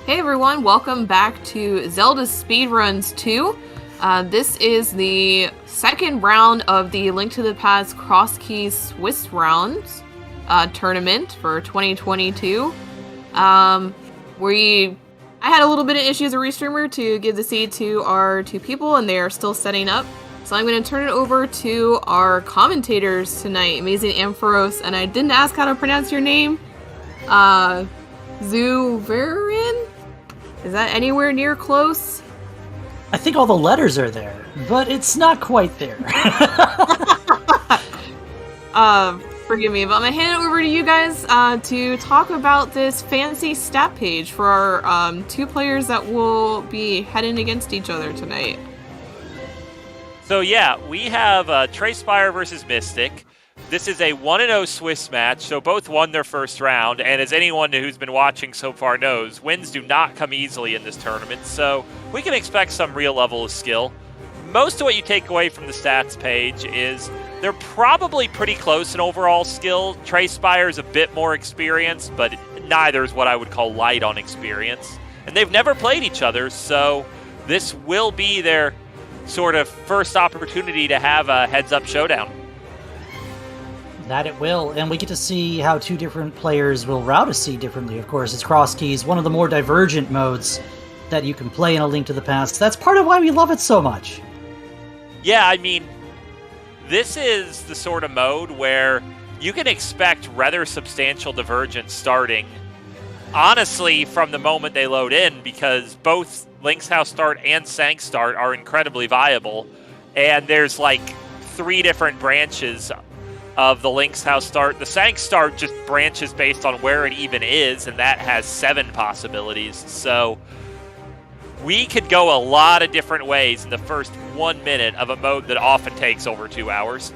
Hey everyone, welcome back to Zelda Speedruns 2. This is the second round of the Link to the Past Crosskeys Swiss rounds tournament for 2022. I had a little bit of issues with Restreamer to give the seed to our two people, and they are still setting up. So I'm going to turn it over to our commentators tonight, Amazing Ampharos, and I didn't ask how to pronounce your name. Zuverin? Is that anywhere near close? I think all the letters are there, but it's not quite there. Forgive me, but I'm gonna hand it over to you guys to talk about this fancy stat page for our two players that will be heading against each other tonight. So yeah, we have Trey Spyre versus Mystik. This is a 1-0 Swiss match, so both won their first round, and as anyone who's been watching so far knows, wins do not come easily in this tournament, so we can expect some real level of skill. Most of what you take away from the stats page is they're probably pretty close in overall skill. Trey Spyre is a bit more experienced, but neither is what I would call light on experience. And they've never played each other, so this will be their sort of first opportunity to have a heads-up showdown. That it will, and we get to see how two different players will route a seed differently. Of course, it's Crosskeys, one of the more divergent modes that you can play in A Link to the Past. That's part of why we love it so much. Yeah, I mean, this is the sort of mode where you can expect rather substantial divergence starting, honestly, from the moment they load in, because both Link's House Start and Sank Start are incredibly viable, and there's like 3 different branches of the Link's House Start. The Sank Start just branches based on where it even is, and that has 7 possibilities. So we could go a lot of different ways in the first 1 minute of a mode that often takes over 2 hours.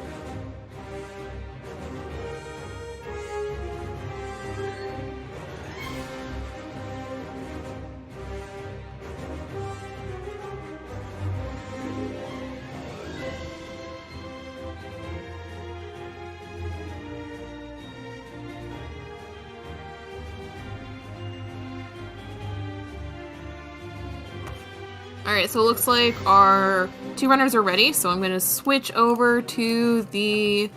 Alright, so it looks like our 2 runners are ready, so I'm going to switch over to the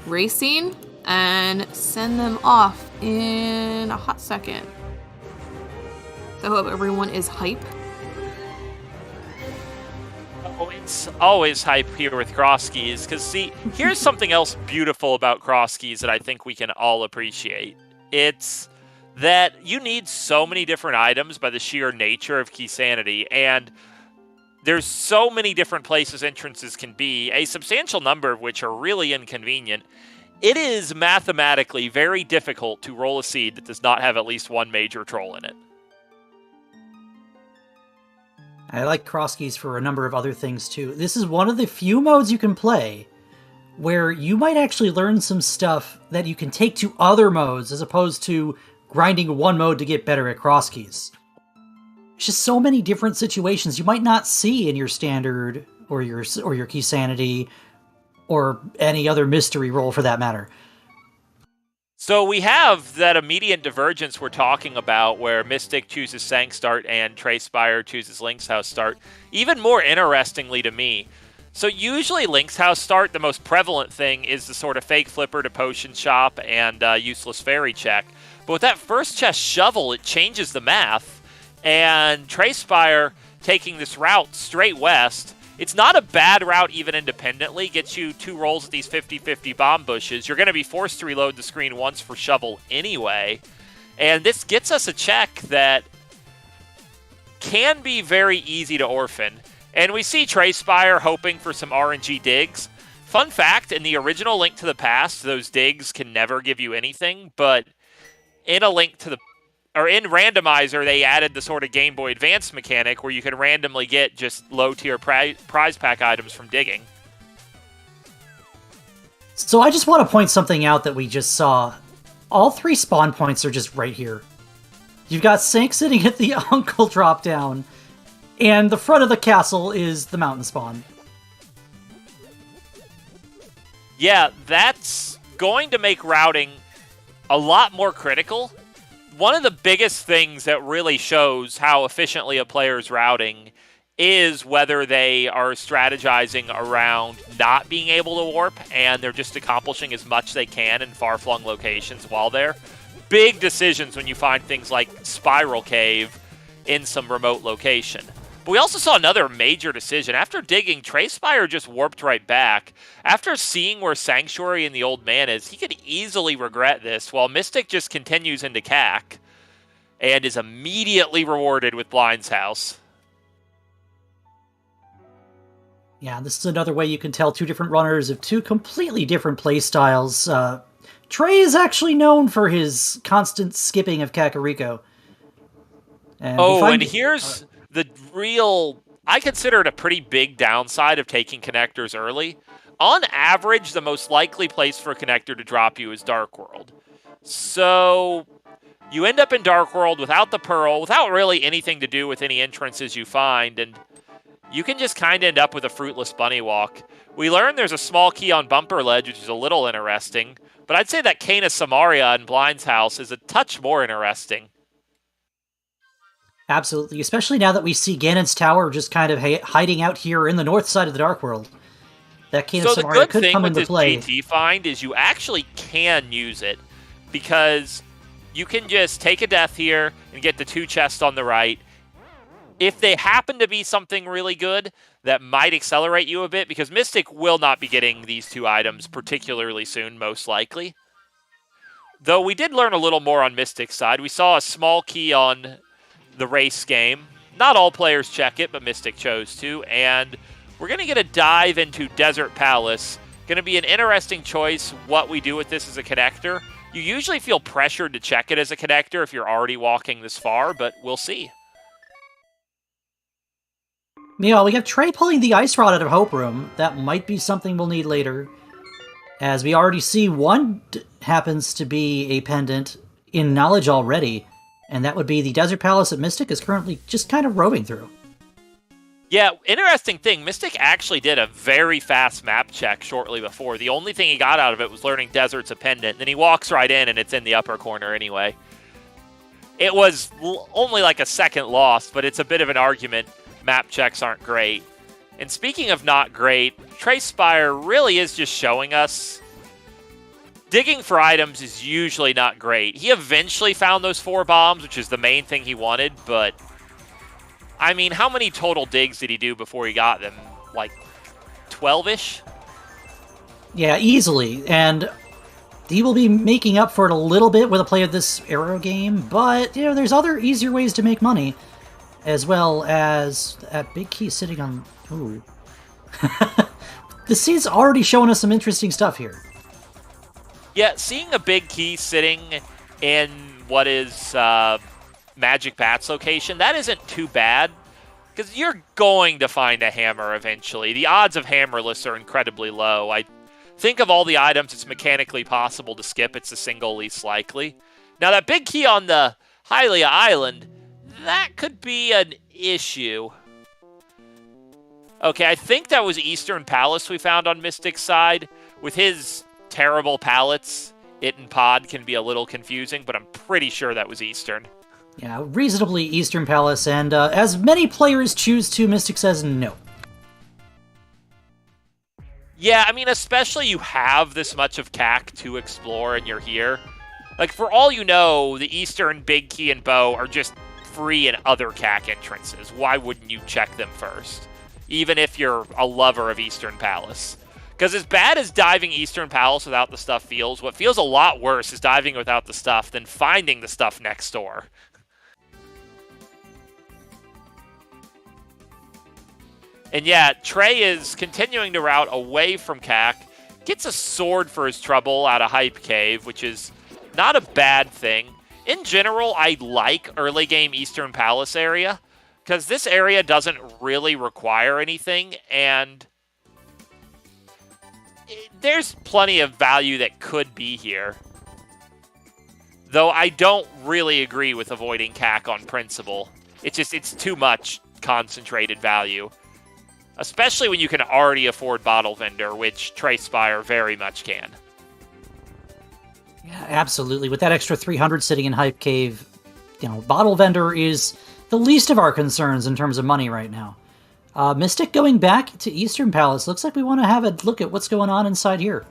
racing and send them off in a hot second. So I hope everyone is hype. Oh, it's always hype here with Crosskeys, because see, here's something else beautiful about Crosskeys that I think we can all appreciate. It's that you need so many different items by the sheer nature of Key Sanity, and there's so many different places entrances can be, a substantial number of which are really inconvenient. It is mathematically very difficult to roll a seed that does not have at least one major troll in it. I like Crosskeys for a number of other things too. This is one of the few modes you can play where you might actually learn some stuff that you can take to other modes as opposed to grinding one mode to get better at Crosskeys. There's just so many different situations you might not see in your standard or your Key Sanity or any other mystery roll for that matter. So we have that immediate divergence we're talking about where Mystik chooses Sank Start and Trey Spyre chooses Link's House Start. Even more interestingly to me, so usually Link's House Start, the most prevalent thing is the sort of fake flipper to potion shop and useless fairy check. But with that first chest shovel, it changes the math, and Trey Spyre taking this route straight west, it's not a bad route even independently, gets you 2 rolls at these 50-50 bomb bushes. You're going to be forced to reload the screen once for shovel anyway, and this gets us a check that can be very easy to orphan. And we see Trey Spyre hoping for some RNG digs. Fun fact, in the original Link to the Past, those digs can never give you anything, but in in Randomizer, they added the sort of Game Boy Advance mechanic where you can randomly get just low-tier prize pack items from digging. So I just want to point something out that we just saw. All 3 spawn points are just right here. You've got Sank sitting at the Uncle drop down, and the front of the castle is the mountain spawn. Yeah, that's going to make routing a lot more critical. one of the biggest things that really shows how efficiently a player's routing is whether they are strategizing around not being able to warp and they're just accomplishing as much they can in far-flung locations while there. Big decisions when you find things like Spiral Cave in some remote location. But we also saw another major decision. After digging, Trey Spyre just warped right back. After seeing where Sanctuary and the Old Man is, he could easily regret this, while Mystik just continues into CAC and is immediately rewarded with Blind's House. Yeah, this is another way you can tell two different runners of two completely different playstyles. Trey is actually known for his constant skipping of Kakariko. And here's the real... I consider it a pretty big downside of taking connectors early. On average, the most likely place for a connector to drop you is Dark World. So you end up in Dark World without the Pearl, without really anything to do with any entrances you find, and you can just kind of end up with a fruitless bunny walk. We learned there's a small key on Bumper Ledge, which is a little interesting, but I'd say that Canis Samaria in Blind's House is a touch more interesting. Absolutely, especially now that we see Ganon's Tower just kind of hiding out here in the north side of the Dark World. That Canis Samaria could come into play. So the good thing with this GT find is you actually can use it, because you can just take a death here and get the 2 chests on the right. If they happen to be something really good, that might accelerate you a bit, because Mystik will not be getting these 2 items particularly soon, most likely. Though we did learn a little more on Mystik's side. We saw a small key on the race game. Not all players check it, but Mystik chose to. And we're going to get a dive into Desert Palace. Going to be an interesting choice what we do with this as a connector. You usually feel pressured to check it as a connector if you're already walking this far, but we'll see. Meanwhile, we have Trey pulling the Ice Rod out of Hope Room. That might be something we'll need later. As we already see, one happens to be a pendant in knowledge already, and that would be the Desert Palace that Mystik is currently just kind of roving through. Yeah, interesting thing, Mystik actually did a very fast map check shortly before. The only thing he got out of it was learning Desert's a pendant. Then he walks right in, and it's in the upper corner anyway. It was only like a second lost, but it's a bit of an argument. Map checks aren't great. And speaking of not great, Trey Spyre really is just showing us digging for items is usually not great. He eventually found those 4 bombs, which is the main thing he wanted, but I mean, how many total digs did he do before he got them? Like 12-ish? Yeah, easily. And he will be making up for it a little bit with a play of this Arrow game, but there's other easier ways to make money. As well as that big key sitting on... Ooh. The scene's already showing us some interesting stuff here. Yeah, seeing a big key sitting in what is Magic Bat's location, that isn't too bad. Because you're going to find a hammer eventually. The odds of hammerless are incredibly low. I think of all the items it's mechanically possible to skip, it's the single least likely. Now, that big key on the Hylia Island... that could be an issue. Okay, I think that was Eastern Palace we found on Mystik's side. With his terrible palettes, it and Pod can be a little confusing, but I'm pretty sure that was Eastern. Yeah, reasonably Eastern Palace, and as many players choose to, Mystik says no. Yeah, I mean, especially you have this much of CAC to explore and you're here. Like, for all you know, the Eastern Big Key and Bow are just free in other CAC entrances. Why wouldn't you check them first? Even if you're a lover of Eastern Palace. Because as bad as diving Eastern Palace without the stuff feels, what feels a lot worse is diving without the stuff than finding the stuff next door. And yeah, Trey is continuing to route away from CAC. Gets a sword for his trouble out of Hype Cave, which is not a bad thing. In general, I like early game Eastern Palace area, because this area doesn't really require anything, and there's plenty of value that could be here. Though I don't really agree with avoiding CAC on principle. It's too much concentrated value. Especially when you can already afford Bottle Vendor, which Trey Spyre very much can. Yeah, absolutely. With that extra 300 sitting in Hype Cave, Bottle Vendor is the least of our concerns in terms of money right now. Mystik going back to Eastern Palace. Looks like we want to have a look at what's going on inside here.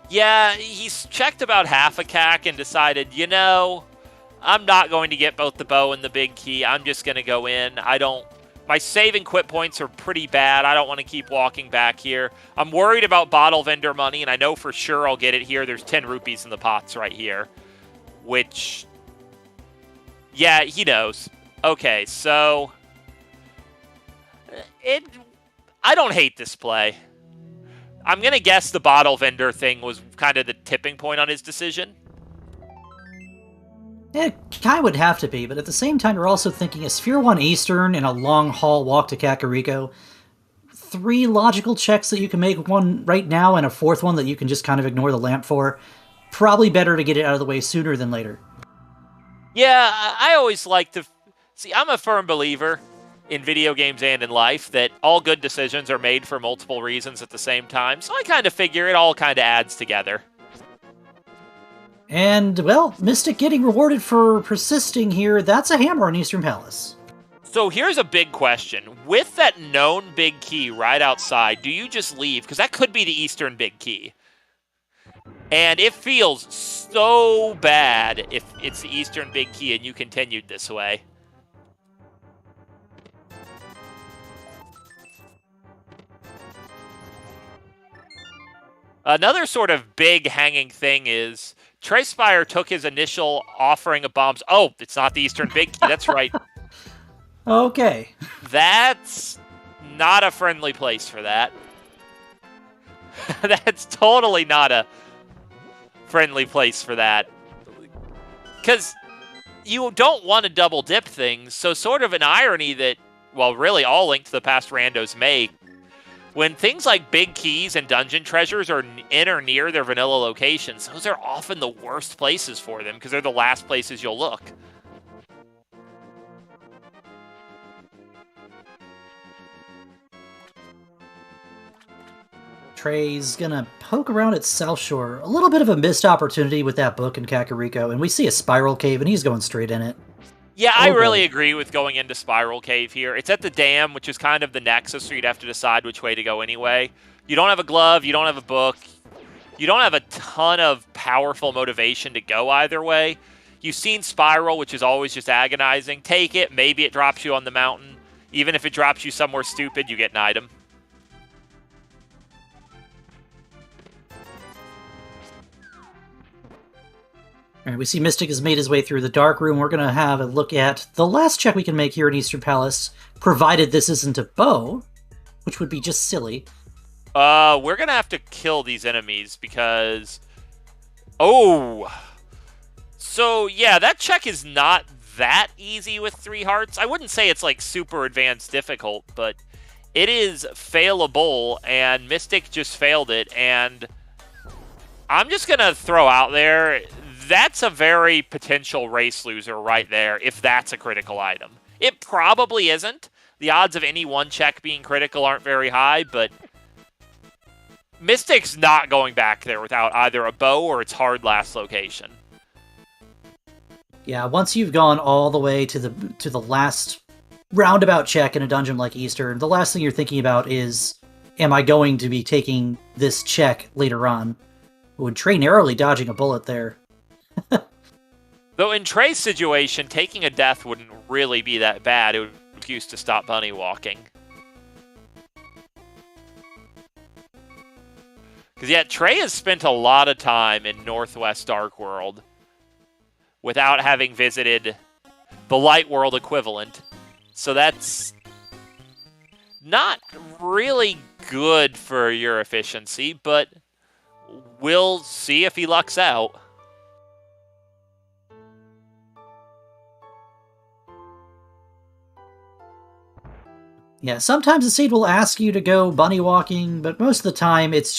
Yeah, he's checked about half a cack and decided, I'm not going to get both the bow and the big key. I'm just going to go in. My save and quit points are pretty bad. I don't want to keep walking back here. I'm worried about Bottle Vendor money, and I know for sure I'll get it here. There's 10 rupees in the pots right here, which, yeah, he knows. Okay, so I don't hate this play. I'm going to guess the Bottle Vendor thing was kind of the tipping point on his decision. It kind of would have to be, but at the same time, you're also thinking a Sphere 1 Eastern and a long haul walk to Kakariko. 3 logical checks that you can make one right now, and a 4th one that you can just kind of ignore the lamp for. Probably better to get it out of the way sooner than later. Yeah, I always like to... See, I'm a firm believer in video games and in life that all good decisions are made for multiple reasons at the same time, so I kind of figure it all kind of adds together. And, well, Mystik getting rewarded for persisting here. That's a hammer on Eastern Palace. So here's a big question. With that known big key right outside, do you just leave? Because that could be the Eastern big key. And it feels so bad if it's the Eastern big key and you continued this way. Another sort of big hanging thing is Trey Spyre took his initial offering of bombs. Oh, it's not the Eastern big key. That's right. Okay. That's not a friendly place for that. That's totally not a friendly place for that. Because you don't want to double dip things, so sort of an irony that, well, really all Link to the Past randos make, when things like big keys and dungeon treasures are in or near their vanilla locations, those are often the worst places for them because they're the last places you'll look. Trey's gonna poke around at South Shore. A little bit of a missed opportunity with that book in Kakariko, and we see a spiral cave, and he's going straight in it. Yeah, I really agree with going into Spiral Cave here. It's at the dam, which is kind of the nexus, so you'd have to decide which way to go anyway. You don't have a glove, you don't have a book, you don't have a ton of powerful motivation to go either way. You've seen Spiral, which is always just agonizing. Take it, maybe it drops you on the mountain. Even if it drops you somewhere stupid, you get an item. All right, we see Mystik has made his way through the dark room. We're going to have a look at the last check we can make here in Eastern Palace, provided this isn't a bow, which would be just silly. We're going to have to kill these enemies because... Oh! So, yeah, that check is not that easy with 3 hearts. I wouldn't say it's, like, super advanced difficult, but it is failable, and Mystik just failed it, and I'm just going to throw out there... That's a very potential race loser right there, if that's a critical item. It probably isn't. The odds of any one check being critical aren't very high, but Mystik's not going back there without either a bow or its hard last location. Yeah, once you've gone all the way to the last roundabout check in a dungeon like Eastern, the last thing you're thinking about is, am I going to be taking this check later on? Would Trey narrowly dodging a bullet there. Though in Trey's situation, taking a death wouldn't really be that bad. It would be an excuse to stop bunny walking. Because, yeah, Trey has spent a lot of time in Northwest Dark World without having visited the Light World equivalent. So that's not really good for your efficiency, but we'll see if he lucks out. Yeah, sometimes the seed will ask you to go bunny walking, but most of the time it's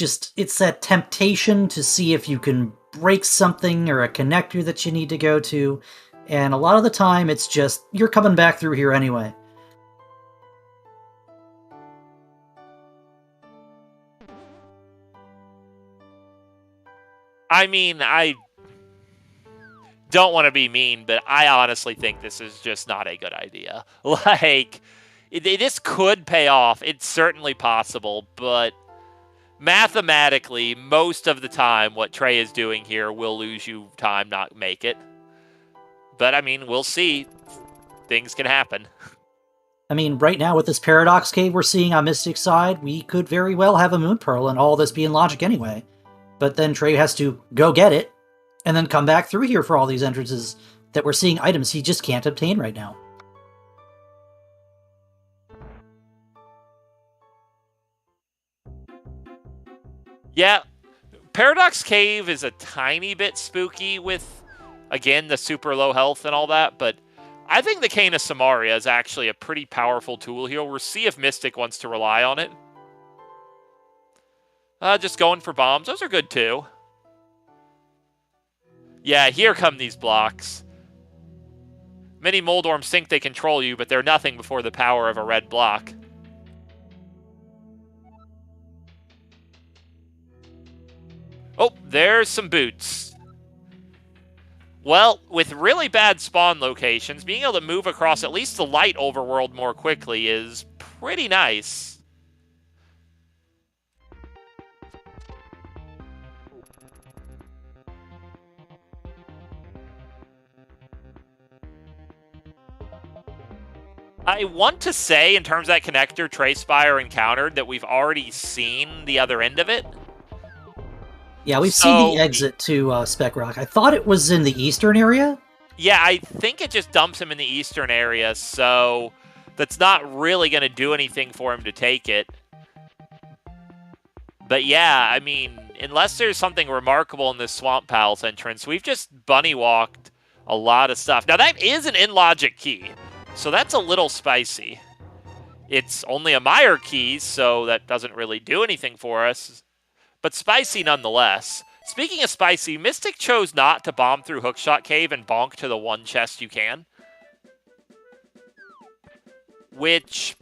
that temptation to see if you can break something or a connector that you need to go to, and a lot of the time it's just, you're coming back through here anyway. I mean, don't want to be mean, but I honestly think this is just not a good idea. Like, this could pay off. It's certainly possible, but mathematically, most of the time, what Trey is doing here will lose you time, not make it. But, I mean, we'll see. Things can happen. I mean, right now with this Paradox Cave we're seeing on Mystik's side, we could very well have a Moon Pearl and all this be in logic anyway. But then Trey has to go get it, and then come back through here for all these entrances that we're seeing items he just can't obtain right now. Yeah, Paradox Cave is a tiny bit spooky with, again, the super low health and all that, but I think the Cane of Samaria is actually a pretty powerful tool here. We'll see if Mystik wants to rely on it. Just going for bombs. Those are good, too. Yeah, here come these blocks. Many Moldorms think they control you, but they're nothing before the power of a red block. Oh, there's some boots. Well, with really bad spawn locations, being able to move across at least the light overworld more quickly is pretty nice. I want to say, in terms of that connector Trey Spyre encountered, that we've already seen the other end of it. Yeah, we've seen the exit to Spec Rock. I thought it was in the eastern area. Yeah, I think it just dumps him in the eastern area, so that's not really going to do anything for him to take it. But yeah, I mean, unless there's something remarkable in this Swamp Palace entrance, we've just bunny walked a lot of stuff. Now, that is an in-logic key, so that's a little spicy. It's only a mire key, so that doesn't really do anything for us. But spicy nonetheless. Speaking of spicy, Mystik chose not to bomb through Hookshot Cave and bonk to the one chest you can. Which,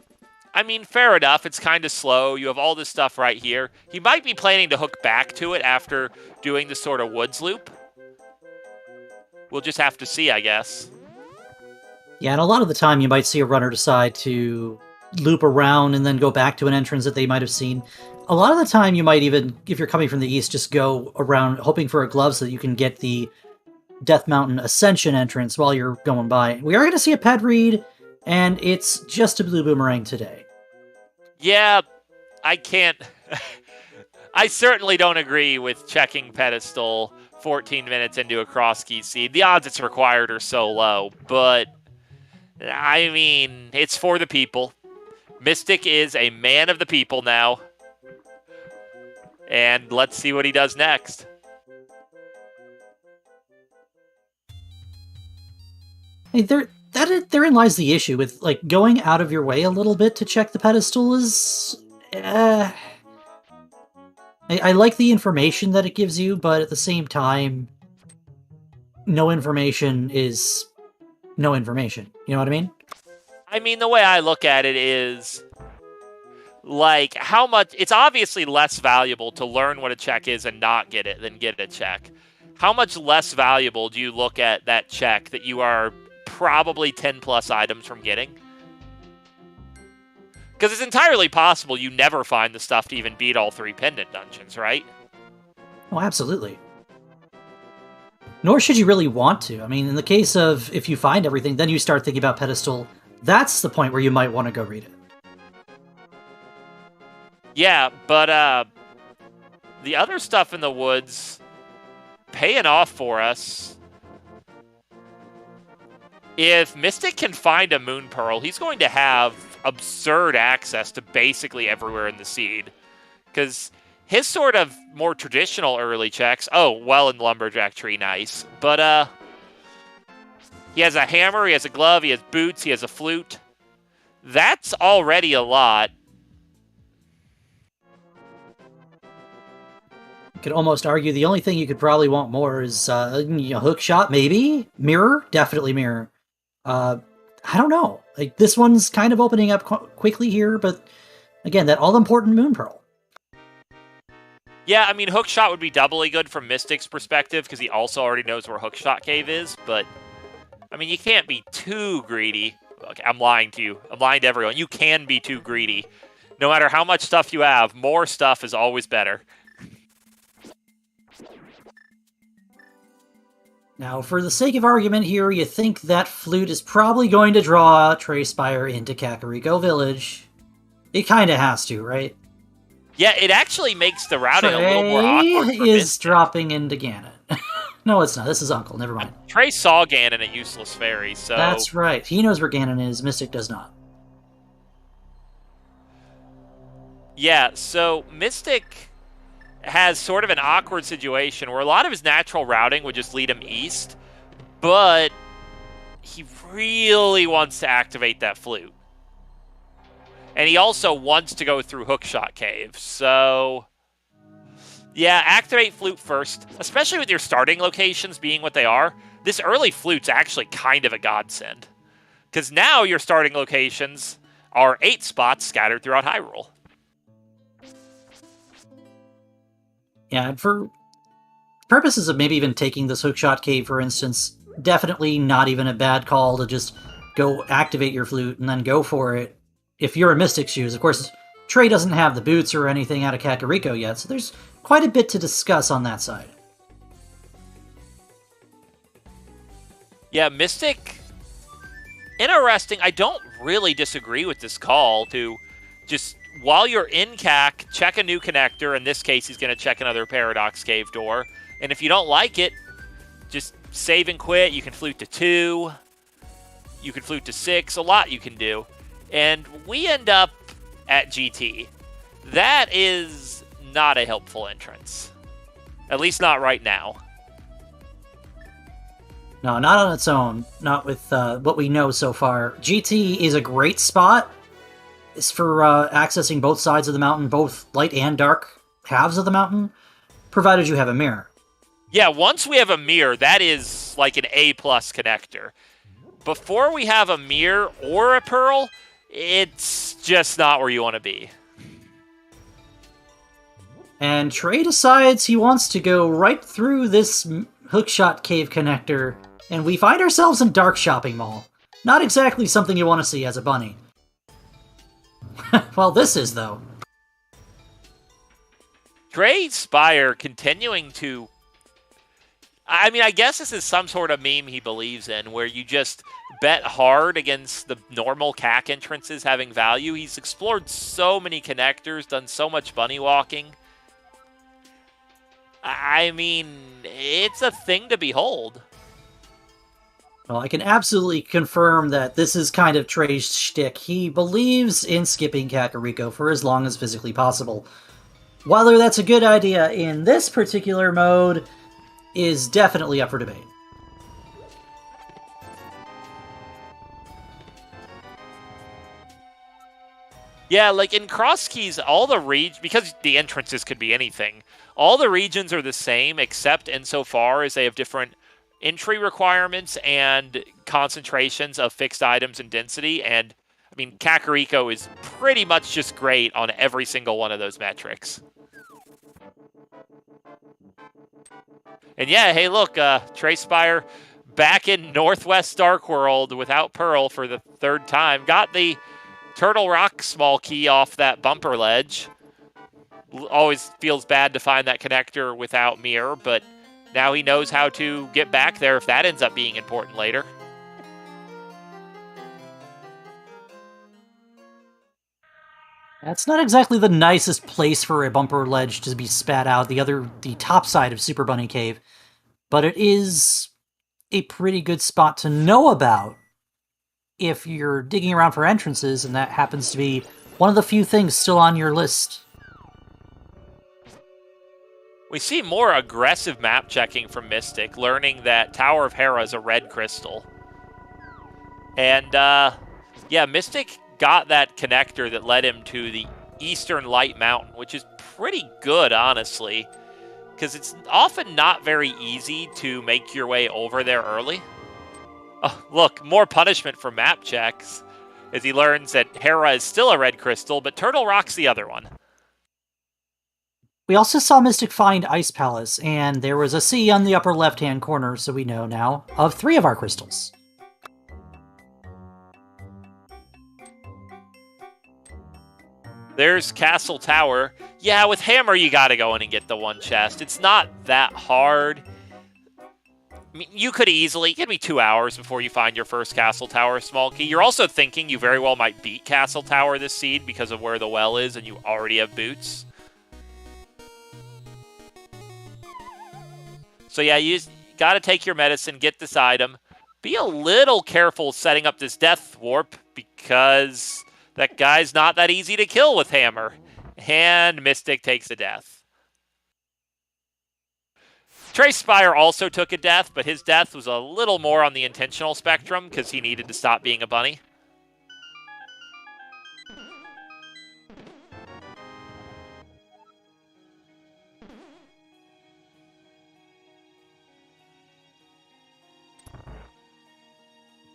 I mean, fair enough. It's kind of slow. You have all this stuff right here. He might be planning to hook back to it after doing the sort of woods loop. We'll just have to see, I guess. Yeah, and a lot of the time you might see a runner decide to loop around and then go back to an entrance that they might have seen. A lot of the time you might even, if you're coming from the east, just go around hoping for a glove so that you can get the Death Mountain Ascension entrance while you're going by. We are going to see a pet read, and it's just a blue boomerang today. Yeah, I can't... I certainly don't agree with checking pedestal 14 minutes into a Crosskeys seed. The odds it's required are so low, but I mean, it's for the people. Mystik is a man of the people now. And let's see what he does next. Hey, therein lies the issue with, like, going out of your way a little bit to check the pedestal is... I like the information that it gives you, but at the same time, no information is no information. You know what I mean? I mean, the way I look at it is, like, how much... It's obviously less valuable to learn what a check is and not get it than get a check. How much less valuable do you look at that check that you are probably 10 plus items from getting? Because it's entirely possible you never find the stuff to even beat all 3 pendant dungeons, right? Oh, absolutely. Nor should you really want to. I mean, in the case of if you find everything, then you start thinking about pedestal. That's the point where you might want to go read it. Yeah, but the other stuff in the woods paying off for us. If Mystik can find a Moon Pearl, he's going to have absurd access to basically everywhere in the seed. Because his sort of more traditional early checks, oh, well in Lumberjack Tree, nice. But he has a hammer, he has a glove, he has boots, he has a flute. That's already a lot. You could almost argue the only thing you could probably want more is hook shot, maybe? Mirror? Definitely mirror. I don't know. Like, this one's kind of opening up quickly here, but again, that all-important Moon Pearl. Yeah, I mean, Hookshot would be doubly good from Mystik's perspective, because he also already knows where Hookshot Cave is, but, I mean, you can't be too greedy. Okay, I'm lying to you. I'm lying to everyone. You can be too greedy. No matter how much stuff you have, more stuff is always better. Now, for the sake of argument here, you think that flute is probably going to draw Trey Spyre into Kakariko Village. It kind of has to, right? Yeah, it actually makes the routing Trey a little more awkward for is Mystik. dropping into Gannon. No, it's not. This is Uncle. Never mind. Trey saw Gannon at Useless Fairy, so... That's right. He knows where Gannon is. Mystik does not. Yeah, so Mystik has sort of an awkward situation where a lot of his natural routing would just lead him east, but he really wants to activate that flute. And he also wants to go through Hookshot Cave, so... Yeah, activate flute first, especially with your starting locations being what they are. This early flute's actually kind of a godsend, because now your starting locations are 8 spots scattered throughout Hyrule. Yeah, and for purposes of maybe even taking this Hookshot Cave, for instance, definitely not even a bad call to just go activate your flute and then go for it. If you're in Mystik's shoes, of course, Trey doesn't have the boots or anything out of Kakariko yet, so there's quite a bit to discuss on that side. Yeah, Mystik, interesting. I don't really disagree with this call to just, while you're in CAC, check a new connector. In this case, he's going to check another Paradox Cave door. And if you don't like it, just save and quit. You can flute to 2. You can flute to 6. A lot you can do. And we end up at GT. That is not a helpful entrance. At least not right now. No, not on its own. Not with what we know so far. GT is a great spot. It's for accessing both sides of the mountain, both light and dark halves of the mountain, provided you have a mirror. Yeah, once we have a mirror, that is like an A+ connector. Before we have a mirror or a pearl, it's just not where you want to be. And Trey decides he wants to go right through this Hookshot Cave connector, and we find ourselves in Dark Shopping Mall. Not exactly something you want to see as a bunny. Well, this is, though. Trey Spyre continuing to... I mean, I guess this is some sort of meme he believes in, where you just bet hard against the normal CAC entrances having value. He's explored so many connectors, done so much bunny walking. I mean, it's a thing to behold. Well, I can absolutely confirm that this is kind of Trey's shtick. He believes in skipping Kakariko for as long as physically possible. Whether that's a good idea in this particular mode is definitely up for debate. Yeah, like in Crosskeys, all the regions, because the entrances could be anything, all the regions are the same except insofar as they have different entry requirements and concentrations of fixed items and density. And I mean, Kakariko is pretty much just great on every single one of those metrics. And yeah, hey, look, Trey Spyre back in Northwest Dark World without Pearl for the 3rd time. Got the Turtle Rock small key off that bumper ledge. Always feels bad to find that connector without mirror, but now he knows how to get back there if that ends up being important later. That's not exactly the nicest place for a bumper ledge to be spat out, the top side of Super Bunny Cave, but it is a pretty good spot to know about if you're digging around for entrances, and that happens to be one of the few things still on your list. We see more aggressive map checking from Mystik, learning that Tower of Hera is a red crystal. And, yeah, Mystik got that connector that led him to the Eastern Light Mountain, which is pretty good, honestly, because it's often not very easy to make your way over there early. Oh, look, more punishment for map checks, as he learns that Hera is still a red crystal, but Turtle Rock's the other one. We also saw Mystik find Ice Palace, and there was a C on the upper left-hand corner, so we know now of 3 of our crystals. There's Castle Tower. Yeah, with Hammer, you gotta go in and get the one chest. It's not that hard. I mean, you could easily, it could be 2 hours before you find your first Castle Tower small key. You're also thinking you very well might beat Castle Tower this seed because of where the well is and you already have boots. So yeah, you gotta take your medicine, get this item. Be a little careful setting up this death warp because that guy's not that easy to kill with Hammer. And Mystik takes a death. Trey Spyre also took a death, but his death was a little more on the intentional spectrum because he needed to stop being a bunny.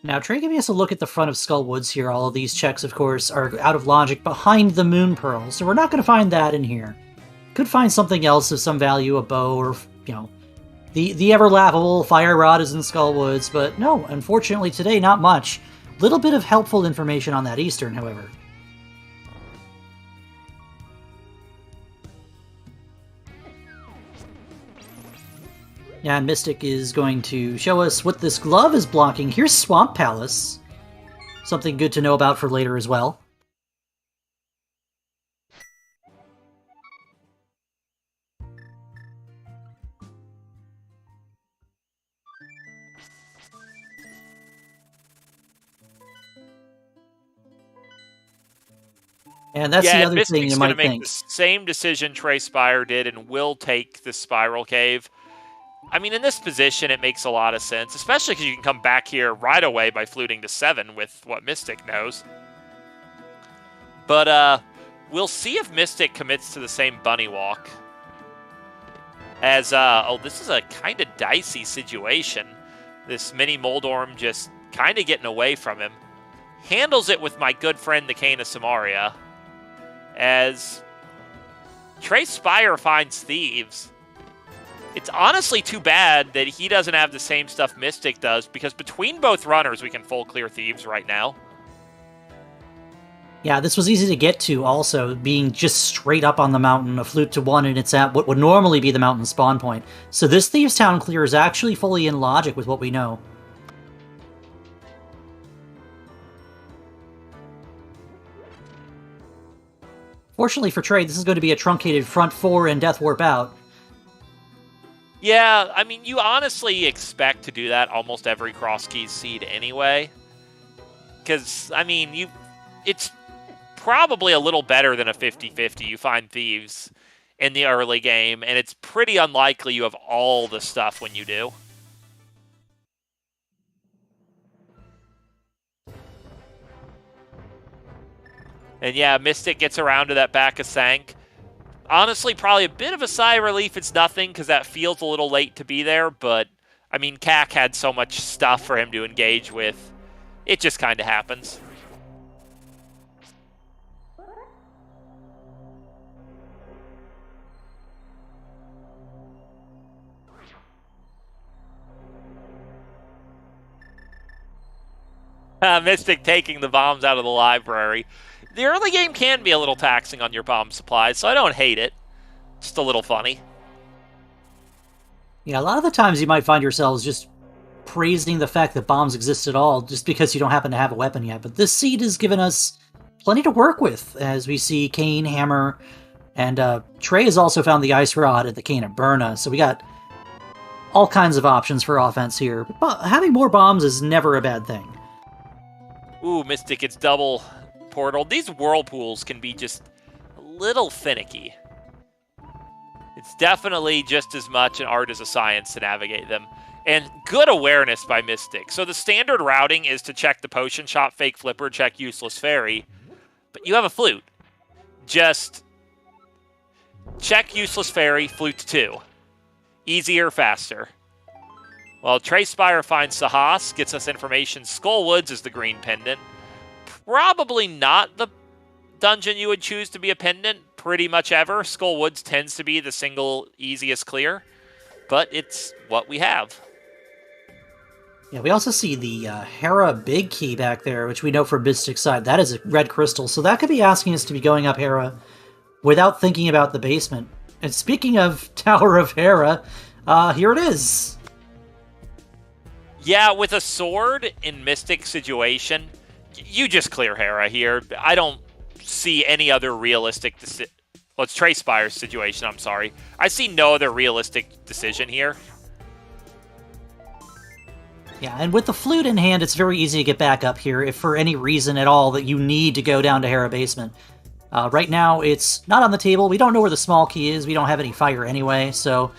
Now, Trey giving us a look at the front of Skullwoods here. All of these checks, of course, are out of logic behind the Moon Pearl, so we're not going to find that in here. Could find something else of some value, a bow, or, you know, the ever-laughable Fire Rod is in Skullwoods, but no, unfortunately today, not much. Little bit of helpful information on that Eastern, however. Yeah, and Mystik is going to show us what this glove is blocking. Here's Swamp Palace. Something good to know about for later as well. And that's the other thing you might think. Mystik's going to make the same decision Trey Spyre did and will take the Spiral Cave. I mean, in this position, it makes a lot of sense, especially because you can come back here right away by fluting to 7 with what Mystik knows. But we'll see if Mystik commits to the same bunny walk. As, oh, this is a kind of dicey situation. This mini Moldorm just kind of getting away from him. Handles it with my good friend, the Cane of Samaria. As Trey Spyre finds thieves. It's honestly too bad that he doesn't have the same stuff Mystik does, because between both runners, we can full clear thieves right now. Yeah, this was easy to get to also, being just straight up on the mountain, a flute to 1, and it's at what would normally be the mountain spawn point. So this Thieves Town clear is actually fully in logic with what we know. Fortunately for Trey, this is going to be a truncated front 4 and Death Warp out. Yeah, I mean, you honestly expect to do that almost every Crosskeys seed anyway. Because, I mean, it's probably a little better than a 50-50. You find thieves in the early game, and it's pretty unlikely you have all the stuff when you do. And yeah, Mystik gets around to that back of Sank. Honestly, probably a bit of a sigh of relief it's nothing, because that feels a little late to be there, but, I mean, Kak had so much stuff for him to engage with. It just kind of happens. Mystik taking the bombs out of the library. The early game can be a little taxing on your bomb supplies, so I don't hate it. Just a little funny. Yeah, a lot of the times you might find yourselves just praising the fact that bombs exist at all just because you don't happen to have a weapon yet. But this seed has given us plenty to work with, as we see Cane, Hammer, and Trey has also found the Ice Rod at the Cane of Burna. So we got all kinds of options for offense here. But having more bombs is never a bad thing. Ooh, Mystik, it's double portal. These whirlpools can be just a little finicky. It's definitely just as much an art as a science to navigate them. And good awareness by Mystik. So the standard routing is to check the potion shop, fake flipper, check useless fairy. But you have a flute. Just check useless fairy, flute 2. Easier, faster. Well, Trey Spyre finds Sahas, gets us information. Skullwoods is the green pendant. Probably not the dungeon you would choose to be a pendant pretty much ever. Skull Woods tends to be the single easiest clear, but it's what we have. Yeah, we also see the Hera big key back there, which we know from Mystik's side. That is a red crystal, so that could be asking us to be going up Hera without thinking about the basement. And speaking of Tower of Hera, here it is. Yeah, with a sword in Mystik's situation, you just clear Hera here. I don't see any other realistic well, it's Trey Spyre's situation, I'm sorry. I see no other realistic decision here. Yeah, and with the flute in hand, it's very easy to get back up here if for any reason at all that you need to go down to Hera Basement. Right now, it's not on the table. We don't know where the small key is. We don't have any fire anyway, so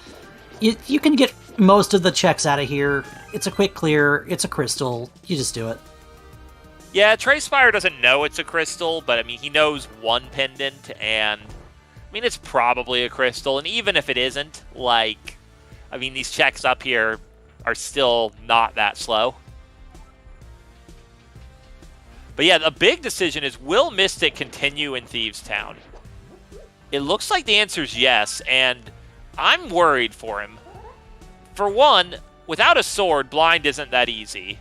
you can get most of the checks out of here. It's a quick clear. It's a crystal. You just do it. Yeah, Trey Spyre doesn't know it's a crystal, but I mean, he knows one pendant, and I mean, it's probably a crystal. And even if it isn't, like, I mean, these checks up here are still not that slow. But yeah, the big decision is, will Mystik continue in Thieves Town? It looks like the answer is yes, and I'm worried for him. For one, without a sword, blind isn't that easy.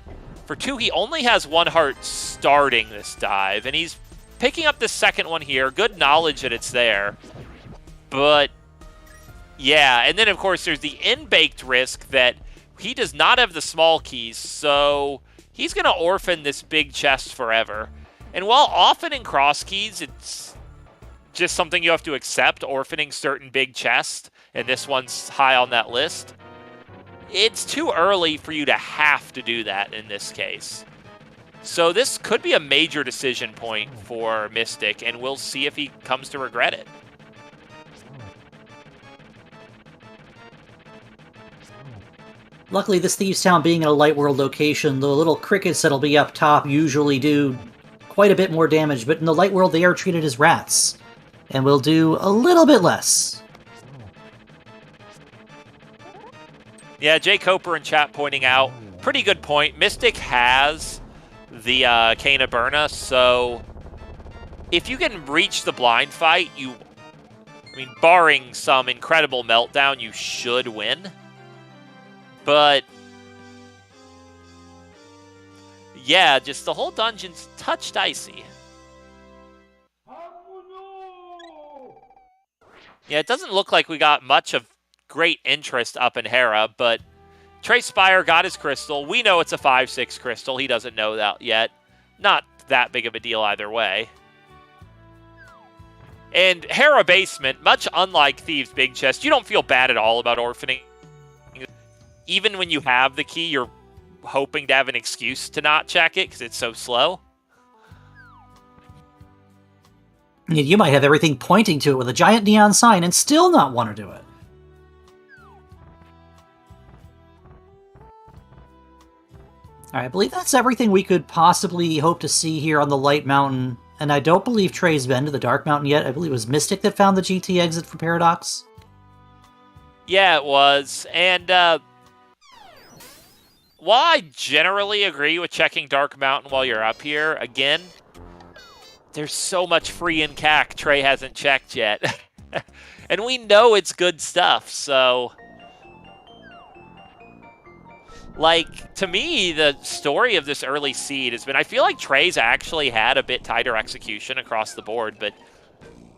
For two, he only has one heart starting this dive, and he's picking up the second one here. Good knowledge that it's there. But yeah, and then of course there's the in-baked risk that he does not have the small keys, so he's going to orphan this big chest forever. And while often in Crosskeys, it's just something you have to accept, orphaning certain big chests, and this one's high on that list, it's too early for you to have to do that in this case. So this could be a major decision point for Mystik, and we'll see if he comes to regret it. Luckily, this Thieves Town being in a Light World location, the little crickets that'll be up top usually do quite a bit more damage, but in the Light World they are treated as rats, and will do a little bit less. Yeah, Jay Coper in chat pointing out, pretty good point. Mystik has the Cane of Burna, so if you can reach the blind fight, I mean, barring some incredible meltdown, you should win. But yeah, just the whole dungeon's touch dicey. Yeah, it doesn't look like we got much of great interest up in Hera, but Trey Spyre got his crystal. We know it's a 5/6 crystal. He doesn't know that yet. Not that big of a deal either way. And Hera Basement, much unlike Thieves' Big Chest, you don't feel bad at all about orphaning. Even when you have the key, you're hoping to have an excuse to not check it because it's so slow. You might have everything pointing to it with a giant neon sign and still not want to do it. Alright, I believe that's everything we could possibly hope to see here on the Light Mountain. And I don't believe Trey's been to the Dark Mountain yet. I believe it was Mystik that found the GT exit for Paradox. Yeah, it was. And while I generally agree with checking Dark Mountain while you're up here, again, there's so much free in CAC Trey hasn't checked yet. And we know it's good stuff, so... Like, to me, the story of this early seed has been, I feel like Trey's actually had a bit tighter execution across the board, but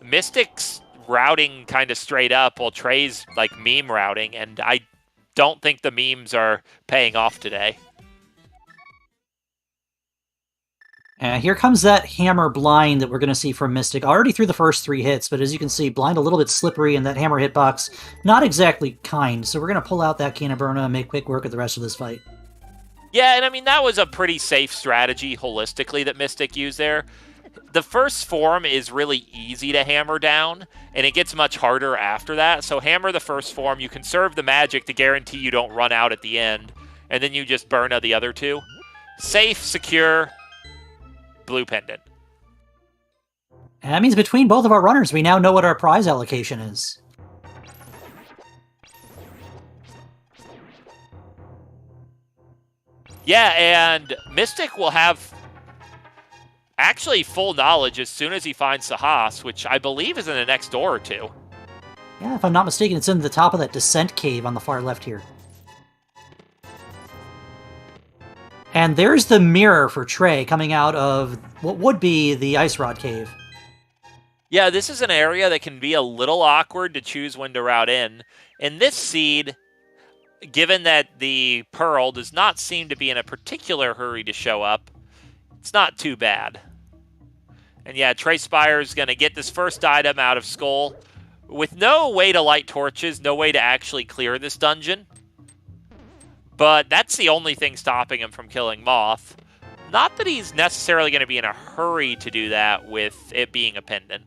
Mystik's routing kind of straight up while Trey's, like, meme routing, and I don't think the memes are paying off today. Here comes that hammer blind that we're going to see from Mystik. Already through the first 3 hits, but as you can see, blind a little bit slippery, and that hammer hitbox not exactly kind. So we're going to pull out that Cane of Burna and make quick work of the rest of this fight. Yeah, and I mean, that was a pretty safe strategy holistically that Mystik used there. The first form is really easy to hammer down, and it gets much harder after that. So hammer the first form, you conserve the magic to guarantee you don't run out at the end, and then you just burn out the other two. Safe, secure, blue pendant. And that means between both of our runners, we now know what our prize allocation is. Yeah, and Mystik will have actually full knowledge as soon as he finds the Haas, which I believe is in the next door or two. Yeah, if I'm not mistaken, it's in the top of that descent cave on the far left here. And there's the mirror for Trey coming out of what would be the Ice Rod Cave. Yeah, this is an area that can be a little awkward to choose when to route in. In this seed, given that the Pearl does not seem to be in a particular hurry to show up, it's not too bad. And yeah, Trey Spyre is going to get this first item out of Skull with no way to light torches, no way to actually clear this dungeon. But that's the only thing stopping him from killing Moth. Not that he's necessarily going to be in a hurry to do that with it being a pendant.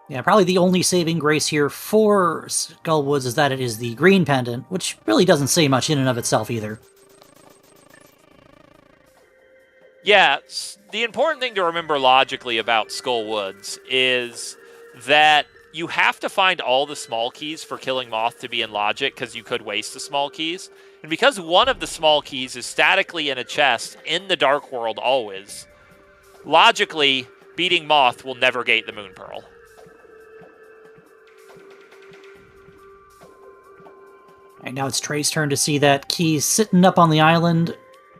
Yeah, probably the only saving grace here for Skullwoods is that it is the green pendant, which really doesn't say much in and of itself either. Yeah, the important thing to remember logically about Skullwoods is that you have to find all the small keys for killing Moth to be in logic, because you could waste the small keys. And because one of the small keys is statically in a chest in the Dark World always, logically, beating Moth will never gate the Moon Pearl. Alright, now it's Trey's turn to see that key sitting up on the island.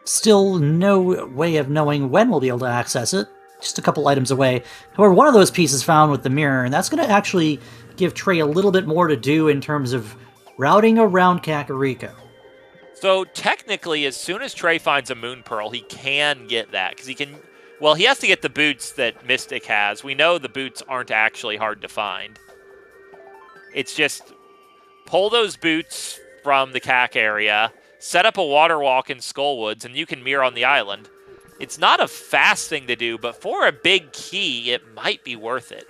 Still no way of knowing when we'll be able to access it. Just a couple items away. However, one of those pieces found with the mirror, and that's going to actually give Trey a little bit more to do in terms of routing around Kakariko. So technically, as soon as Trey finds a Moon Pearl, he can get that, because he can... Well, he has to get the boots that Mystik has. We know the boots aren't actually hard to find. It's just pull those boots from the Kak area, set up a water walk in Skullwoods, and you can mirror on the island. It's not a fast thing to do, but for a big key, it might be worth it.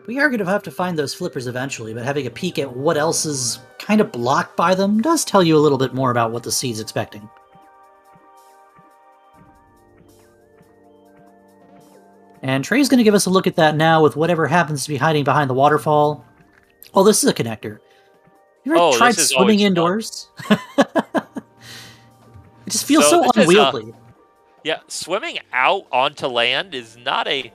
We are going to have to find those flippers eventually, but having a peek at what else is kind of blocked by them does tell you a little bit more about what the seed's expecting. And Trey's going to give us a look at that now with whatever happens to be hiding behind the waterfall. Oh, this is a connector. You ever tried swimming indoors? It just feels so unwieldy. Yeah, swimming out onto land is not a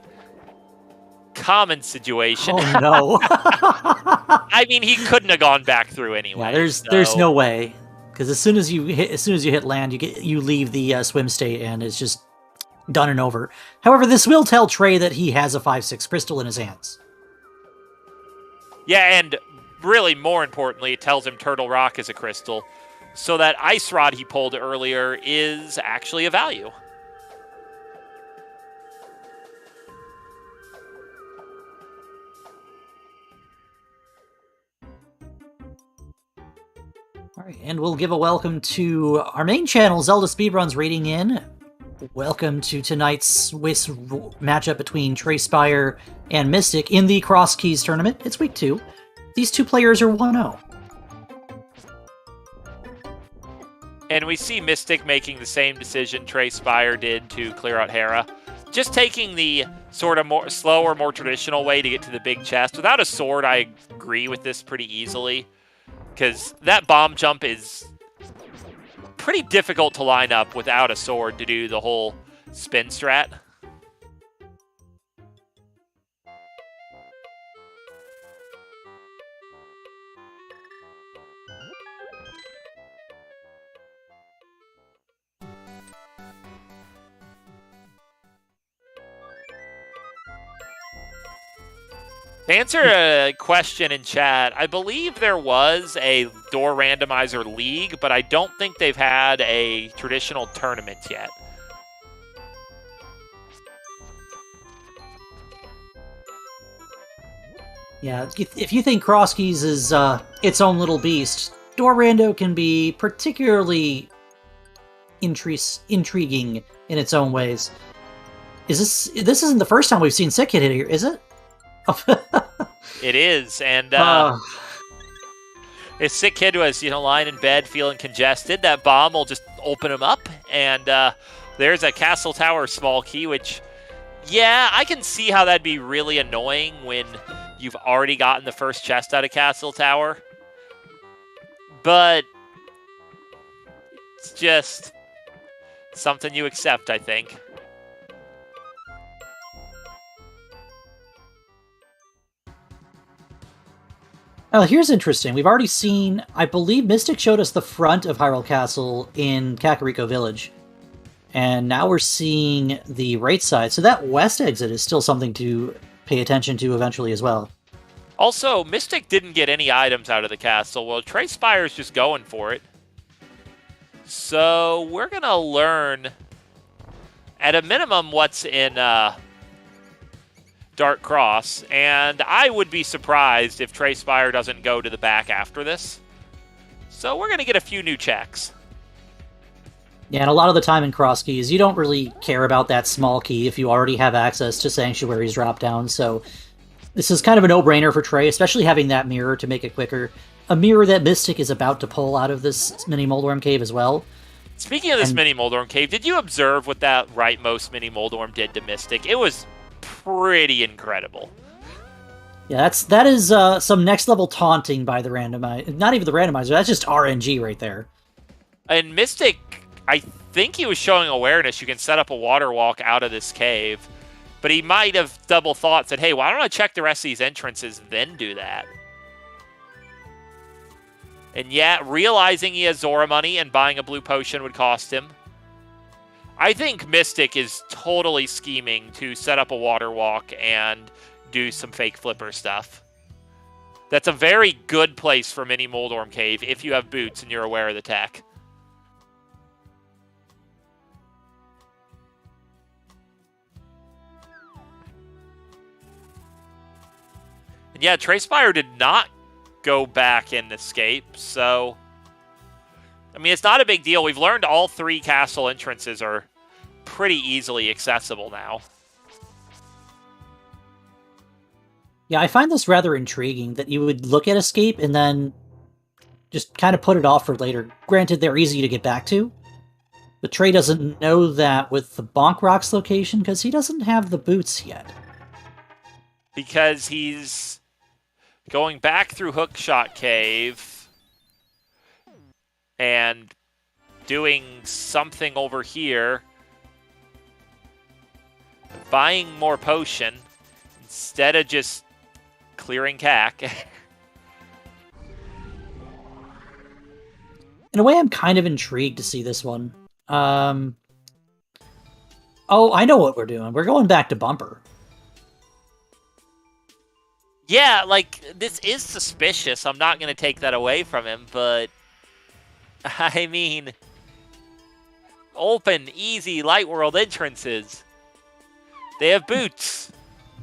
common situation. Oh, no. I mean, he couldn't have gone back through anyway. Yeah, there's no way. Because as soon as you hit land, you leave the swim state, and it's just done and over. However, this will tell Trey that he has a 5/6 crystal in his hands. Yeah, and really more importantly, it tells him Turtle Rock is a crystal. So that ice rod he pulled earlier is actually a value. All right, and we'll give a welcome to our main channel, Zelda Speedruns, rating in. Welcome to tonight's Swiss matchup between Trey Spyre and Mystik in the Crosskeys tournament. It's week 2. These two players are 1-0. And we see Mystik making the same decision Trey Spyre did to clear out Hera. Just taking the sort of more slower, more traditional way to get to the big chest. Without a sword, I agree with this pretty easily, because that bomb jump is pretty difficult to line up without a sword to do the whole spin strat. To answer a question in chat, I believe there was a door randomizer league, but I don't think they've had a traditional tournament yet. Yeah, if you think Crosskeys is its own little beast, door rando can be particularly intriguing in its own ways. This isn't the first time we've seen Sick hit here, is it? It is, and if Sick Kid was, lying in bed feeling congested, that bomb will just open him up, and There's a castle tower small key, which, yeah, I can see how that'd be really annoying when you've already gotten the first chest out of castle tower. But it's just something you accept, I think. Oh, here's interesting. We've already seen, I believe Mystik showed us the front of Hyrule Castle in Kakariko Village. And now we're seeing the right side. So that west exit is still something to pay attention to eventually as well. Also, Mystik didn't get any items out of the castle. Well, Trey Spyre's just going for it. So we're going to learn, at a minimum, what's in Dark Cross. And I would be surprised if Trey Spyre doesn't go to the back after this. So we're going to get a few new checks. Yeah, and a lot of the time in Crosskeys, you don't really care about that small key if you already have access to Sanctuary's drop-down, so this is kind of a no-brainer for Trey, especially having that mirror to make it quicker. A mirror that Mystik is about to pull out of this mini Moldorm cave as well. Speaking of this mini Moldorm cave, did you observe what that rightmost mini Moldorm did to Mystik? It was pretty incredible. Yeah, that is some next-level taunting by the randomizer. Not even the randomizer, that's just RNG right there. And Mystik, I think he was showing awareness. You can set up a water walk out of this cave. But he might have double thought, said, hey, why don't I check the rest of these entrances, then do that? And yeah, realizing he has Zora money and buying a blue potion would cost him. I think Mystik is totally scheming to set up a water walk and do some fake flipper stuff. That's a very good place for mini Moldorm Cave if you have boots and you're aware of the tech. And yeah, Trey Spyre did not go back and escape, so I mean, it's not a big deal. We've learned all 3 castle entrances are pretty easily accessible now. Yeah, I find this rather intriguing that you would look at escape and then just kind of put it off for later. Granted, they're easy to get back to, but Trey doesn't know that with the Bonk Rocks location because he doesn't have the boots yet. Because he's going back through Hookshot Cave and doing something over here, buying more potion instead of just clearing CAC. In a way, I'm kind of intrigued to see this one. Oh, I know what we're doing. We're going back to Bumper. Yeah, like, this is suspicious. I'm not going to take that away from him, but I mean, open, easy, light world entrances. They have boots.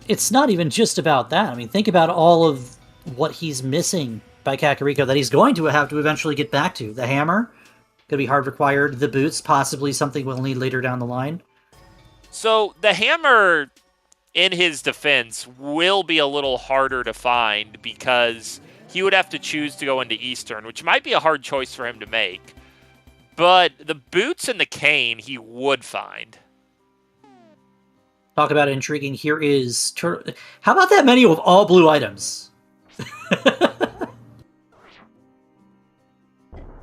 It's not even just about that. I mean, think about all of what he's missing by Kakariko that he's going to have to eventually get back to. The hammer, going to be hard required. The boots, possibly something we'll need later down the line. So the hammer, in his defense, will be a little harder to find because he would have to choose to go into Eastern, which might be a hard choice for him to make. But the boots and the cane he would find. Talk about intriguing. Here is... How about that menu of all blue items?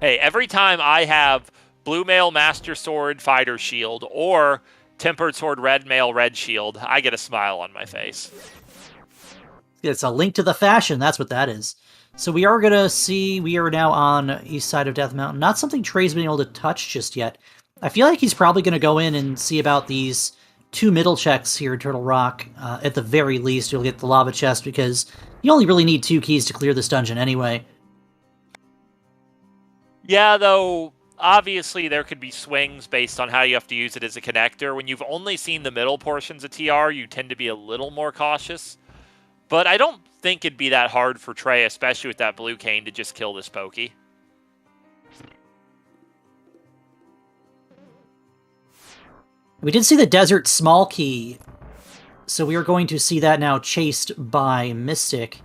Hey, every time I have Blue Mail, Master Sword, Fighter Shield, or Tempered Sword, Red Mail, Red Shield, I get a smile on my face. It's a link to the fashion, that's what that is. So we are going to see, we are now on east side of Death Mountain. Not something Trey's been able to touch just yet. I feel like he's probably going to go in and see about these 2 middle checks here in Turtle Rock. At the very least, you'll get the lava chest because you only really need 2 keys to clear this dungeon anyway. Yeah, though, obviously there could be swings based on how you have to use it as a connector. When you've only seen the middle portions of TR, you tend to be a little more cautious. But I don't think it'd be that hard for Trey, especially with that blue cane, to just kill this pokey. We did see the desert small key, so we are going to see that now chased by Mystik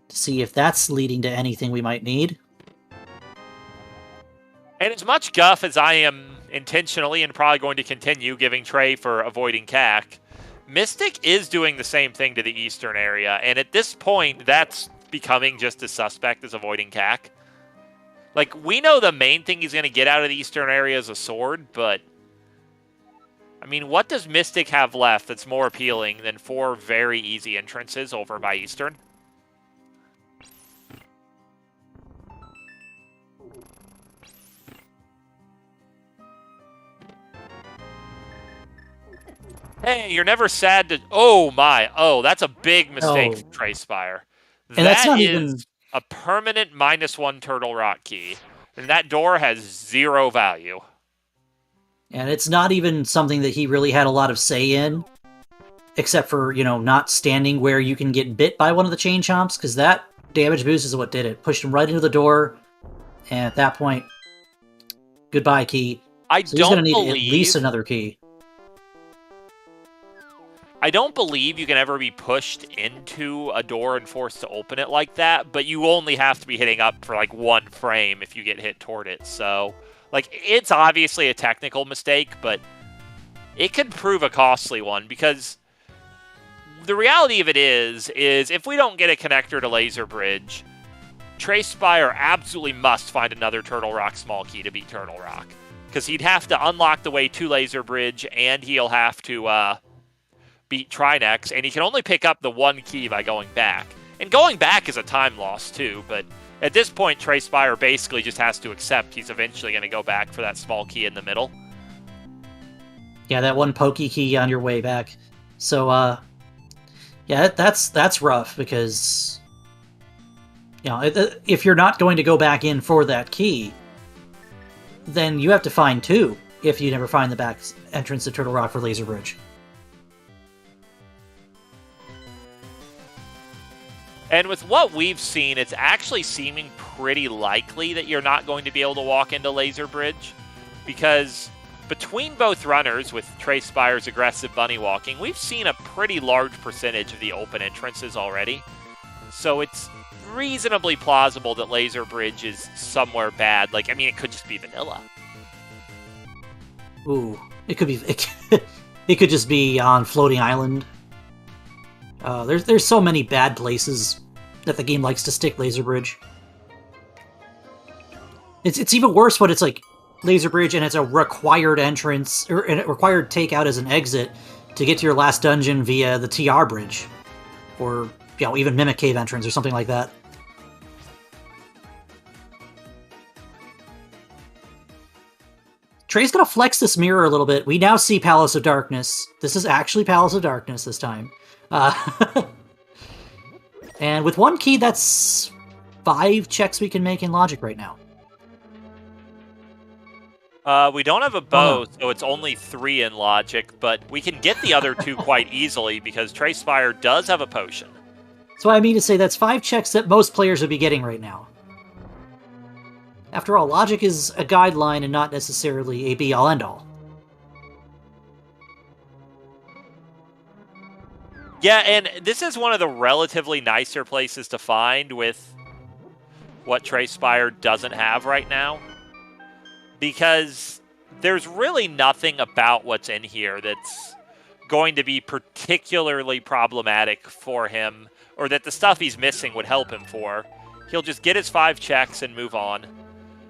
to see if that's leading to anything we might need. And as much guff as I am intentionally and probably going to continue giving Trey for avoiding CAC. Mystik is doing the same thing to the eastern area, and at this point, that's becoming just as suspect as avoiding CAC. Like, we know the main thing he's going to get out of the eastern area is a sword, but I mean, what does Mystik have left that's more appealing than 4 very easy entrances over by eastern? Hey, you're never sad to... Oh, my. Oh, that's a big mistake from Trey Spyre. And that's not even... a permanent -1 Turtle Rock key. And that door has 0 value. And it's not even something that he really had a lot of say in. Except for, you know, not standing where you can get bit by one of the chain chomps. Because that damage boost is what did it. Pushed him right into the door. And at that point, goodbye, key. He's going to need at least another key. I don't believe you can ever be pushed into a door and forced to open it like that, but you only have to be hitting up for like 1 frame if you get hit toward it. So, like, it's obviously a technical mistake, but it could prove a costly one because the reality of it is if we don't get a connector to Laser Bridge, Trey Spyre absolutely must find another Turtle Rock small key to beat Turtle Rock. Because he'd have to unlock the way to Laser Bridge, and he'll have to, beat Trinex, and he can only pick up the 1 key by going back. And going back is a time loss, too, but at this point, Trey Spyre basically just has to accept he's eventually going to go back for that small key in the middle. Yeah, that 1 pokey key on your way back. So, yeah, that's rough, because, you know, if you're not going to go back in for that key, then you have to find 2 if you never find the back entrance to Turtle Rock for Laser Bridge. And with what we've seen, it's actually seeming pretty likely that you're not going to be able to walk into Laser Bridge. Because between both runners, with Trey Spyre's aggressive bunny walking, we've seen a pretty large percentage of the open entrances already. So it's reasonably plausible that Laser Bridge is somewhere bad. Like, I mean, it could just be vanilla. Ooh, it could be... It could just be on Floating Island. There's so many bad places that the game likes to stick Laser Bridge. It's even worse when it's like Laser Bridge and it's a required entrance, or a required takeout as an exit to get to your last dungeon via the TR Bridge. Or, you know, even Mimic Cave entrance or something like that. Trey's gonna flex this mirror a little bit. We now see Palace of Darkness. This is actually Palace of Darkness this time. And with 1 key, that's 5 checks we can make in Logic right now. We don't have a bow, so it's only 3 in Logic, but we can get the other 2 quite easily because Trey Spyre does have a potion. So I mean to say that's 5 checks that most players would be getting right now. After all, Logic is a guideline and not necessarily a be-all end-all. Yeah, and this is one of the relatively nicer places to find with what Trey Spyre doesn't have right now. Because there's really nothing about what's in here that's going to be particularly problematic for him, or that the stuff he's missing would help him for. He'll just get his 5 checks and move on.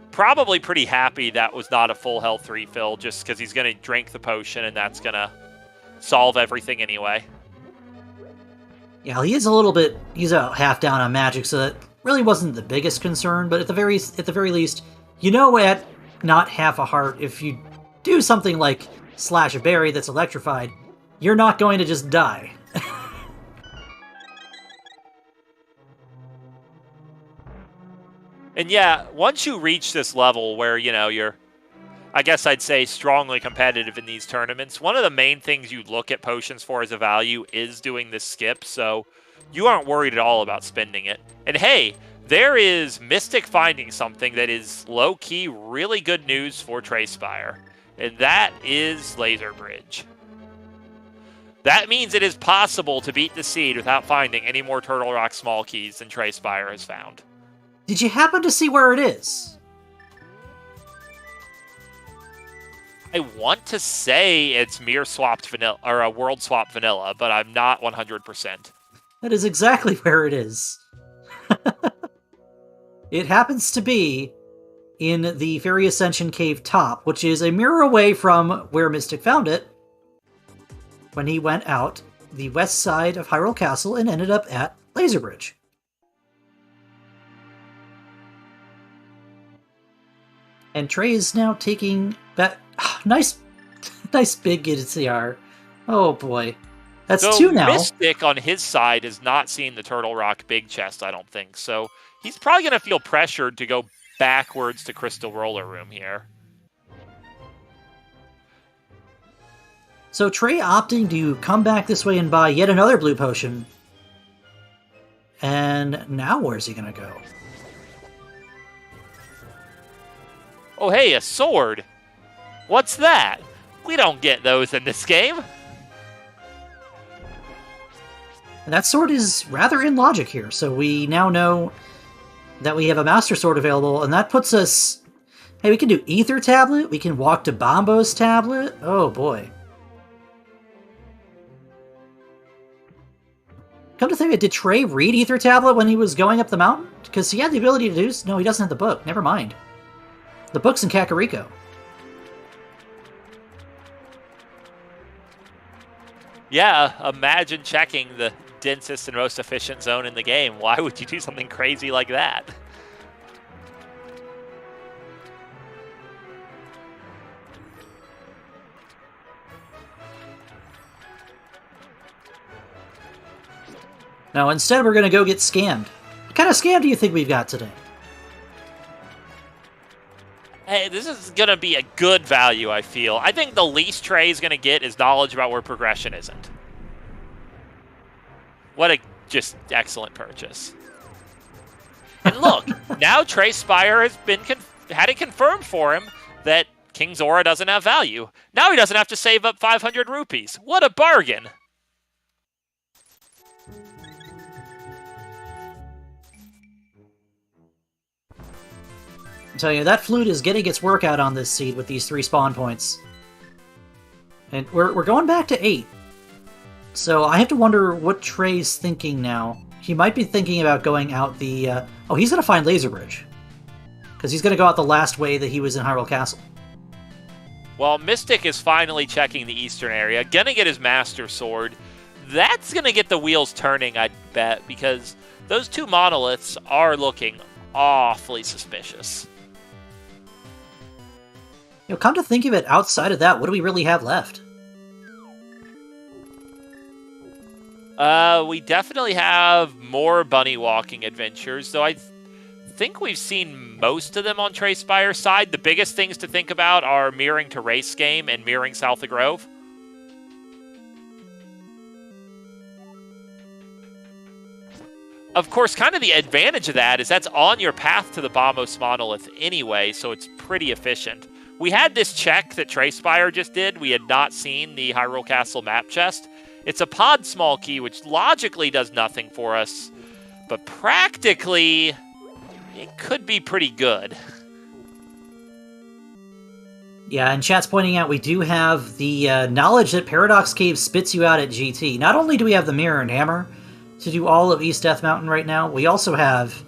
Probably pretty happy that was not a full health refill, just because he's going to drink the potion and that's going to solve everything anyway. Yeah, he is a little bit... He's a half down on magic, so that really wasn't the biggest concern, but at the very least, you know, at not half a heart, if you do something like slash a berry that's electrified, you're not going to just die. And yeah, once you reach this level where, you know, you're, I guess I'd say, strongly competitive in these tournaments, one of the main things you look at potions for as a value is doing this skip, so you aren't worried at all about spending it. And hey, there is Mystik finding something that is low-key really good news for Trey Spyre, and that is Laser Bridge. That means it is possible to beat the seed without finding any more Turtle Rock small keys than Trey Spyre has found. Did you happen to see where it is? I want to say it's mirror swapped vanilla, or a world swap vanilla, but I'm not 100%. That is exactly where it is. It happens to be in the Fairy Ascension Cave top, which is a mirror away from where Mystik found it when he went out the west side of Hyrule Castle and ended up at Laser Bridge. And Trey is now taking that nice big NCR. Oh boy. That's so 2 now. Mystik on his side has not seen the Turtle Rock big chest, I don't think. So he's probably going to feel pressured to go backwards to Crystal Roller Room here. So Trey opting to come back this way and buy yet another blue potion. And now where's he going to go? Oh, hey, a sword. What's that? We don't get those in this game. And that sword is rather in logic here, so we now know that we have a Master Sword available, and that puts us... Hey, we can do Ether Tablet, we can walk to Bombo's Tablet. Oh boy. Come to think of it, did Trey read Ether Tablet when he was going up the mountain? Because he had the ability to do... No, he doesn't have the book. Never mind. The book's in Kakariko. Yeah, imagine checking the densest and most efficient zone in the game. Why would you do something crazy like that? Now, instead, we're going to go get scammed. What kind of scam do you think we've got today? Hey, this is going to be a good value, I feel. I think the least Trey is going to get is knowledge about where progression isn't. What a just excellent purchase. And look, now Trey Spyre has been had it confirmed for him that King Zora doesn't have value. Now he doesn't have to save up 500 rupees. What a bargain! I tell you, that flute is getting its workout on this seed with these 3 spawn points. And we're going back to 8. So I have to wonder what Trey's thinking now. He might be thinking about going out the... Oh, he's going to find Laser Bridge. Because he's going to go out the last way that he was in Hyrule Castle. Well, Mystik is finally checking the eastern area. Gonna get his Master Sword. That's going to get the wheels turning, I'd bet, because those 2 monoliths are looking awfully suspicious. You know, come to think of it, outside of that, what do we really have left? We definitely have more bunny walking adventures, though I think we've seen most of them on Trey Spyre's side. The biggest things to think about are mirroring to Race Game and mirroring South of Grove. Of course, kind of the advantage of that is that's on your path to the Bombos Monolith anyway, so it's pretty efficient. We had this check that Trey Spyre just did. We had not seen the Hyrule Castle map chest. It's a pod small key, which logically does nothing for us, but practically, it could be pretty good. Yeah, and chat's pointing out we do have the knowledge that Paradox Cave spits you out at GT. Not only do we have the Mirror and Hammer to do all of East Death Mountain right now, we also have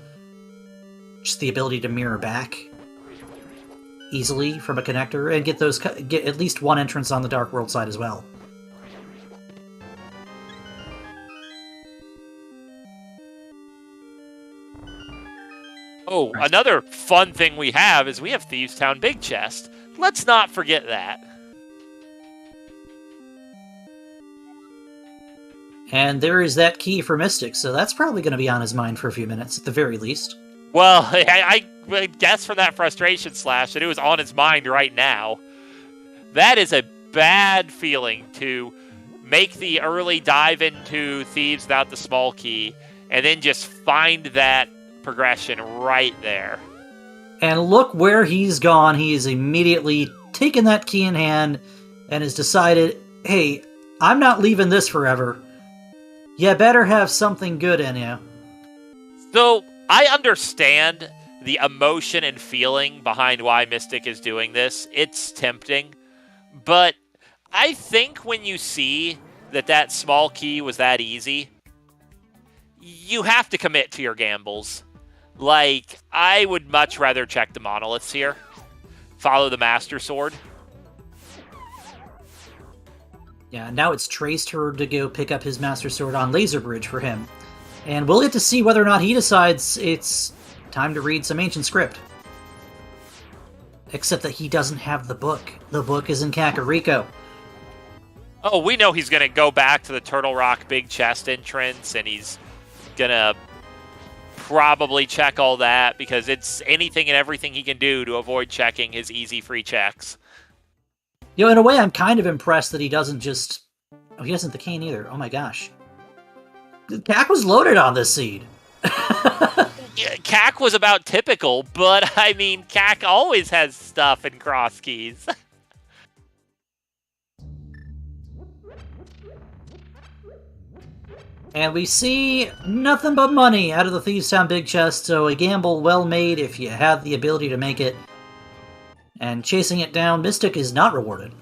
just the ability to mirror back easily from a connector and get at least one entrance on the Dark World side as well. Oh, another fun thing we have is we have Thieves Town Big Chest. Let's not forget that. And there is that key for Mystik, so that's probably going to be on his mind for a few minutes, at the very least. Well, I guess from that frustration slash that it was on his mind right now. That is a bad feeling to make the early dive into Thieves without the small key, and then just find that progression right there. And look where he's gone. He's immediately taken that key in hand and has decided, hey, I'm not leaving this forever. You better have something good in you. So, I understand the emotion and feeling behind why Mystik is doing this. It's tempting. But I think when you see that small key was that easy, you have to commit to your gambles. Like, I would much rather check the monoliths here. Follow the Master Sword. Yeah, now it's Trey's turn to go pick up his Master Sword on Laser Bridge for him. And we'll get to see whether or not he decides it's time to read some ancient script. Except that he doesn't have the book. The book is in Kakariko. Oh, we know he's going to go back to the Turtle Rock big chest entrance, and he's going to probably check all that, because it's anything and everything he can do to avoid checking his easy free checks. You know, in a way, I'm kind of impressed that he doesn't just... Oh, he doesn't the cane either. Oh my gosh. Kak was loaded on this seed. Yeah, Kak was about typical, but I mean, Kak always has stuff in Crosskeys. And we see nothing but money out of the Thieves' Town big chest, so a gamble well made if you have the ability to make it. And chasing it down, Mystik is not rewarded.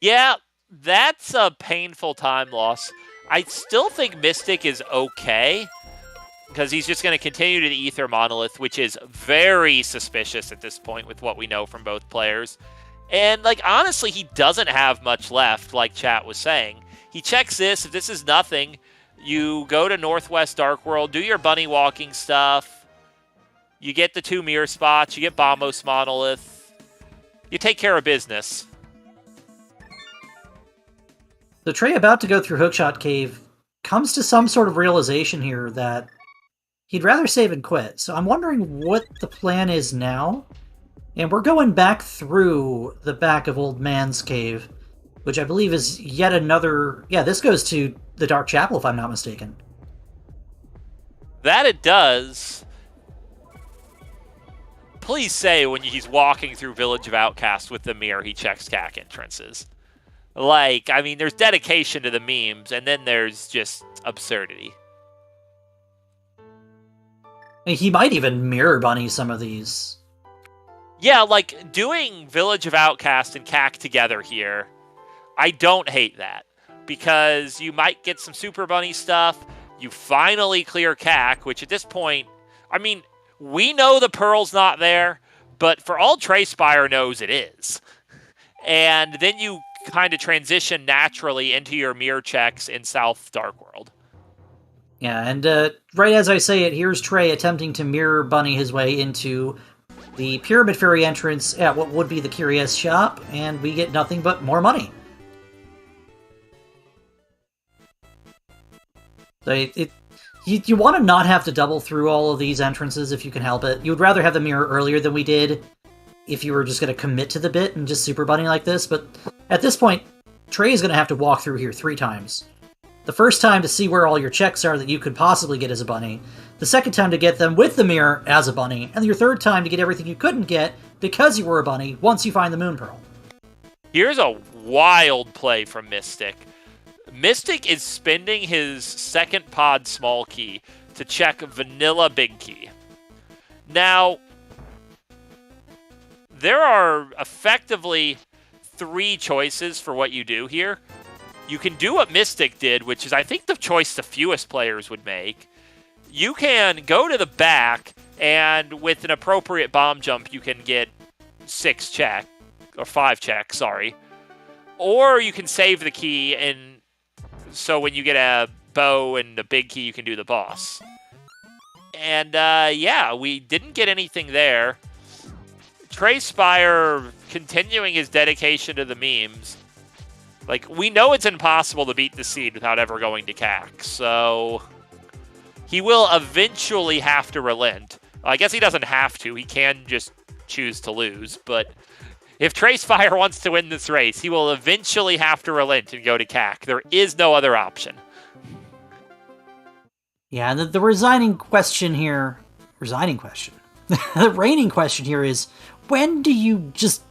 Yeah, that's a painful time loss. I still think Mystik is okay, because he's just going to continue to the Ether Monolith, which is very suspicious at this point with what we know from both players. And, like, honestly, he doesn't have much left, like chat was saying. He checks this. If this is nothing, you go to Northwest Dark World, do your bunny walking stuff. You get the 2 mirror spots. You get Bombos Monolith. You take care of business. So Trey, about to go through Hookshot Cave, comes to some sort of realization here that he'd rather save and quit. So I'm wondering what the plan is now. And we're going back through the back of Old Man's Cave, which I believe is yet another... Yeah, this goes to the Dark Chapel, if I'm not mistaken. That it does. Please say when he's walking through Village of Outcasts with the mirror, he checks CAC entrances. Like, I mean, there's dedication to the memes, and then there's just absurdity. He might even mirror bunny some of these. Yeah, like, doing Village of Outcasts and CAC together here, I don't hate that, because you might get some Super Bunny stuff. You finally clear CAC, which at this point, I mean, we know the Pearl's not there, but for all Trey Spyre knows, it is. And then you kind of transition naturally into your mirror checks in South Dark World. Yeah, and right as I say it, here's Trey attempting to mirror bunny his way into the Pyramid Fairy entrance at what would be the Curious Shop, and we get nothing but more money. So you want to not have to double through all of these entrances if you can help it. You would rather have the mirror earlier than we did if you were just going to commit to the bit and just super bunny like this, but at this point, Trey is going to have to walk through here 3 times. The first time to see where all your checks are that you could possibly get as a bunny, the second time to get them with the mirror as a bunny, and your third time to get everything you couldn't get because you were a bunny once you find the Moon Pearl. Here's a wild play from Mystik. Mystik is spending his second pod small key to check vanilla big key. Now, there are effectively 3 choices for what you do here. You can do what Mystik did, which is I think the choice the fewest players would make. You can go to the back, and with an appropriate bomb jump, you can get 5 checks, sorry. Or you can save the key, and so when you get a bow and the big key, you can do the boss. And yeah, we didn't get anything there. Trey Spyre continuing his dedication to the memes. Like, we know it's impossible to beat the seed without ever going to CAC, so he will eventually have to relent. I guess he doesn't have to. He can just choose to lose, but if Trey Spyre wants to win this race, he will eventually have to relent and go to CAC. There is no other option. Yeah, the resigning question here... Resigning question? The reigning question here is, when do you just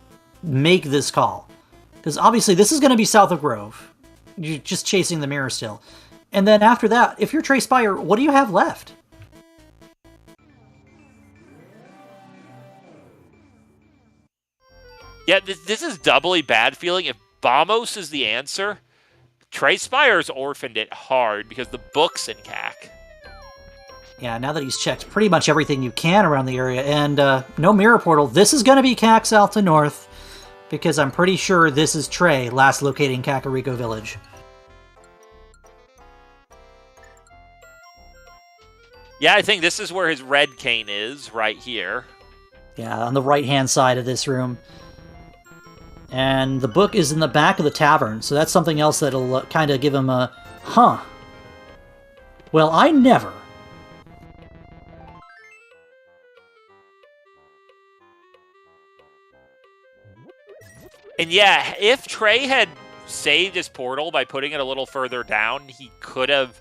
make this call? Because obviously this is going to be south of Grove. You're just chasing the mirror still. And then after that, if you're Trey Spyre, what do you have left? Yeah, this is doubly bad feeling. If Bamos is the answer, Trey Spyre's orphaned it hard because the book's in CAC. Yeah, now that he's checked pretty much everything you can around the area, and no mirror portal, this is going to be CAC south to north, because I'm pretty sure this is Trey last locating Kakariko Village. Yeah, I think this is where his red cane is, right here. Yeah, on the right-hand side of this room. And the book is in the back of the tavern, so that's something else that'll kind of give him a, huh. Well, I never. And yeah, if Trey had saved his portal by putting it a little further down, he could have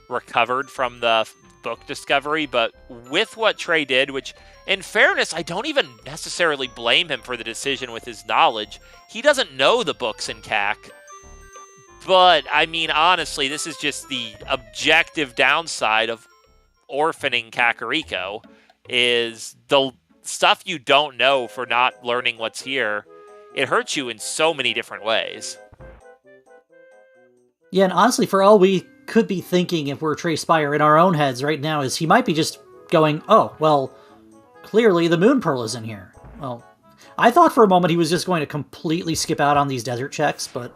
recovered from the book discovery, but with what Trey did, which in fairness, I don't even necessarily blame him for the decision with his knowledge. He doesn't know the books in CAC. But, I mean, honestly, this is just the objective downside of orphaning Kakariko, is the stuff you don't know for not learning what's here. It hurts you in so many different ways. Yeah, and honestly, for all we could be thinking if we're Trey Spyre in our own heads right now, is he might be just going, oh, well, clearly the Moon Pearl is in here. Well, I thought for a moment he was just going to completely skip out on these desert checks, but,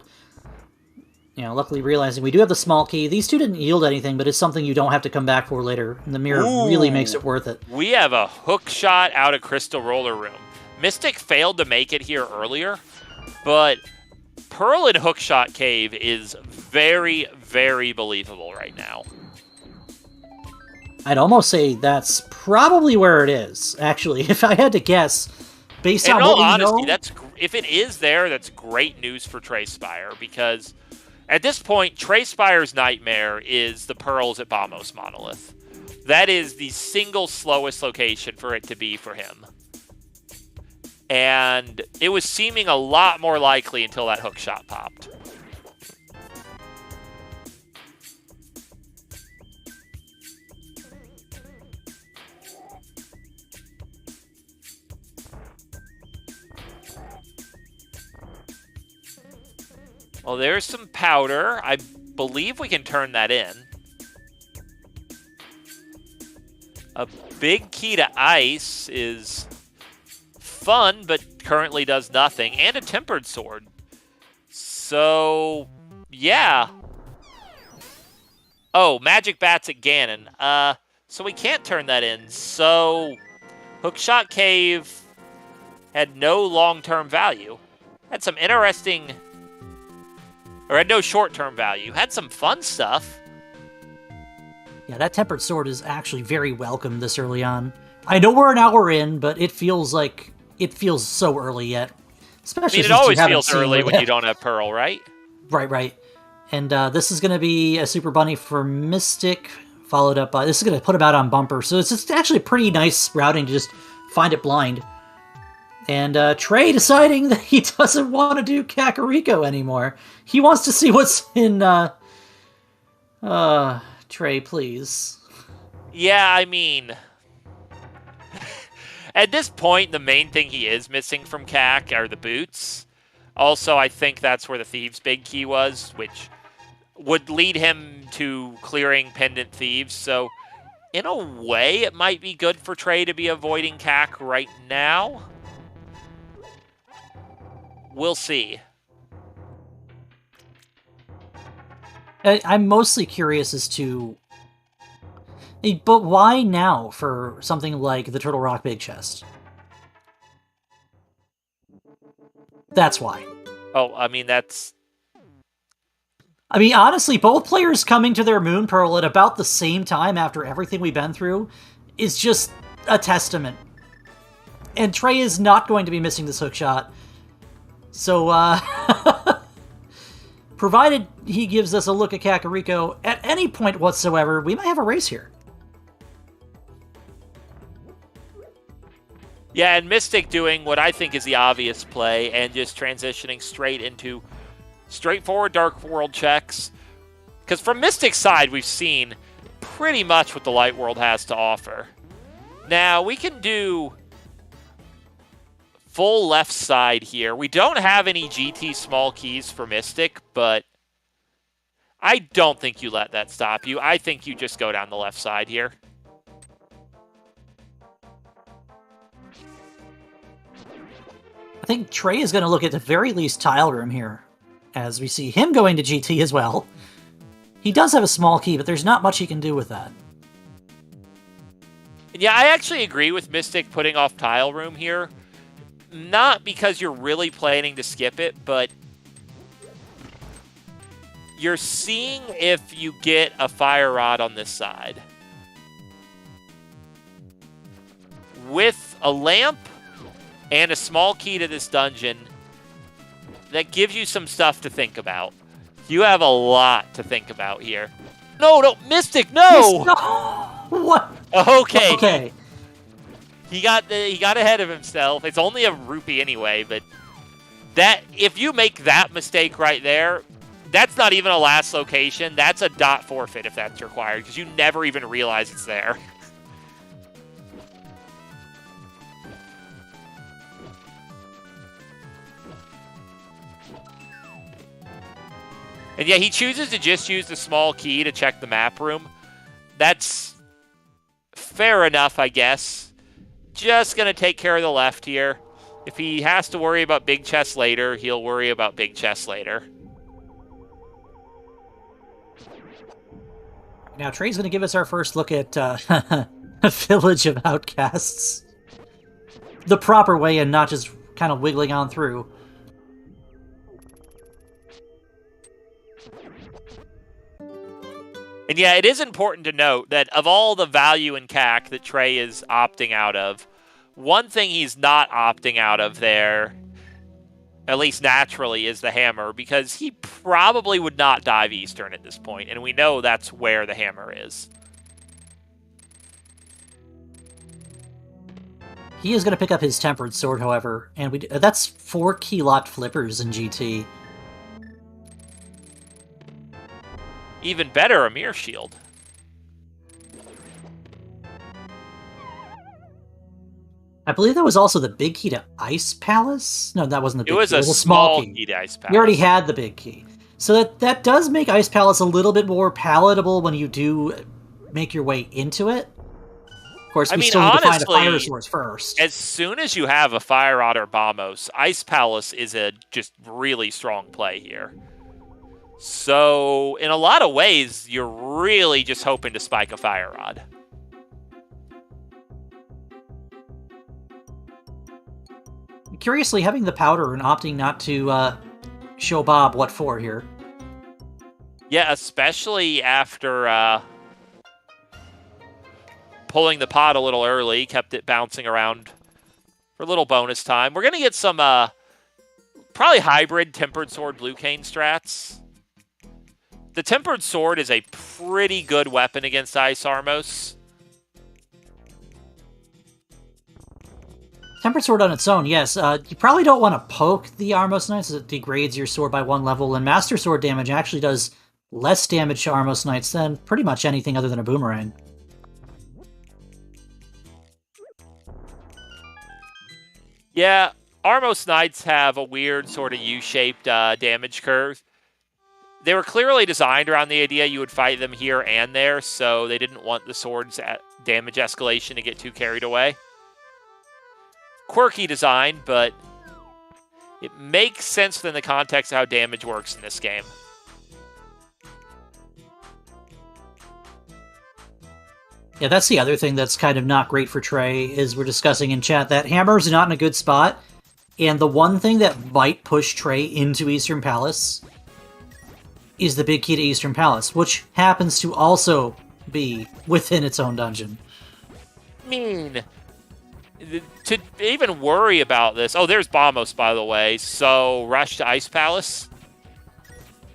you know, luckily realizing we do have the small key. These two didn't yield anything, but it's something you don't have to come back for later, and the mirror really makes it worth it. We have a hook shot out of Crystal Roller Room. Mystik failed to make it here earlier, but Pearl and Hookshot Cave is very, very believable right now. I'd almost say that's probably where it is, actually, if I had to guess, based on what we know. If it is there, that's great news for Trey Spyre, because at this point, Trey Spyre's nightmare is the Pearls at Bamos Monolith. That is the single slowest location for it to be for him. And it was seeming a lot more likely until that hook shot popped. Well, there's some powder. I believe we can turn that in. A big key to ice is fun, but currently does nothing. And a tempered sword. So, yeah. Oh, magic bats at Gannon. So we can't turn that in. So, Hookshot Cave had no long-term value. Had some interesting... Or had no short-term value. Had some fun stuff. Yeah, that tempered sword is actually very welcome this early on. I know we're an hour in, but it feels so early yet. Especially it always feels early when you don't have Pearl, right? Right. And this is going to be a Super Bunny for Mystik, followed up by... This is going to put him out on Bumper, so it's just actually pretty nice routing to just find it blind. And Trey deciding that he doesn't want to do Kakariko anymore. He wants to see what's in... Trey, please. Yeah, I mean... At this point, the main thing he is missing from CAC are the boots. Also, I think that's where the Thieves' big key was, which would lead him to clearing Pendant Thieves. So, in a way, it might be good for Trey to be avoiding CAC right now. We'll see. I'm mostly curious as to... But why now for something like the Turtle Rock Big Chest? That's why. Oh, I mean, that's... I mean, honestly, both players coming to their Moon Pearl at about the same time after everything we've been through is just a testament. And Trey is not going to be missing this hook shot. So, provided he gives us a look at Kakariko at any point whatsoever, we might have a race here. Yeah, and Mystik doing what I think is the obvious play and just transitioning straight into straightforward Dark World checks. Because from Mystik's side, we've seen pretty much what the Light World has to offer. Now, we can do full left side here. We don't have any GT small keys for Mystik, but I don't think you let that stop you. I think you just go down the left side here. I think Trey is going to look at the very least tile room here, as we see him going to GT as well. He does have a small key, but there's not much he can do with that. Yeah, I actually agree with Mystik putting off tile room here. Not because you're really planning to skip it, but you're seeing if you get a fire rod on this side. With a lamp and a small key to this dungeon, that gives you some stuff to think about. You have a lot to think about here. No, Mystik, no! What? Okay. Okay. He got ahead of himself. It's only a rupee anyway, but that if you make that mistake right there, that's not even a last location. That's a dot forfeit if that's required, because you never even realize it's there. And yeah, he chooses to just use the small key to check the map room. That's fair enough, I guess. Just going to take care of the left here. If he has to worry about big chests later, he'll worry about big chests later. Now Trey's going to give us our first look at Village of Outcasts. The proper way and not just kind of wiggling on through. And yeah, it is important to note that of all the value in CAC that Trey is opting out of, one thing he's not opting out of there, at least naturally, is the hammer, because he probably would not dive Eastern at this point, and we know that's where the hammer is. He is going to pick up his Tempered Sword, however, and that's 4 key locked flippers in GT. Even better, a Mire Shield. I believe that was also the big key to Ice Palace? No, that wasn't the big key. It was a small key to Ice Palace. You already had the big key. So that does make Ice Palace a little bit more palatable when you do make your way into it. Of course, we still need to find a fire source first. As soon as you have a Fire Rod or Bombos, Ice Palace is a just really strong play here. So, in a lot of ways, you're really just hoping to spike a Fire Rod. Curiously, having the powder and opting not to show Bob what for here. Yeah, especially after pulling the pot a little early, kept it bouncing around for a little bonus time. We're going to get some probably hybrid Tempered Sword Blue Cane strats. The Tempered Sword is a pretty good weapon against Ice Armos. Tempered Sword on its own, yes. You probably don't want to poke the Armos Knights as it degrades your sword by 1 level, and Master Sword damage actually does less damage to Armos Knights than pretty much anything other than a boomerang. Yeah, Armos Knights have a weird sort of U-shaped damage curve. They were clearly designed around the idea you would fight them here and there, so they didn't want the sword's damage escalation to get too carried away. Quirky design, but it makes sense within the context of how damage works in this game. Yeah, that's the other thing that's kind of not great for Trey, is we're discussing in chat that Hammer's not in a good spot, and the one thing that might push Trey into Eastern Palace is the big key to Eastern Palace, which happens to also be within its own dungeon. I mean, to even worry about this... Oh, there's Bombos, by the way. So, rush to Ice Palace.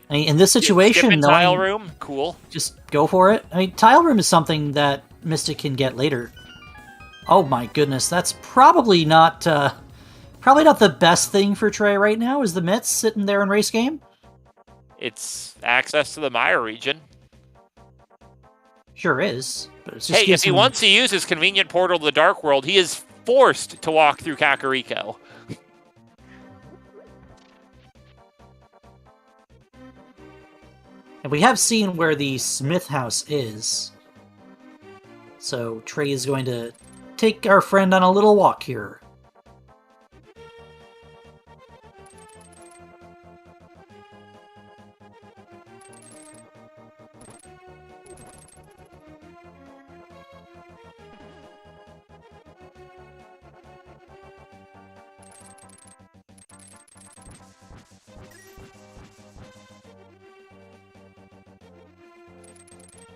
I mean, in this situation, though, Tile Room, cool. Just go for it. I mean, Tile Room is something that Mystik can get later. Oh my goodness, that's probably not the best thing for Trey right now, is the Mitts sitting there in race game. It's access to the Mire region. Sure is. But it's just hey, if he wants to use his convenient portal to the Dark World, he is forced to walk through Kakariko. And we have seen where the Smith House is. So Trey is going to take our friend on a little walk here.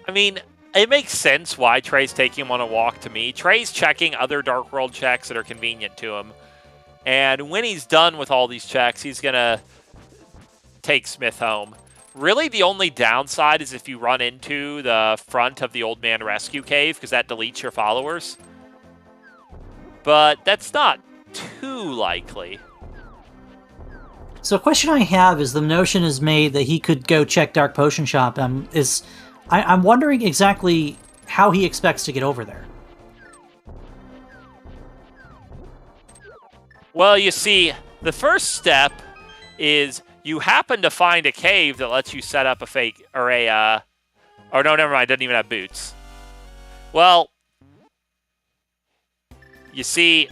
I mean, it makes sense why Trey's taking him on a walk to me. Trey's checking other Dark World checks that are convenient to him. And when he's done with all these checks, he's going to take Smith home. Really, the only downside is if you run into the front of the Old Man Rescue Cave, because that deletes your followers. But that's not too likely. So a question I have is the notion is made that he could go check Dark Potion Shop. I'm wondering exactly how he expects to get over there. Well, you see, the first step is you happen to find a cave that lets you set up a fake, or a, oh no, never mind, it doesn't even have boots. Well, you see,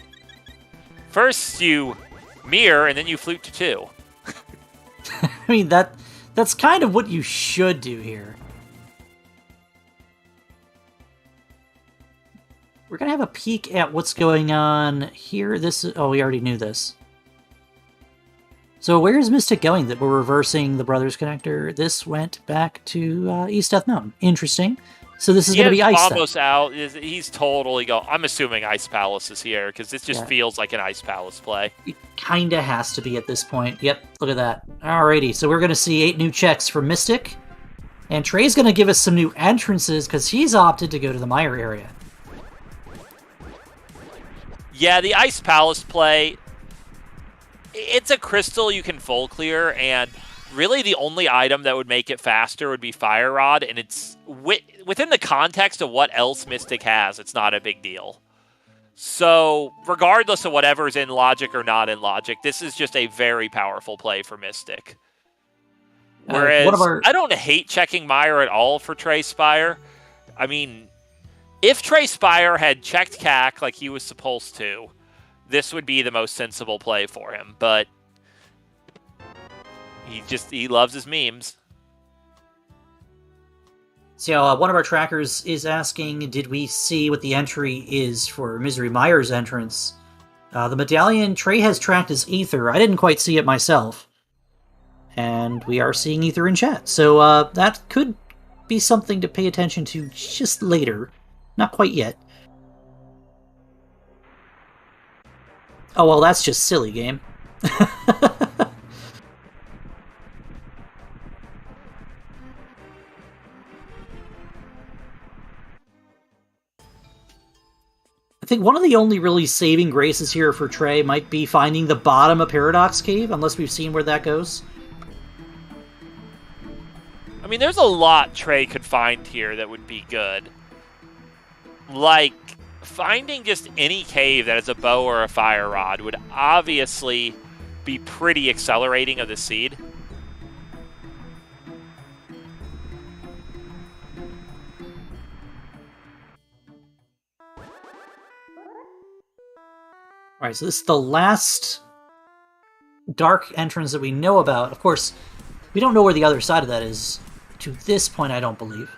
first you mire, and then you flute to 2. I mean, that's kind of what you should do here. We're going to have a peek at what's going on here. Oh, we already knew this. So where is Mystik going that we're reversing the Brothers Connector? This went back to East Death Mountain. Interesting. So this is going to be Ice almost out. He's totally going. I'm assuming Ice Palace is here because this just feels like an Ice Palace play. It kind of has to be at this point. Yep, look at that. Alrighty, so we're going to see 8 new checks from Mystik. And Trey's going to give us some new entrances because he's opted to go to the Mire area. Yeah, the Ice Palace play, it's a crystal you can full clear, and really the only item that would make it faster would be Fire Rod, and it's within the context of what else Mystik has, it's not a big deal. So, regardless of whatever's in logic or not in logic, this is just a very powerful play for Mystik. Whereas, I don't hate checking Mire at all for Trey Spyre. I mean, if Trey Spyre had checked CAC like he was supposed to, this would be the most sensible play for him. But he loves his memes. So one of our trackers is asking, did we see what the entry is for Misery Mire's entrance? The medallion Trey has tracked as Ether. I didn't quite see it myself. And we are seeing Ether in chat. So that could be something to pay attention to just later. Not quite yet. Oh, well, that's just silly, game. I think one of the only really saving graces here for Trey might be finding the bottom of Paradox Cave, unless we've seen where that goes. I mean, there's a lot Trey could find here that would be good. Like, finding just any cave that has a bow or a fire rod would obviously be pretty accelerating of the seed. Alright, so this is the last dark entrance that we know about. Of course, we don't know where the other side of that is. To this point, I don't believe.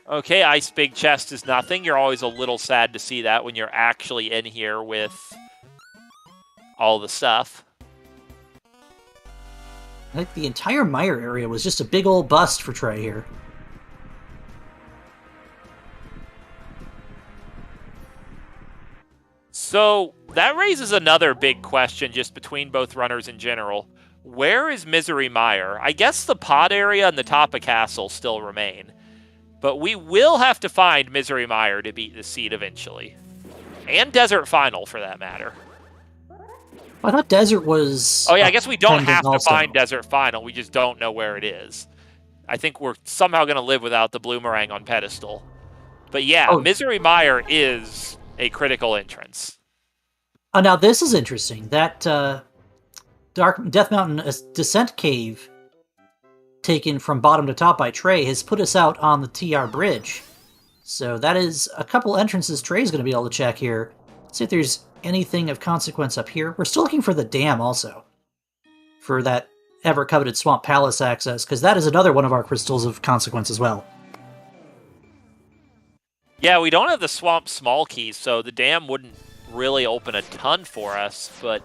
Okay, Ice Big Chest is nothing. You're always a little sad to see that when you're actually in here with all the stuff. I think the entire Mire area was just a big old bust for Trey here. So, that raises another big question just between both runners in general. Where is Misery Mire? I guess the pod area and the top of Castle still remain. But we will have to find Misery Mire to beat the seed eventually. And Desert Final, for that matter. I thought Desert was... Oh yeah, I guess we don't have to also find Desert Final. We just don't know where it is. I think we're somehow going to live without the Bloomerang on pedestal. But yeah, Oh. Misery Mire is a critical entrance. Now this is interesting. That Dark Death Mountain descent cave taken from bottom to top by Trey has put us out on the TR bridge. So that is a couple entrances Trey's going to be able to check here. See if there's anything of consequence up here. We're still looking for the dam also. For that ever-coveted Swamp Palace access, because that is another one of our crystals of consequence as well. Yeah, we don't have the Swamp Small Keys, so the dam wouldn't really open a ton for us, but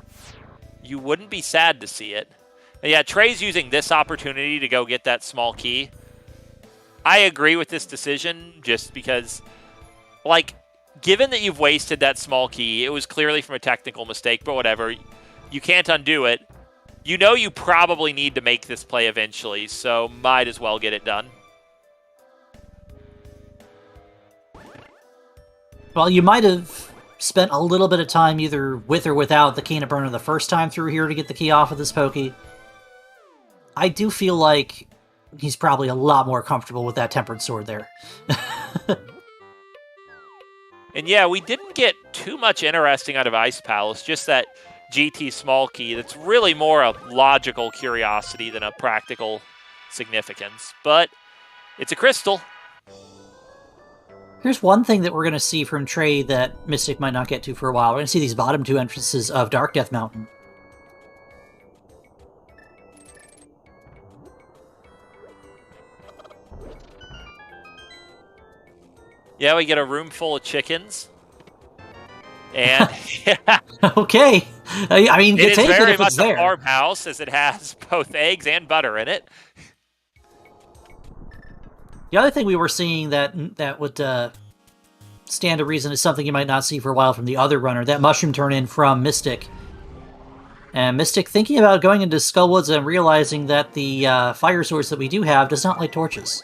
you wouldn't be sad to see it. And yeah, Trey's using this opportunity to go get that small key. I agree with this decision just because, like, given that you've wasted that small key, it was clearly from a technical mistake, but whatever. You can't undo it. You know you probably need to make this play eventually, so might as well get it done. Well, you might have spent a little bit of time either with or without the Cane of Burner the first time through here to get the key off of this pokey. I do feel like he's probably a lot more comfortable with that Tempered Sword there. And yeah, we didn't get too much interesting out of Ice Palace, just that GT small key that's really more a logical curiosity than a practical significance. But it's a crystal. Here's one thing that we're going to see from Trey that Mystik might not get to for a while. We're going to see these bottom two entrances of Dark Death Mountain. Yeah, we get a room full of chickens. And yeah, Okay. I mean, you it is take it very if much it's a there. farmhouse, as it has both eggs and butter in it. The other thing we were seeing that would stand to reason is something you might not see for a while from the other runner, that mushroom turn-in from Mystik. And Mystik thinking about going into Skullwoods and realizing that the fire source that we do have does not light torches.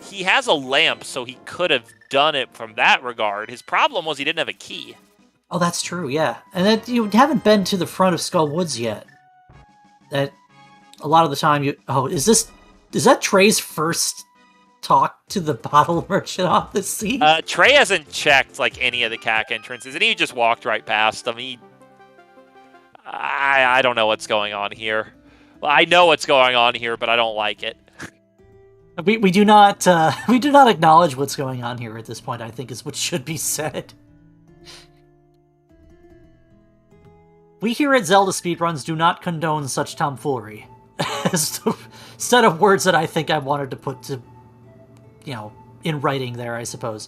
He has a lamp, so he could have done it from that regard. His problem was he didn't have a key. Oh, that's true, yeah. And that you haven't been to the front of Skullwoods yet. That a lot of the time you... Oh, is that Trey's first talk to the bottle merchant off the sea? Trey hasn't checked like any of the CAC entrances, and he just walked right past them. I don't know what's going on here. Well, I know what's going on here, but I don't like it. We do not acknowledge what's going on here at this point, I think is what should be said. We here at Zelda Speedruns do not condone such tomfoolery. Set of words that I think I wanted to put to, in writing there, I suppose.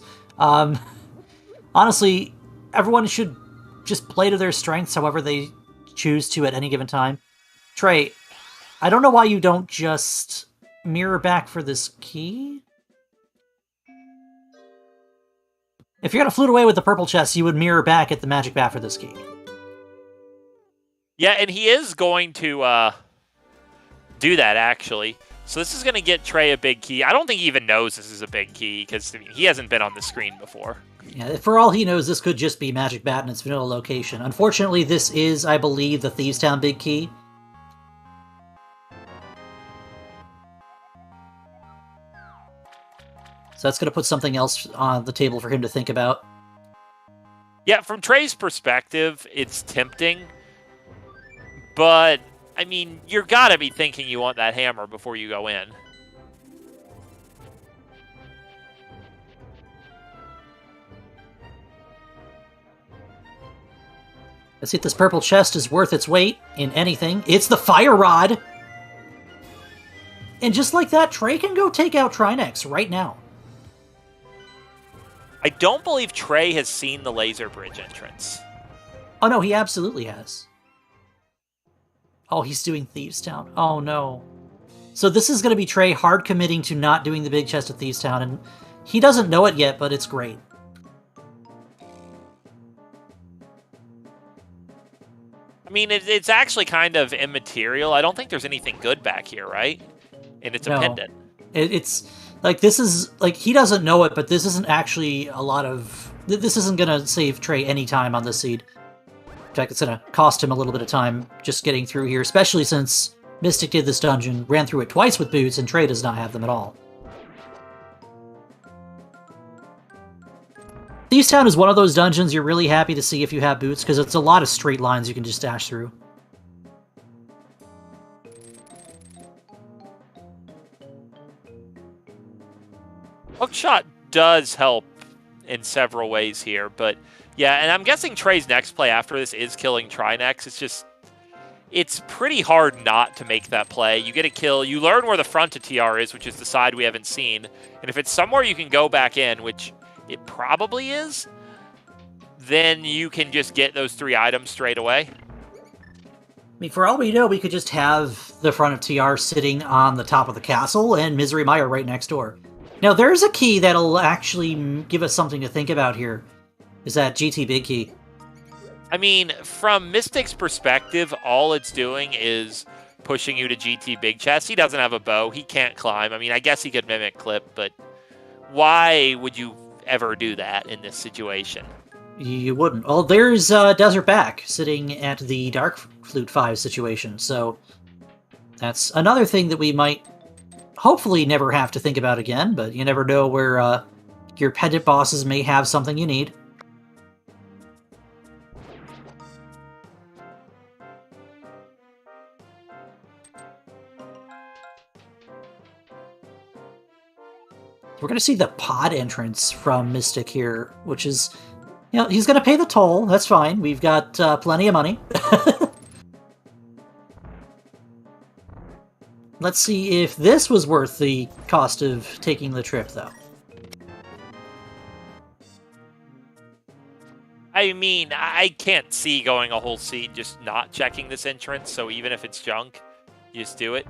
Honestly, everyone should just play to their strengths however they choose to at any given time. Trey, I don't know why you don't just mirror back for this key? If you're gonna flute away with the purple chest, you would mirror back at the magic bat for this key. Yeah, and he is going to do that, actually. So this is going to get Trey a big key. I don't think he even knows this is a big key, because he hasn't been on the screen before. Yeah, for all he knows, this could just be Magic Bat in its vanilla location. Unfortunately, this is, I believe, the Thieves Town big key. So that's going to put something else on the table for him to think about. Yeah, from Trey's perspective, it's tempting. But, I mean, you're gotta be thinking you want that hammer before you go in. Let's see if this purple chest is worth its weight in anything. It's the Fire Rod! And just like that, Trey can go take out Trinex right now. I don't believe Trey has seen the laser bridge entrance. Oh no, he absolutely has. Oh, he's doing Thieves Town. Oh no. So this is going to be Trey hard committing to not doing the big chest of Thieves Town, and he doesn't know it yet, but it's great. I mean, it's actually kind of immaterial. I don't think there's anything good back here, right? And it's a pendant. It's like, this is like, he doesn't know it, but this isn't actually a lot of, this isn't gonna save Trey any time on this seed. In fact, it's gonna cost him a little bit of time just getting through here, especially since Mystik did this dungeon, ran through it twice with boots, and Trey does not have them at all. Thieves' Town is one of those dungeons you're really happy to see if you have boots, because it's a lot of straight lines you can just dash through. Hookshot does help in several ways here, but yeah, and I'm guessing Trey's next play after this is killing Trinex. It's pretty hard not to make that play. You get a kill, you learn where the front of TR is, which is the side we haven't seen, and if it's somewhere you can go back in, which it probably is, then you can just get those 3 items straight away. I mean, for all we know, we could just have the front of TR sitting on the top of the castle and Misery Mire right next door. Now, there's a key that'll actually give us something to think about here. Is that GT Big Key. I mean, from Mystik's perspective, all it's doing is pushing you to GT Big Chest. He doesn't have a bow. He can't climb. I mean, I guess he could mimic Clip, but why would you ever do that in this situation? You wouldn't. Well, there's Desert Back sitting at the Dark Flute 5 situation, so that's another thing that we might hopefully never have to think about again, but you never know where your pendant bosses may have something you need. We're going to see the pod entrance from Mystik here, which is, he's going to pay the toll. That's fine. We've got plenty of money. Let's see if this was worth the cost of taking the trip, though. I mean, I can't see going a whole seat just not checking this entrance, so even if it's junk, you just do it.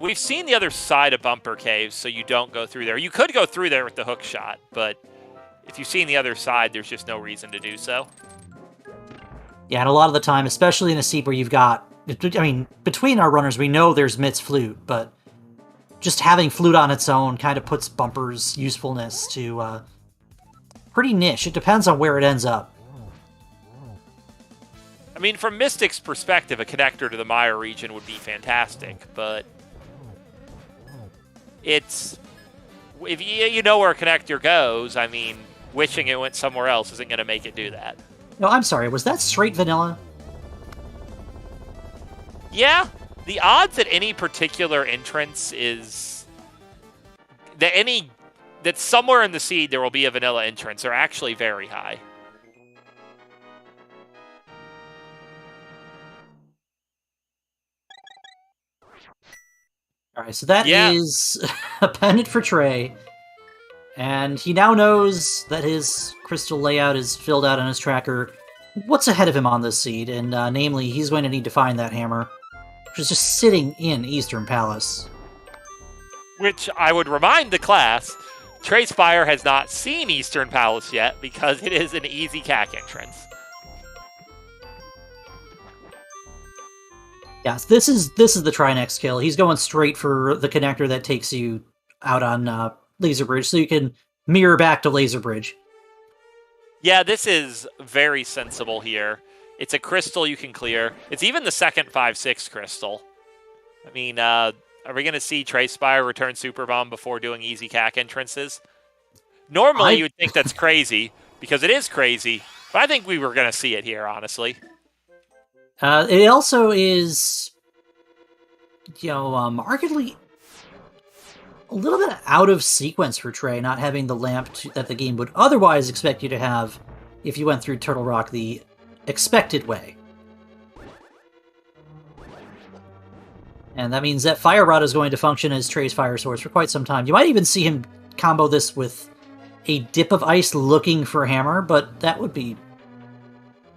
We've seen the other side of Bumper Caves, so you don't go through there. You could go through there with the hook shot, but if you've seen the other side, there's just no reason to do so. Yeah, and a lot of the time, especially in a seat where you've got... I mean, between our runners, we know there's Mitt's Flute, but just having Flute on its own kind of puts Bumper's usefulness to pretty niche. It depends on where it ends up. I mean, from Mystik's perspective, a connector to the Mire region would be fantastic, but it's... If you know where a connector goes, I mean, wishing it went somewhere else isn't going to make it do that. No, I'm sorry, was that straight vanilla? Yeah, the odds at any particular entrance is that somewhere in the seed there will be a vanilla entrance are actually very high. Alright, so that is a pendant for Trey. And he now knows that his crystal layout is filled out on his tracker. What's ahead of him on this seed? And namely, he's going to need to find that hammer, which is just sitting in Eastern Palace. Which I would remind the class, Trey Spyre has not seen Eastern Palace yet because it is an easy CAC entrance. Yes, this is the Trinex kill. He's going straight for the connector that takes you out on Laser Bridge, so you can mirror back to Laser Bridge. Yeah, this is very sensible here. It's a crystal you can clear. It's even the second 5/6 crystal. I mean, are we going to see Trey Spyre return Super Bomb before doing easy CAC entrances? Normally, you would think that's crazy, because it is crazy, but I think we were going to see it here, honestly. It also is, markedly a little bit out of sequence for Trey, not having the lamp that the game would otherwise expect you to have if you went through Turtle Rock the expected way. And that means that Fire Rod is going to function as Trey's Fire Source for quite some time. You might even see him combo this with a Dip of Ice looking for a hammer, but that would be...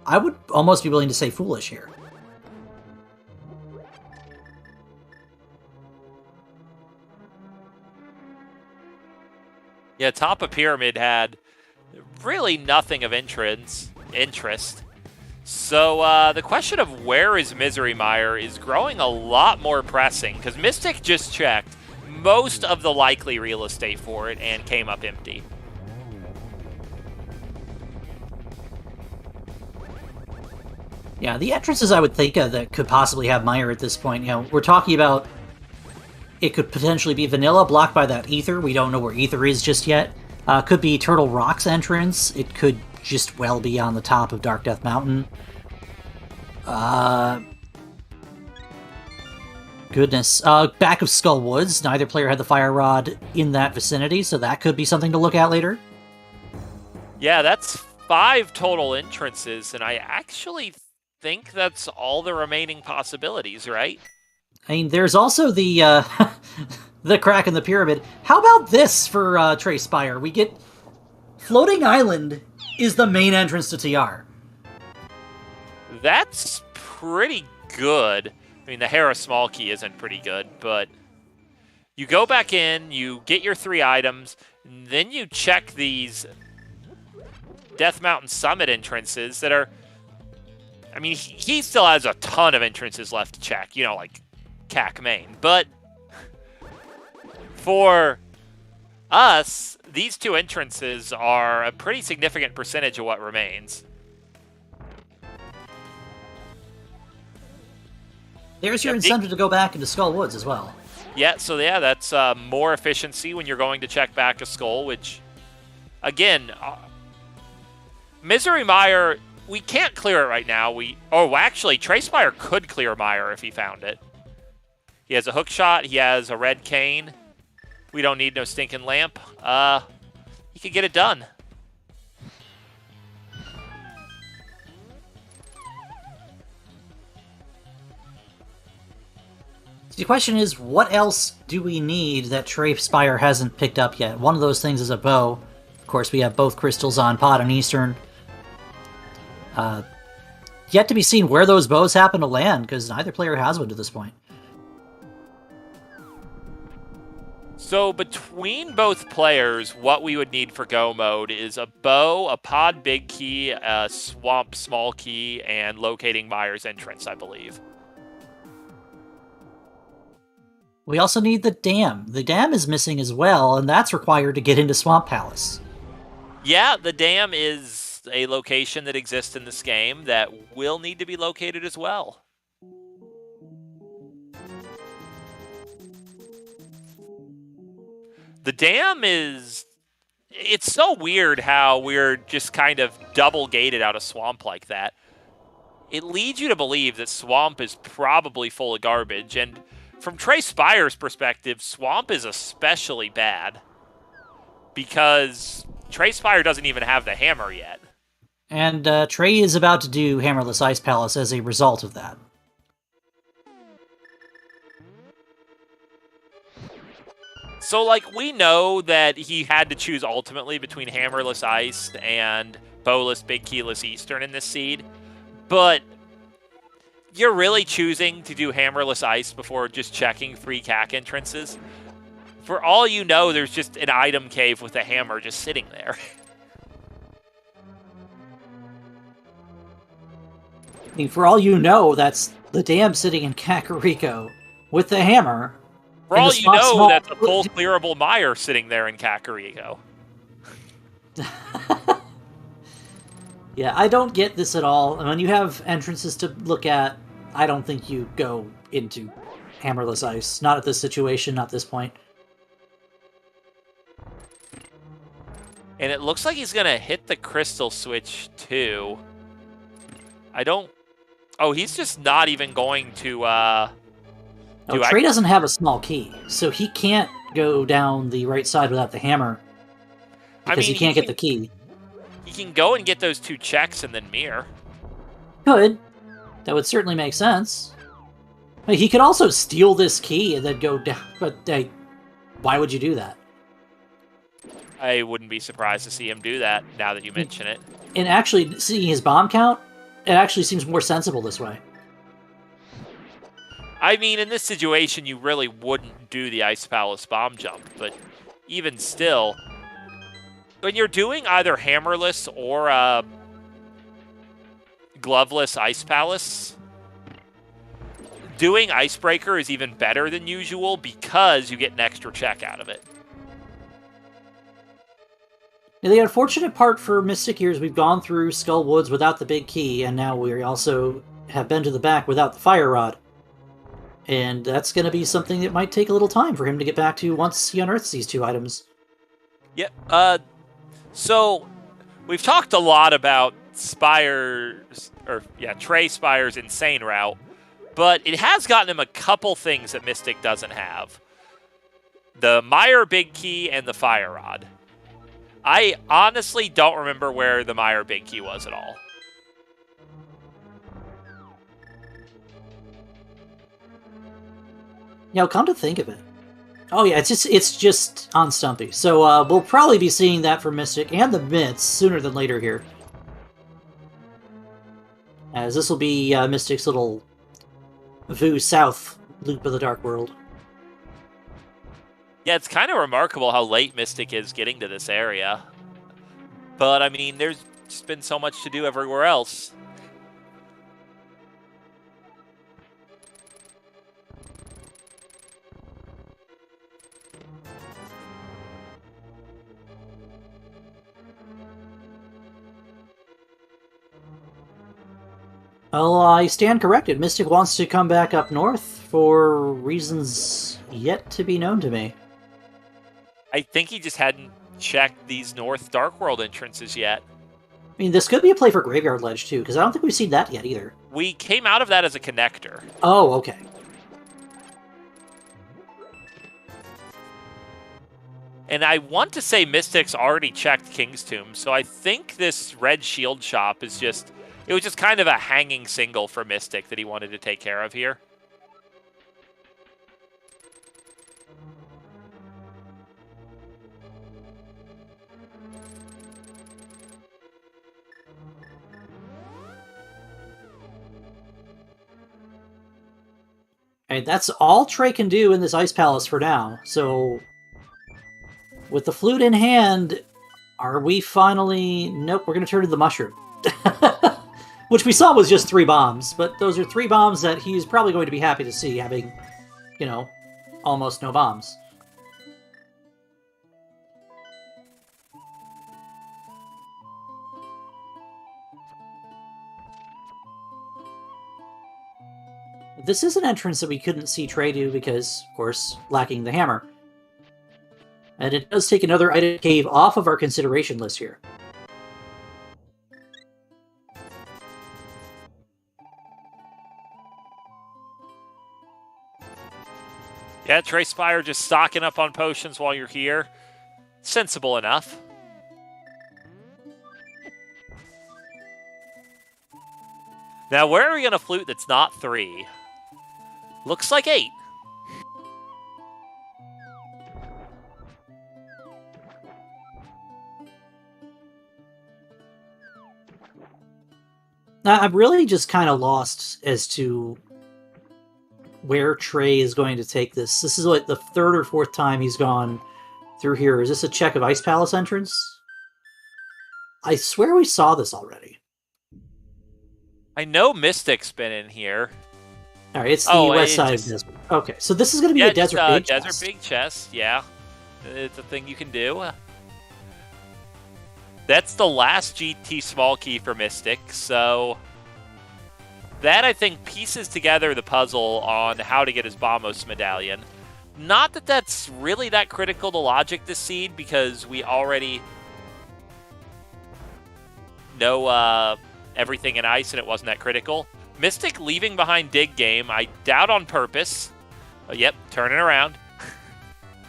I would almost be willing to say foolish here. Yeah, top of Pyramid had really nothing of interest. So the question of where is Misery Mire is growing a lot more pressing, because Mystik just checked most of the likely real estate for it and came up empty. Yeah, the entrances I would think of that could possibly have Mire at this point, we're talking about it could potentially be vanilla blocked by that Ether. We don't know where Ether is just yet. Could be Turtle Rock's entrance. It could just well be on the top of Dark Death Mountain. Goodness. Back of Skull Woods. Neither player had the fire rod in that vicinity, so that could be something to look at later. Yeah, that's 5 total entrances, and I actually think that's all the remaining possibilities, right? I mean, there's also the the crack in the pyramid. How about this for Trey Spyre? We get Floating Island is the main entrance to TR. That's pretty good. I mean, the Hera small key isn't pretty good, but you go back in, you get your 3 items, and then you check these Death Mountain Summit entrances that are... I mean, he still has a ton of entrances left to check, you know, like CAC main. But for us, these 2 entrances are a pretty significant percentage of what remains. There's your incentive to go back into Skull Woods as well. Yeah, so yeah, that's more efficiency when you're going to check back a skull, which, again, Misery Mire, we can't clear it right now. Actually, Trey Spyre could clear Mire if he found it. He has a hook shot. He has a red cane. We don't need no stinking lamp. He could get it done. The question is, what else do we need that Trey Spyre hasn't picked up yet? One of those things is a bow. Of course, we have both crystals on Pod and Eastern. Yet to be seen where those bows happen to land, because neither player has one to this point. So between both players, what we would need for go mode is a bow, a pod big key, a swamp small key, and locating Mire's entrance, I believe. We also need the dam. The dam is missing as well, and that's required to get into Swamp Palace. Yeah, the dam is a location that exists in this game that will need to be located as well. The dam is... It's so weird how we're just kind of double gated out of Swamp like that. It leads you to believe that Swamp is probably full of garbage, and from Trey Spyre's perspective, Swamp is especially bad because Trey Spyre doesn't even have the hammer yet. And Trey is about to do Hammerless Ice Palace as a result of that. So, like, we know that he had to choose ultimately between Hammerless Ice and Bowless Big Keyless Eastern in this seed, but you're really choosing to do Hammerless Ice before just checking 3 CAC entrances? For all you know, there's just an item cave with a hammer just sitting there. I mean, for all you know, that's the dam sitting in Kakariko with the hammer. For all you know, that's a full clearable mire sitting there in Kakariko. Yeah, I don't get this at all. And when you have entrances to look at, I don't think you go into Hammerless Ice. Not at this situation, not this point. And it looks like he's going to hit the crystal switch, too. I don't... Oh, he's just not even going to... Trey doesn't have a small key, so he can't go down the right side without the hammer. Because he can't get the key. He can go and get those 2 checks and then mirror. Could. That would certainly make sense. Like, he could also steal this key and then go down, but why would you do that? I wouldn't be surprised to see him do that, now that you mention it. And actually, seeing his bomb count, it actually seems more sensible this way. I mean, in this situation, you really wouldn't do the Ice Palace bomb jump, but even still, when you're doing either Hammerless or Gloveless Ice Palace, doing Icebreaker is even better than usual because you get an extra check out of it. Now, the unfortunate part for Mystik here is we've gone through Skull Woods without the big key, and now we also have been to the back without the fire rod. And that's going to be something that might take a little time for him to get back to once he unearths these 2 items. Yeah, So, we've talked a lot about Trey Spyre's insane route, but it has gotten him a couple things that Mystik doesn't have. The Mire Big Key and the Fire Rod. I honestly don't remember where the Mire Big Key was at all. Now, come to think of it. Oh yeah, it's just on Stumpy. So we'll probably be seeing that for Mystik and the Myths sooner than later here. As this will be Mystik's little Vu South loop of the Dark World. Yeah, it's kind of remarkable how late Mystik is getting to this area. But, I mean, there's just been so much to do everywhere else. Well, I stand corrected. Mystik wants to come back up north for reasons yet to be known to me. I think he just hadn't checked these North Dark World entrances yet. I mean, this could be a play for Graveyard Ledge, too, because I don't think we've seen that yet, either. We came out of that as a connector. Oh, okay. And I want to say Mystik's already checked King's Tomb, so I think this red shield shop is just... It was just kind of a hanging single for Mystik that he wanted to take care of here. And that's all Trey can do in this Ice Palace for now. So, with the flute in hand, are we finally... Nope, we're going to turn to the mushroom. Which we saw was just 3 bombs, but those are 3 bombs that he's probably going to be happy to see, having, you know, almost no bombs. This is an entrance that we couldn't see Trey do because, of course, lacking the hammer. And it does take another item cave off of our consideration list here. Yeah, Trey Spyre just stocking up on potions while you're here. Sensible enough. Now, where are we going to flute that's not 3? Looks like 8. Now, I'm really just kind of lost as to where Trey is going to take this. This is like the 3rd or 4th time he's gone through here. Is this a check of Ice Palace entrance? I swear we saw this already. I know Mystik's been in here. All right, it's the west side of Desert. Okay, so this is going to be a Desert Big Chest. Desert Big Chest, yeah. It's a thing you can do. That's the last GT small key for Mystik, so... That, I think, pieces together the puzzle on how to get his Bombos medallion. Not that that's really that critical to logic this seed, because we already know everything in Ice, and it wasn't that critical. Mystik leaving behind Dig Game, I doubt on purpose. Yep, turning around.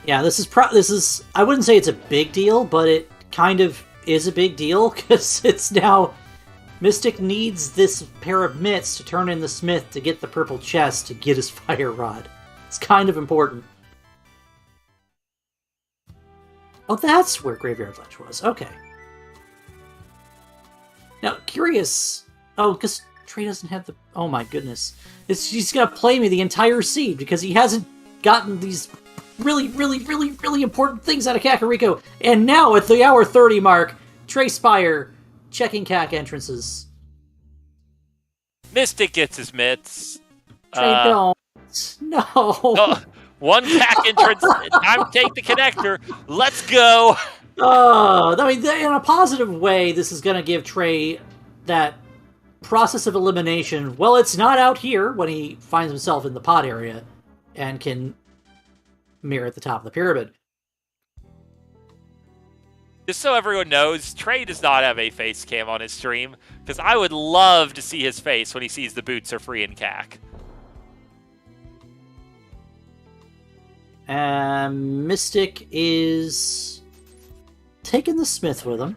Yeah, this is I wouldn't say it's a big deal, but it kind of is a big deal, because it's now... Mystik needs this pair of mitts to turn in the smith to get the purple chest to get his fire rod. It's kind of important. Oh, that's where Graveyard Ledge was. Okay. Now, curious... Oh, because Trey doesn't have the... Oh my goodness. He's going to play me the entire seed because he hasn't gotten these really, really, really, really important things out of Kakariko. And now, at the hour 30 mark, Trey Spyre... checking CAC entrances. Mystik gets his mitts. Trey, don't. No. Oh, one CAC entrance. Time to take the connector. Let's go. I mean, in a positive way, this is going to give Trey that process of elimination. Well, it's not out here when he finds himself in the pod area and can mirror at the top of the pyramid. Just so everyone knows, Trey does not have a face cam on his stream, because I would love to see his face when he sees the boots are free in CAC. Mystik is taking the smith with him.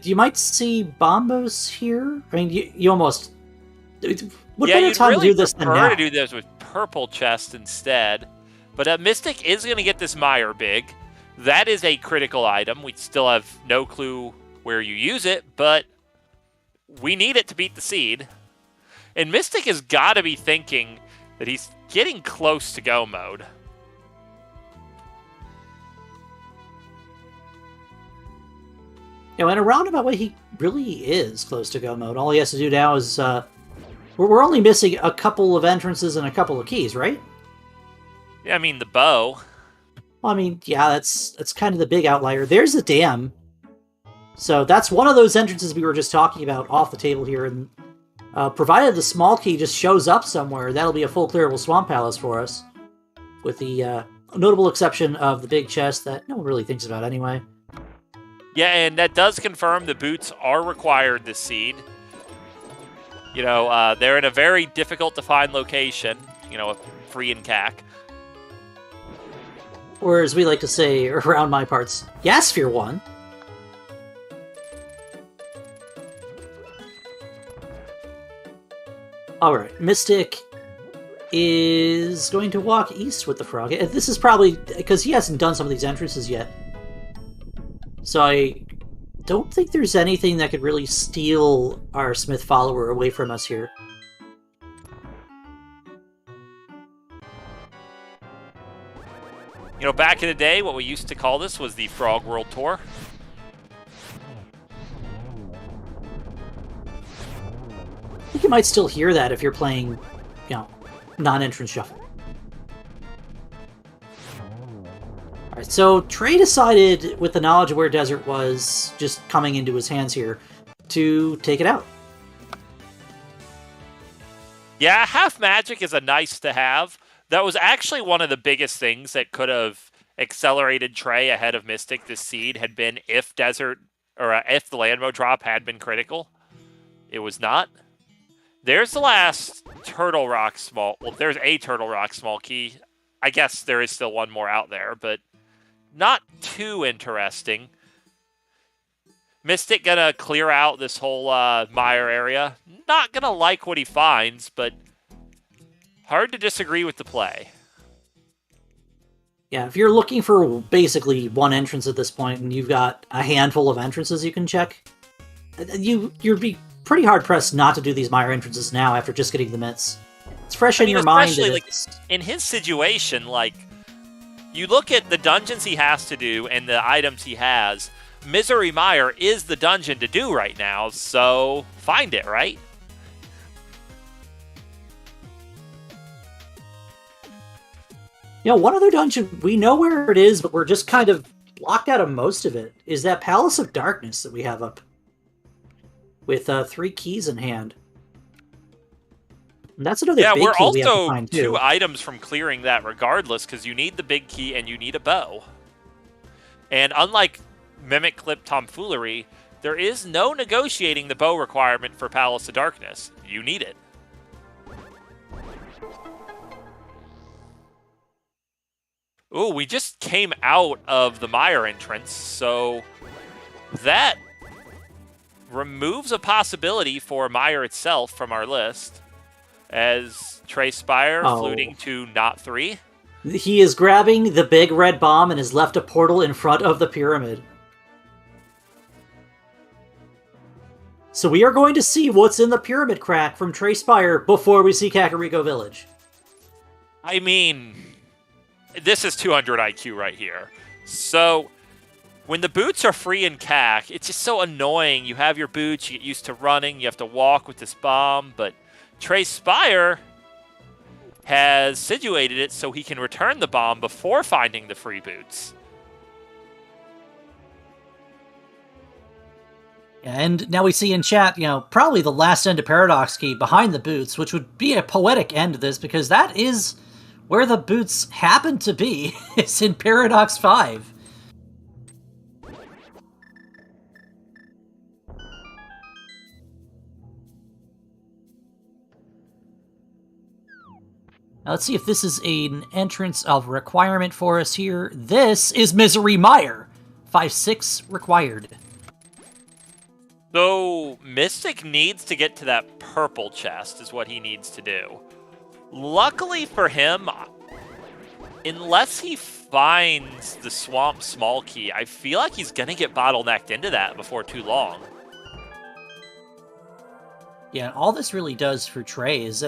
You might see Bombos here. I mean, you almost... What better time really to do this than now? To do this with purple chest instead. But Mystik is going to get this mire big. That is a critical item. We still have no clue where you use it, but we need it to beat the seed. And Mystik has got to be thinking that he's getting close to go mode. In a roundabout way, he really is close to go mode. All he has to do now is... we're only missing a couple of entrances and a couple of keys, right? Yeah, I mean, the bow. Well, I mean, yeah, that's kind of the big outlier. There's a dam. So that's one of those entrances we were just talking about off the table here. And provided the small key just shows up somewhere, that'll be a full clearable swamp palace for us. With the notable exception of the big chest that no one really thinks about anyway. Yeah, and that does confirm the boots are required this seed. You know, they're in a very difficult to find location. You know, free in CAC. Or as we like to say around my parts, Yasphere won. Alright, Mystik is going to walk east with the frog. This is probably because he hasn't done some of these entrances yet. So I don't think there's anything that could really steal our Smith follower away from us here. You know, back in the day, what we used to call this was the Frog World Tour. I think you might still hear that if you're playing, you know, non-entrance shuffle. Alright, so Trey decided, with the knowledge of where Desert was just coming into his hands here, to take it out. Yeah, half magic is a nice to have. That was actually one of the biggest things that could have accelerated Trey ahead of Mystik this seed had been if Desert, or if the Landmo drop had been critical. It was not. There's the last Turtle Rock small... Well, there's a Turtle Rock small key. I guess there is still one more out there, but not too interesting. Mystik gonna clear out this whole mire area. Not gonna like what he finds, but hard to disagree with the play. Yeah, if you're looking for basically one entrance at this point, and you've got a handful of entrances you can check, you'd be pretty hard-pressed not to do these mire entrances now after just getting the mitts. It's fresh in your mind. Especially, like, in his situation, like, you look at the dungeons he has to do and the items he has, Misery Mire is the dungeon to do right now, so find it, right? You know, one other dungeon, we know where it is, but we're just kind of blocked out of most of it, is that Palace of Darkness that we have up. With 3 keys in hand. And that's another big key we have to find, too. Yeah, we're also 2 items from clearing that regardless, because you need the big key and you need a bow. And unlike Mimic Clip Tomfoolery, there is no negotiating the bow requirement for Palace of Darkness. You need it. Ooh, we just came out of the mire entrance, so that removes a possibility for mire itself from our list, as Trey Spyre fluting to not 3. He is grabbing the big red bomb and has left a portal in front of the pyramid. So we are going to see what's in the pyramid crack from Trey Spyre before we see Kakariko Village. I mean, this is 200 IQ right here. So when the boots are free in CAC, it's just so annoying. You have your boots, you get used to running, you have to walk with this bomb, but Trey Spyre has situated it so he can return the bomb before finding the free boots. And now we see in chat, you know, probably the last end of Paradox key behind the boots, which would be a poetic end to this, because that is Where the boots happen to be is in Paradox 5. Now let's see if this is an entrance of requirement for us here. This is Misery Mire. 5-6 required. So, Mystik needs to get to that purple chest is what he needs to do. Luckily for him, unless he finds the Swamp Small Key, I feel like he's going to get bottlenecked into that before too long. Yeah, all this really does for Trey is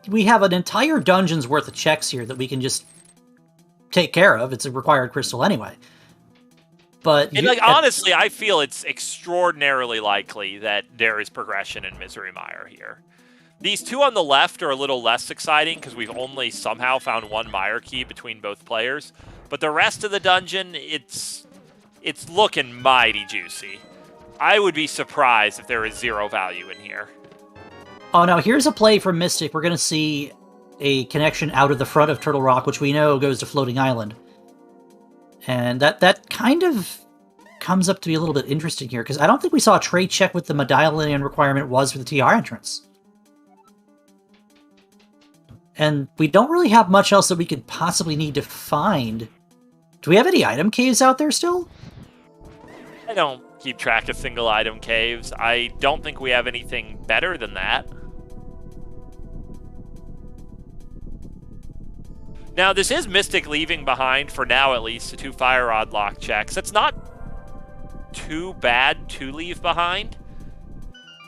we have an entire dungeon's worth of checks here that we can just take care of. It's a required crystal anyway. But and honestly, I feel it's extraordinarily likely that there is progression in Misery Mire here. These two on the left are a little less exciting because we've only somehow found one Mire key between both players. But the rest of the dungeon, it's looking mighty juicy. I would be surprised if there is 0 value in here. Oh, now here's a play from Mystik. We're going to see a connection out of the front of Turtle Rock, which we know goes to Floating Island. And that kind of comes up to be a little bit interesting here, because I don't think we saw Trey check what the medallion requirement was for the TR entrance. And we don't really have much else that we could possibly need to find. Do we have any item caves out there still? I don't keep track of single item caves. I don't think we have anything better than that. Now, this is Mystik leaving behind, for now at least, the 2 Fire Rod lock checks. That's not too bad to leave behind,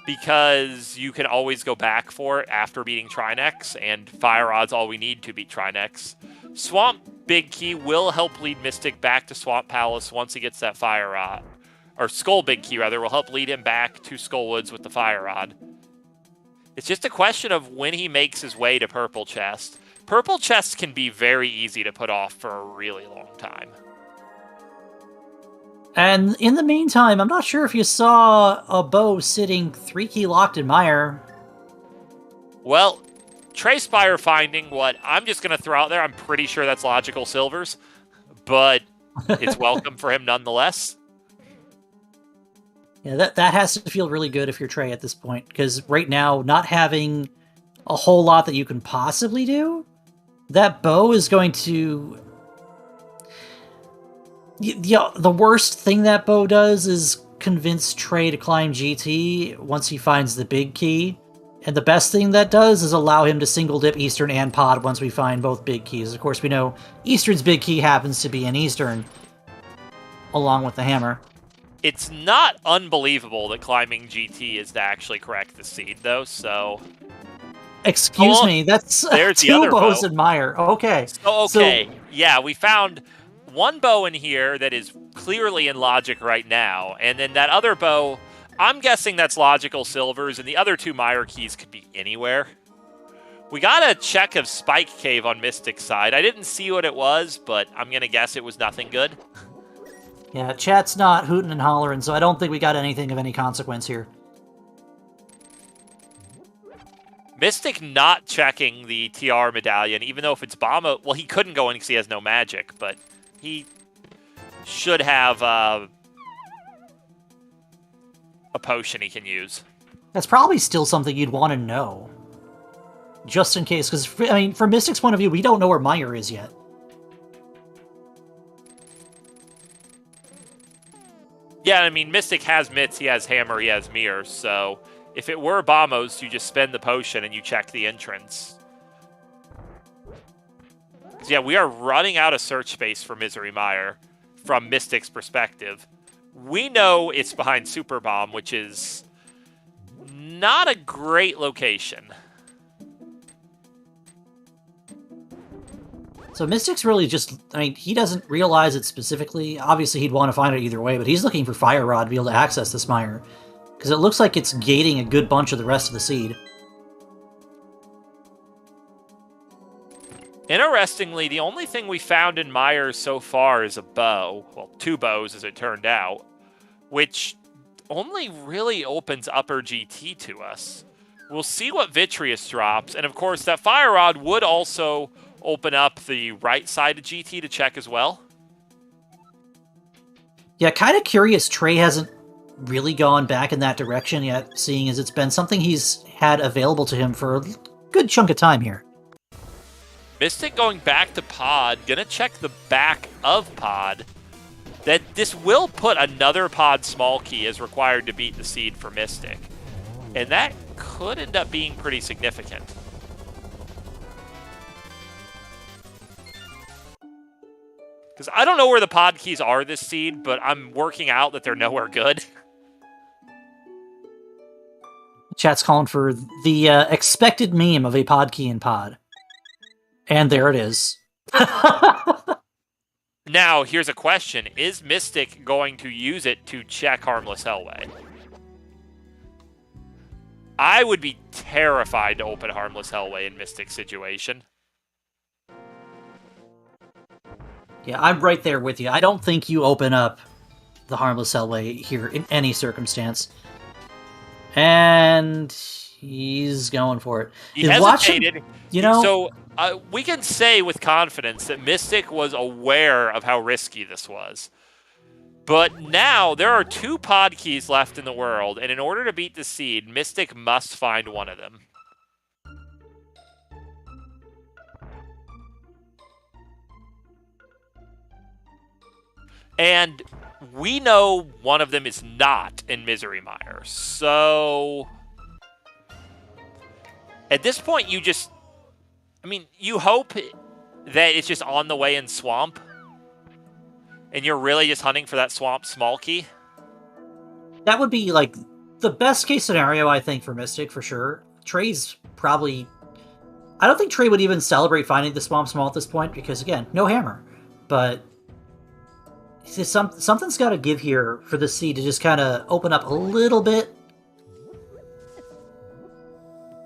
because you can always go back for it after beating Trinex, and Fire Rod's all we need to beat Trinex. Swamp Big Key will help lead Mystik back to Swamp Palace once he gets that Fire Rod. Or Skull Big Key, rather, will help lead him back to Skull Woods with the Fire Rod. It's just a question of when he makes his way to Purple Chest. Purple chests can be very easy to put off for a really long time. And in the meantime, I'm not sure if you saw a bow sitting 3-key locked in Mire. Well, Trey Spyre finding what I'm just going to throw out there. I'm pretty sure that's Logical Silvers, but it's welcome for him nonetheless. Yeah, that has to feel really good if you're Trey at this point, because right now, not having a whole lot that you can possibly do, that bow is going to... The worst thing that bow does is convince Trey to climb GT once he finds the big key. And the best thing that does is allow him to single dip Eastern and Pod once we find both big keys. Of course, we know Eastern's big key happens to be an Eastern, along with the hammer. It's not unbelievable that climbing GT is to actually correct the seed, though, so... Excuse me, that's there's 2 bows in Mire. Okay. Okay, yeah, we found one bow in here that is clearly in Logic right now, and then that other bow, I'm guessing that's Logical Silvers, and the other 2 Mire keys could be anywhere. We got a check of Spike Cave on Mystik's side. I didn't see what it was, but I'm going to guess it was nothing good. Yeah, chat's not hooting and hollering, so I don't think we got anything of any consequence here. Mystik not checking the TR medallion, even though if it's Bomba, well, he couldn't go in because he has no magic, but he should have a potion he can use. That's probably still something you'd want to know. Just in case, because, I mean, from Mystik's point of view, we don't know where Mire is yet. Yeah, I mean, Mystik has Mitts, he has Hammer, he has Mirror, so if it were Bombos, you just spend the potion and you check the entrance. Yeah, we are running out of search space for Misery Mire from Mystik's perspective. We know it's behind Super Bomb, which is not a great location. So Mystik's really just, I mean, he doesn't realize it specifically. Obviously, he'd want to find it either way, but he's looking for Fire Rod to be able to access this Mire, because it looks like it's gating a good bunch of the rest of the seed. Interestingly, the only thing we found in Mire so far is a bow. Well, 2 bows, as it turned out, which only really opens upper GT to us. We'll see what Vitreous drops, and of course, that Fire Rod would also open up the right side of GT to check as well. Yeah, kind of curious Trey hasn't really gone back in that direction yet, seeing as it's been something he's had available to him for a good chunk of time here. Mystik going back to pod, gonna check the back of pod. That this will put another pod small key as required to beat the seed for Mystik. And that could end up being pretty significant. Because I don't know where the pod keys are this seed, but I'm working out that they're nowhere good. Chat's calling for the expected meme of a pod key in pod. And there it is. Now, here's a question. Is Mystik going to use it to check Harmless Hellway? I would be terrified to open Harmless Hellway in Mystik's situation. Yeah, I'm right there with you. I don't think you open up the Harmless Hellway here in any circumstance. And he's going for it. He hesitated. You know, so we can say with confidence that Mystik was aware of how risky this was. But now there are 2 pod keys left in the world, and in order to beat the seed, Mystik must find one of them. And we know one of them is not in Misery Mire. So at this point, you just... I mean, you hope that it's just on the way in Swamp. And you're really just hunting for that Swamp small key. that would be, like, the best case scenario, I think, for Mystik, for sure. Trey's probably... I don't think Trey would even celebrate finding the Swamp Small at this point, because, again, no hammer. But something's got to give here for the seed to just kind of open up a little bit.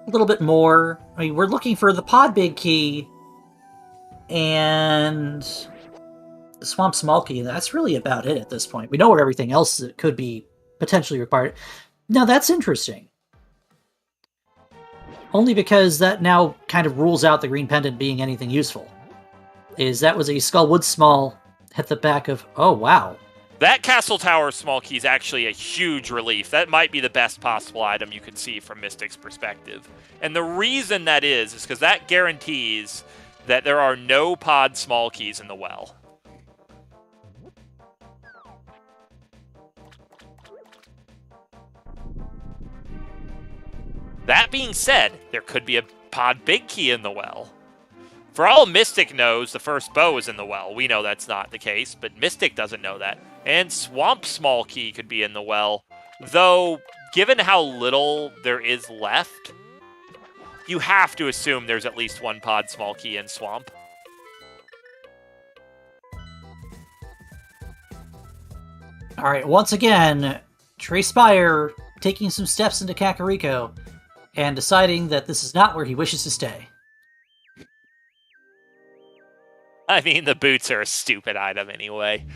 A little bit more. I mean, we're looking for the pod big key and the Swamp Small key. That's really about it at this point. We know where everything else that could be potentially required. Now, that's interesting. Only because that now kind of rules out the green pendant being anything useful. That was a Skullwood Small at the back of... Oh, wow. That Castle Tower small key is actually a huge relief. That might be the best possible item you can see from Mystik's perspective. And the reason that is because that guarantees that there are no pod small keys in the well. That being said, there could be a pod big key in the well. For all Mystik knows, the first bow is in the well. We know that's not the case, but Mystik doesn't know that. And Swamp Small Key could be in the well. Though, given how little there is left, you have to assume there's at least one pod Small Key in Swamp. Alright, once again, Trey Spyre taking some steps into Kakariko and deciding that this is not where he wishes to stay. I mean, the boots are a stupid item anyway.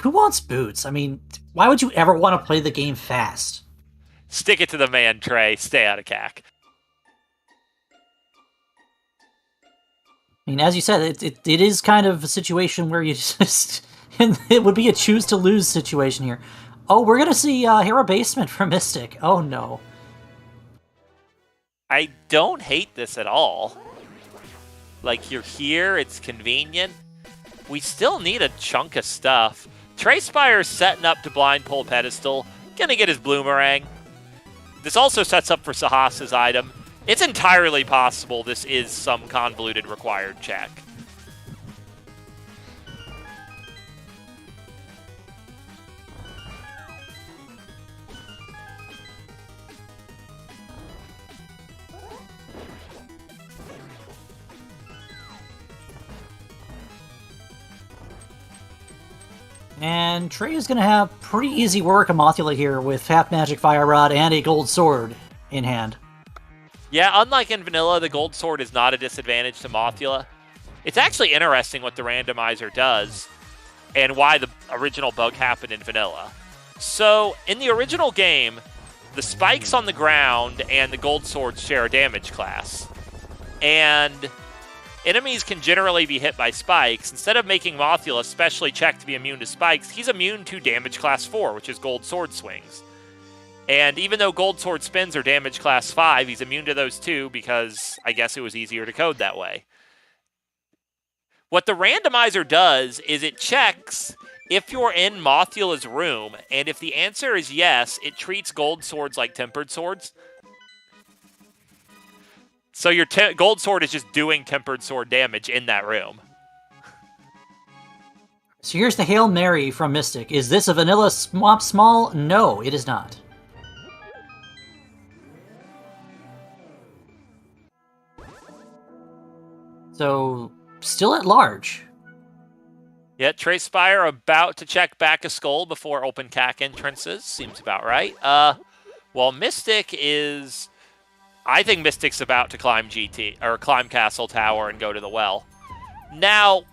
Who wants boots? I mean, why would you ever want to play the game fast? Stick it to the man, Trey. Stay out of CAC. I mean, as you said, it is kind of a situation where you just... it would be a choose-to-lose situation here. Oh, we're going to see Hero Basement from Mystik. Oh, no. I don't hate this at all. Like, you're here, it's convenient. We still need a chunk of stuff. Trey Spyre's setting up to blind pull pedestal. Gonna get his Bloomerang. This also sets up for Sahas's item. It's entirely possible this is some convoluted required check. And Trey is going to have pretty easy work of Mothula here with Half Magic Fire Rod and a Gold Sword in hand. Yeah, unlike in Vanilla, the Gold Sword is not a disadvantage to Mothula. It's actually interesting what the randomizer does and why the original bug happened in Vanilla. So, in the original game, the spikes on the ground and the Gold Sword share a damage class. And enemies can generally be hit by spikes. Instead of making Mothula specially checked to be immune to spikes, he's immune to damage class 4, which is gold sword swings. And even though gold sword spins are damage class 5, he's immune to those too because I guess it was easier to code that way. What the randomizer does is it checks if you're in Mothula's room, and if the answer is yes, it treats gold swords like tempered swords. So your gold sword is just doing tempered sword damage in that room. So here's the Hail Mary from Mystik. Is this a vanilla swamp small? No, it is not. So, still at large. Yeah, Trey Spyre about to check back a skull before open CAC entrances. Seems about right. Well, Mystik is... I think Mystik's about to climb GT, or climb Castle Tower and go to the well. Now,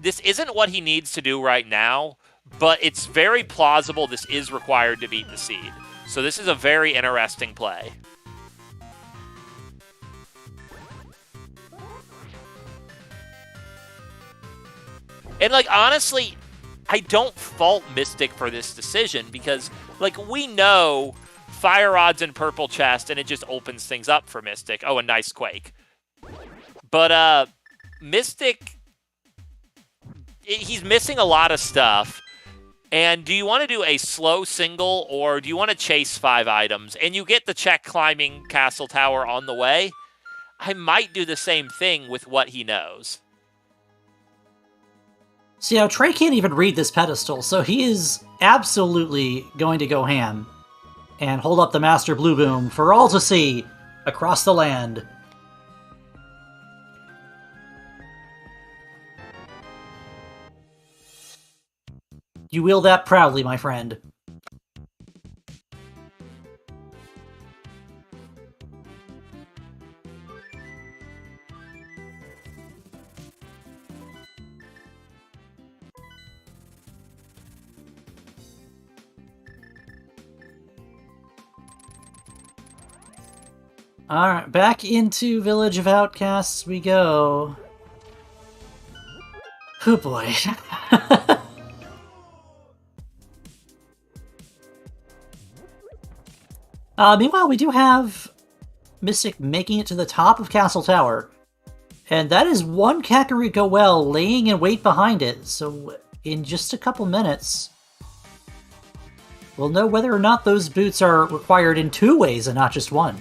this isn't what he needs to do right now, but it's very plausible this is required to beat the seed. So this is a very interesting play. And, like, honestly, I don't fault Mystik for this decision because, like, we know Fire Rods and Purple Chest, and it just opens things up for Mystik. Oh, a nice Quake. But, Mystik, he's missing a lot of stuff. And do you want to do a slow single, or do you want to chase 5 items? And you get the check climbing Castle Tower on the way. I might do the same thing with what he knows. See, now Trey can't even read this pedestal, so he is absolutely going to go ham and hold up the Master Blue Boom for all to see across the land. You wield that proudly, my friend. Alright, back into Village of Outcasts we go. Oh boy. Meanwhile, we do have Mystik making it to the top of Castle Tower. And that is one Kakariko well laying in wait behind it, so in just a couple minutes, we'll know whether or not those boots are required in 2 ways and not just one.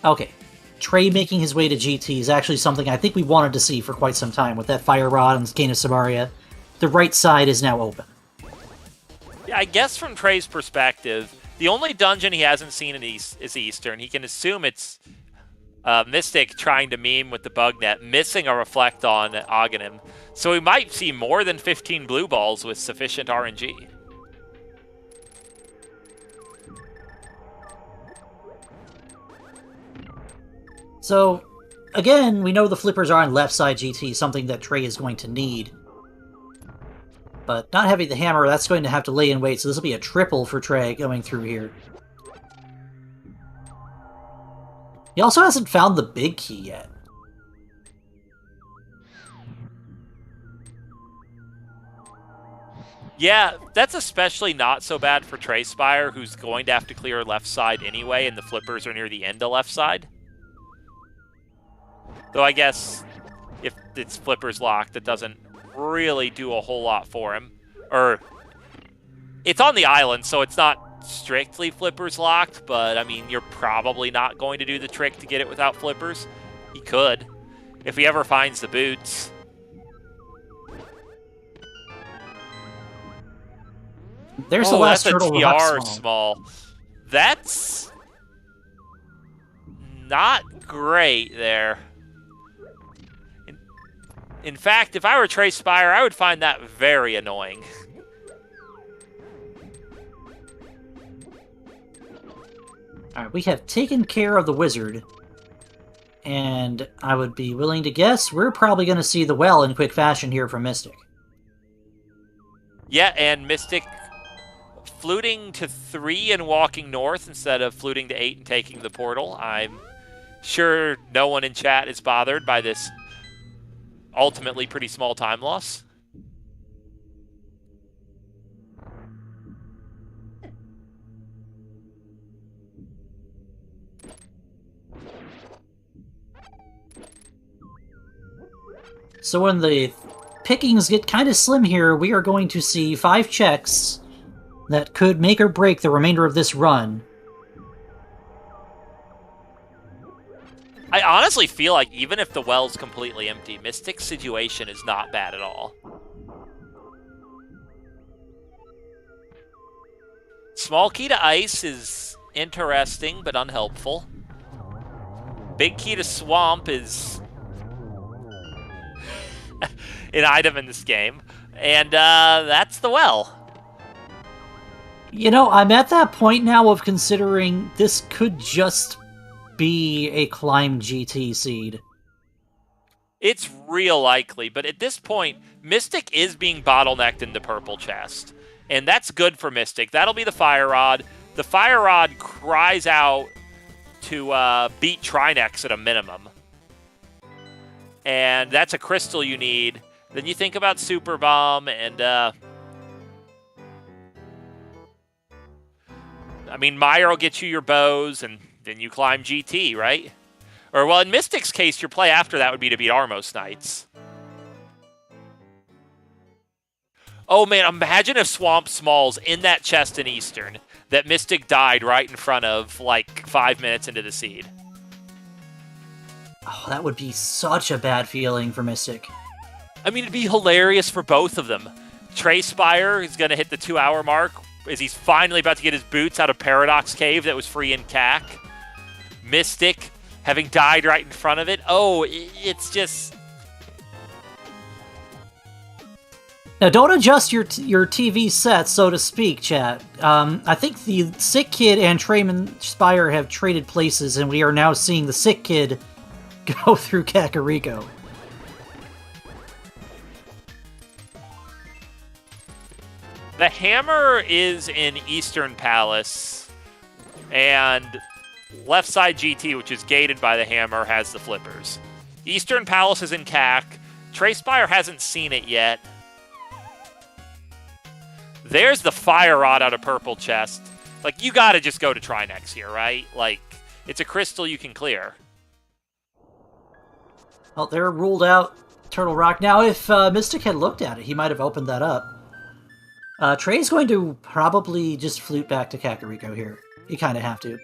Okay, Trey making his way to GT is actually something I think we wanted to see for quite some time with that Fire Rod and Cane of Samaria. The right side is now open. Yeah, I guess from Trey's perspective, the only dungeon he hasn't seen is Eastern. He can assume it's Mystik trying to meme with the bug net, missing a reflect on Aghanim. So we might see more than 15 blue balls with sufficient RNG. So, again, we know the flippers are on left side GT, something that Trey is going to need. But not having the hammer, that's going to have to lay in wait, so this will be a triple for Trey going through here. He also hasn't found the big key yet. Yeah, that's especially not so bad for Trey Spyre, who's going to have to clear left side anyway, and the flippers are near the end of left side. Though I guess if it's flippers locked, that doesn't really do a whole lot for him. Or, it's on the island, so it's not strictly flippers locked, but I mean, you're probably not going to do the trick to get it without flippers. He could, if he ever finds the boots. There's the last that's turtle a TR small. small. That's not great there. In fact, if I were Trey Spyre, I would find that very annoying. Alright, we have taken care of the wizard. And I would be willing to guess we're probably going to see the well in quick fashion here from Mystik. Yeah, and Mystik fluting to 3 and walking north instead of fluting to 8 and taking the portal. I'm Sure, no one in chat is bothered by this ultimately pretty small time loss. So when the pickings get kind of slim here, we are going to see 5 checks that could make or break the remainder of this run. I honestly feel like even if the well's completely empty, Mystik's situation is not bad at all. Small key to ice is interesting but unhelpful. Big key to swamp is an item in this game. And that's the well. You know, I'm at that point now of considering this could just be a climb GT seed. It's real likely, but at this point, Mystik is being bottlenecked in the purple chest. And that's good for Mystik. That'll be the Fire Rod. The Fire Rod cries out to beat Trinex at a minimum. And that's a crystal you need. Then you think about Super Bomb and... I mean, Mire will get you your bows, and then you climb GT, right? Or, well, in Mystik's case, your play after that would be to beat Armos Knights. Oh, man, imagine if Swamp Small's in that chest in Eastern that Mystik died right in front of, like, 5 minutes into the seed. Oh, that would be such a bad feeling for Mystik. I mean, it'd be hilarious for both of them. Trey Spyre is going to hit the 2-hour mark as he's finally about to get his boots out of Paradox Cave that was free in CAC. Mystik having died right in front of it. Oh, it's just... Now, don't adjust your TV set, so to speak, chat. I think the Sick Kid and Trey and Spyre have traded places, and we are now seeing the Sick Kid go through Kakariko. The hammer is in Eastern Palace, and left side GT, which is gated by the hammer, has the flippers. Eastern Palace is in CAC. Trey Spyre hasn't seen it yet. There's the Fire Rod out of purple chest. Like, you gotta just go to Trinex here, right? Like, it's a crystal you can clear. Well, they're ruled out Turtle Rock. Now, if Mystik had looked at it, he might have opened that up. Trey's going to probably just flute back to Kakariko here. You kind of have to.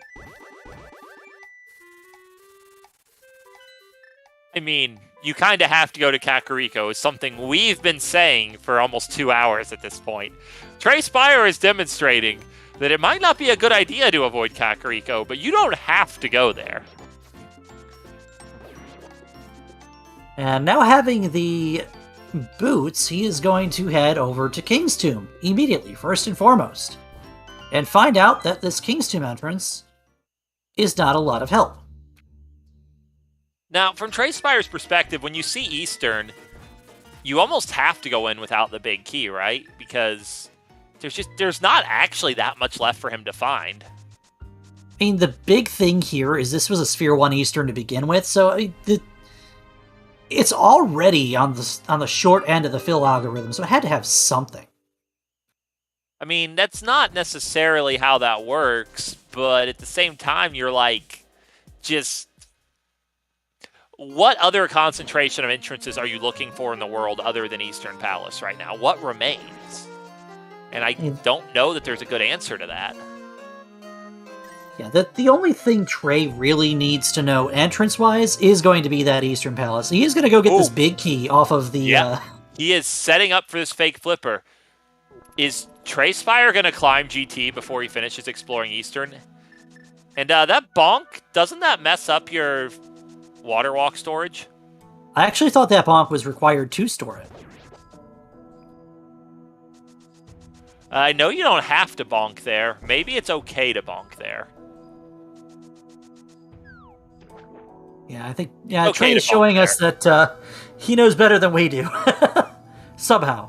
I mean, you kind of have to go to Kakariko is something we've been saying for almost 2 hours at this point. Trey Spyre is demonstrating that it might not be a good idea to avoid Kakariko, but you don't have to go there. And now having the boots, he is going to head over to King's Tomb immediately, first and foremost, and find out that this King's Tomb entrance is not a lot of help. Now, from Trey Spyre's perspective, when you see Eastern, you almost have to go in without the big key, right? Because there's not actually that much left for him to find. I mean, the big thing here is this was a Sphere 1 Eastern to begin with, so it's already on the short end of the fill algorithm, so it had to have something. I mean, that's not necessarily how that works, but at the same time, you're like, just... what other concentration of entrances are you looking for in the world other than Eastern Palace right now? What remains? And I don't know that there's a good answer to that. Yeah, the only thing Trey really needs to know entrance-wise is going to be that Eastern Palace. He is going to go get this big key off of the... Yeah. He is setting up for this fake flipper. Is Trey Spyre going to climb GT before he finishes exploring Eastern? And that bonk, doesn't that mess up your water walk storage? I actually thought that bonk was required to store it. I know you don't have to bonk there. Maybe it's okay to bonk there. Yeah, I think Okay, Trey is showing us that he knows better than we do. Somehow.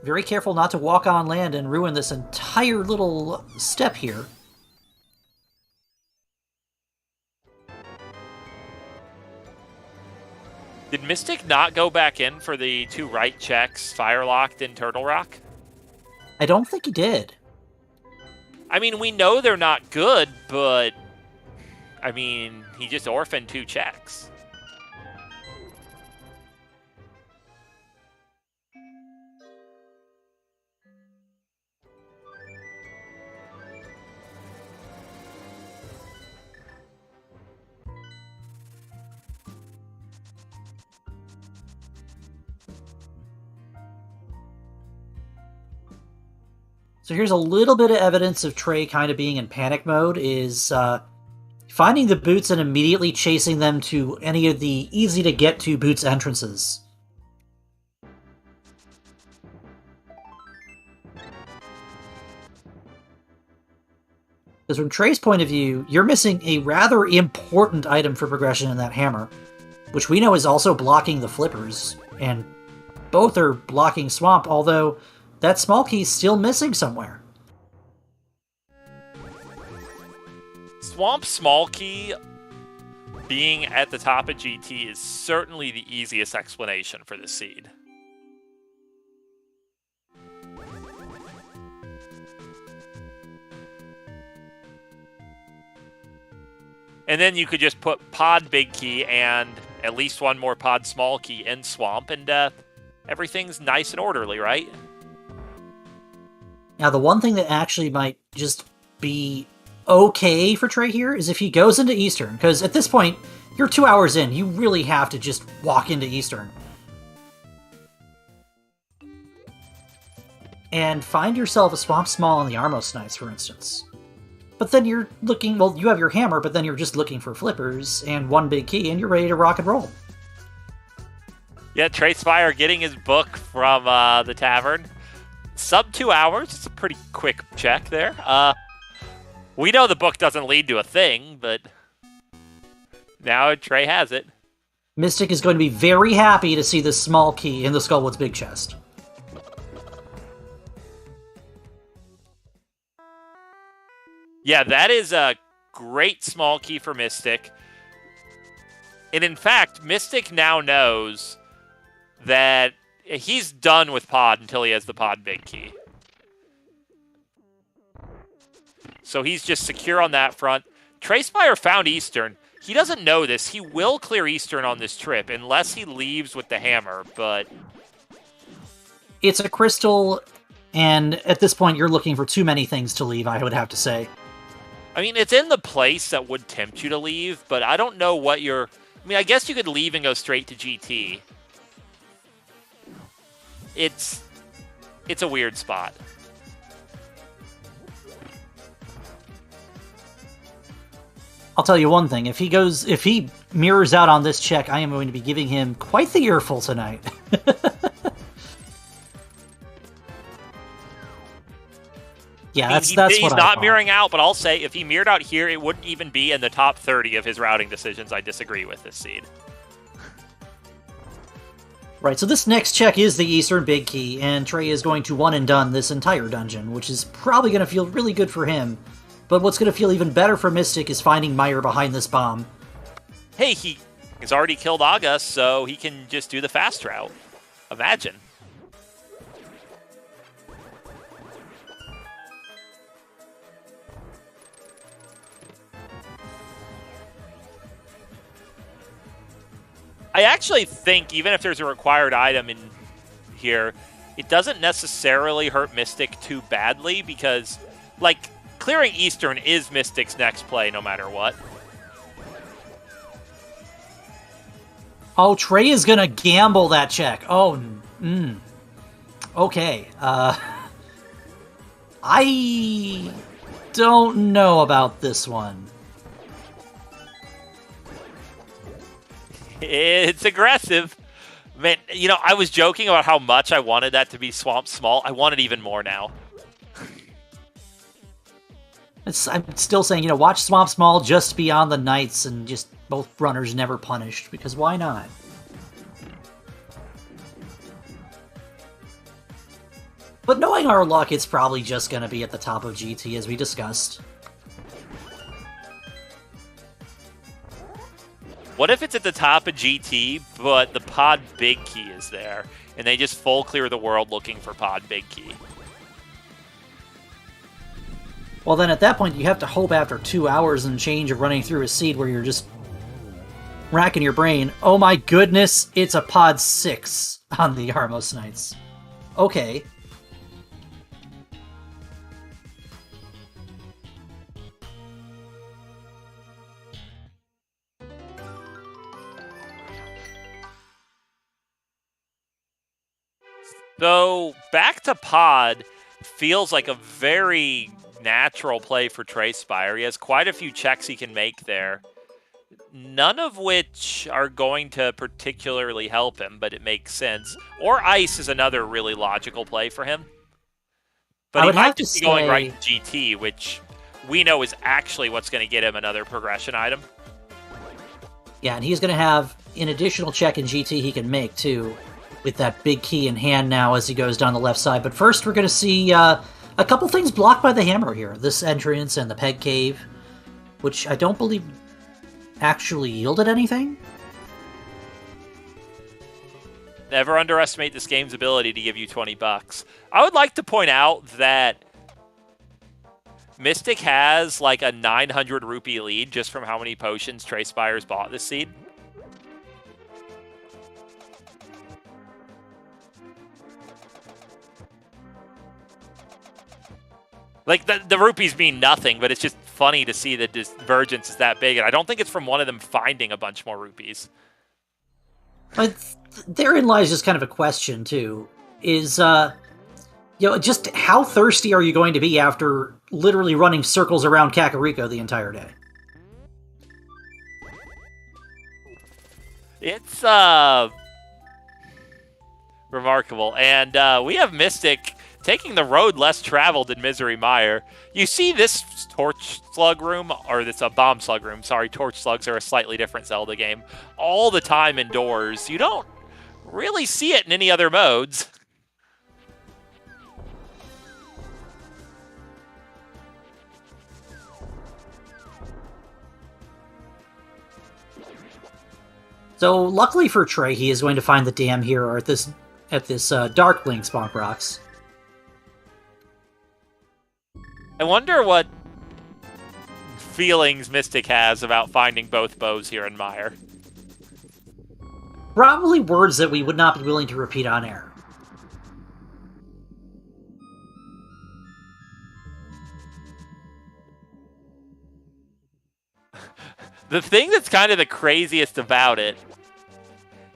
very careful not to walk on land and ruin this entire little step here. Did Mystik not go back in for the 2 right checks, Firelocked and Turtle Rock? I don't think he did. I mean, we know they're not good, but... I mean, he just orphaned 2 checks. So here's a little bit of evidence of Trey kind of being in panic mode, is finding the boots and immediately chasing them to any of the easy-to-get-to boots entrances. Because from Trey's point of view, you're missing a rather important item for progression in that hammer, which we know is also blocking the flippers, and both are blocking Swamp, although that small key's still missing somewhere. Swamp small key being at the top of GT is certainly the easiest explanation for the seed. And then you could just put pod big key and at least 1 more pod small key in Swamp, and everything's nice and orderly, right? Now, the one thing that actually might just be okay for Trey here is if he goes into Eastern, because at this point, you're 2 hours in, you really have to just walk into Eastern. And find yourself a Swamp Small on the Armos Knights, for instance. But then you're looking, well, you have your hammer, but then you're just looking for flippers and 1 big key, and you're ready to rock and roll. Yeah, Trey Spyre getting his book from the tavern. Sub 2 hours. It's a pretty quick check there. We know the book doesn't lead to a thing, but now Trey has it. Mystik is going to be very happy to see this small key in the Skullwood's big chest. Yeah, that is a great small key for Mystik. And in fact, Mystik now knows that he's done with pod until he has the pod big key. So he's just secure on that front. Trey Spyre found Eastern. He doesn't know this. He will clear Eastern on this trip unless he leaves with the hammer, but... It's a crystal, and at this point you're looking for too many things to leave, I would have to say. I mean, it's in the place that would tempt you to leave, but I don't know what you're... I mean, I guess you could leave and go straight to GT. It's a weird spot. I'll tell you one thing, if he mirrors out on this check, I am going to be giving him quite the earful tonight. Yeah, that's what he's I not thought. mirroring out, but I'll say if he mirrored out here, it wouldn't even be in the top 30 of his routing decisions. I disagree with this seed. Right, so this next check is the Eastern Big Key, and Trey is going to one and done this entire dungeon, which is probably going to feel really good for him. But what's going to feel even better for Mystik is finding Mire behind this bomb. Hey, he has already killed Aga, so he can just do the fast route. Imagine. I actually think even if there's a required item in here, it doesn't necessarily hurt Mystik too badly because, like, clearing Eastern is Mystik's next play no matter what. Oh, Trey is going to gamble that check. Oh, okay. I don't know about this one. It's aggressive. Man, you know, I was joking about how much I wanted that to be Swamp Small. I want it even more now. I'm still saying, you know, watch Swamp Small just beyond the Knights and just both runners never punished, because why not? But knowing our luck, it's probably just going to be at the top of GT, as we discussed. What if it's at the top of GT, but the pod big key is there, and they just full clear the world looking for pod big key? Well, then at that point, you have to hope after 2 hours and change of running through a seed where you're just racking your brain. Oh my goodness, it's a pod 6 on the Armos Knights. Okay. So, back to pod feels like a very natural play for Trey Spyre. He has quite a few checks he can make there, none of which are going to particularly help him, but it makes sense. Or ice is another really logical play for him. But he might just be going right to GT, which we know is actually what's going to get him another progression item. Yeah, and he's going to have an additional check in GT he can make, too, with that big key in hand now as he goes down the left side. But first, we're going to see a couple things blocked by the hammer here. This entrance and the peg cave, which I don't believe actually yielded anything. Never underestimate this game's ability to give you $20. I would like to point out that Mystik has like a 900 rupee lead just from how many potions Trey Spyre's bought this seed. Like, the rupees mean nothing, but it's just funny to see the divergence is that big, and I don't think it's from one of them finding a bunch more rupees. But therein lies just kind of a question, too. Is, just how thirsty are you going to be after literally running circles around Kakariko the entire day? It's, remarkable. And we have Mystik taking the road less traveled in Misery Mire. You see this torch slug room, or this bomb slug room, sorry, torch slugs are a slightly different Zelda game, all the time indoors. You don't really see it in any other modes. So luckily for Trey, he is going to find the dam here, or at this Darkling Spunk Rocks. I wonder what feelings Mystik has about finding both bows here in Mire. Probably words that we would not be willing to repeat on air. The thing that's kind of the craziest about it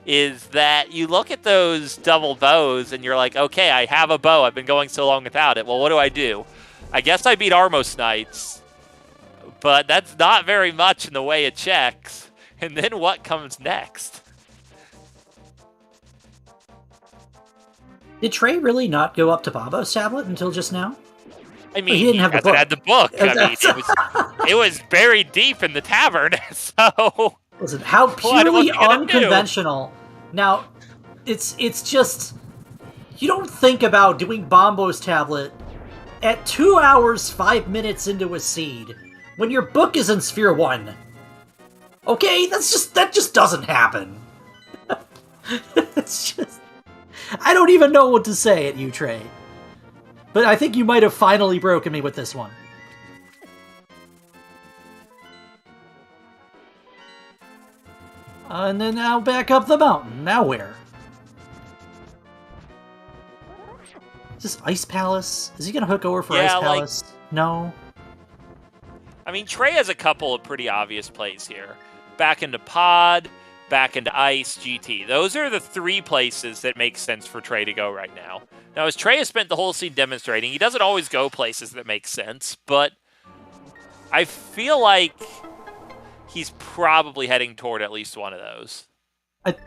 is that you look at those double bows and you're like, okay, I have a bow. I've been going so long without it. Well, what do? I guess I beat Armos Knights, but that's not very much in the way of checks. And then what comes next? Did Trey really not go up to Bobo's tablet until just now? I mean, he hasn't had the book. I mean, it was buried deep in the tavern, so... Listen, how purely unconventional. Now, it's just... You don't think about doing Bombo's tablet at 2 hours, 5 minutes into a seed, when your book is in Sphere 1. Okay, that just doesn't happen. It's just... I don't even know what to say at you, Trey. But I think you might have finally broken me with this one. And then now back up the mountain. Now where? Is this Ice Palace? Is he going to hook over for Ice Palace? No. I mean, Trey has a couple of pretty obvious plays here. Back into Pod, back into Ice, GT. Those are the three places that make sense for Trey to go right now. Now, as Trey has spent the whole seed demonstrating, he doesn't always go places that make sense, but I feel like he's probably heading toward at least one of those.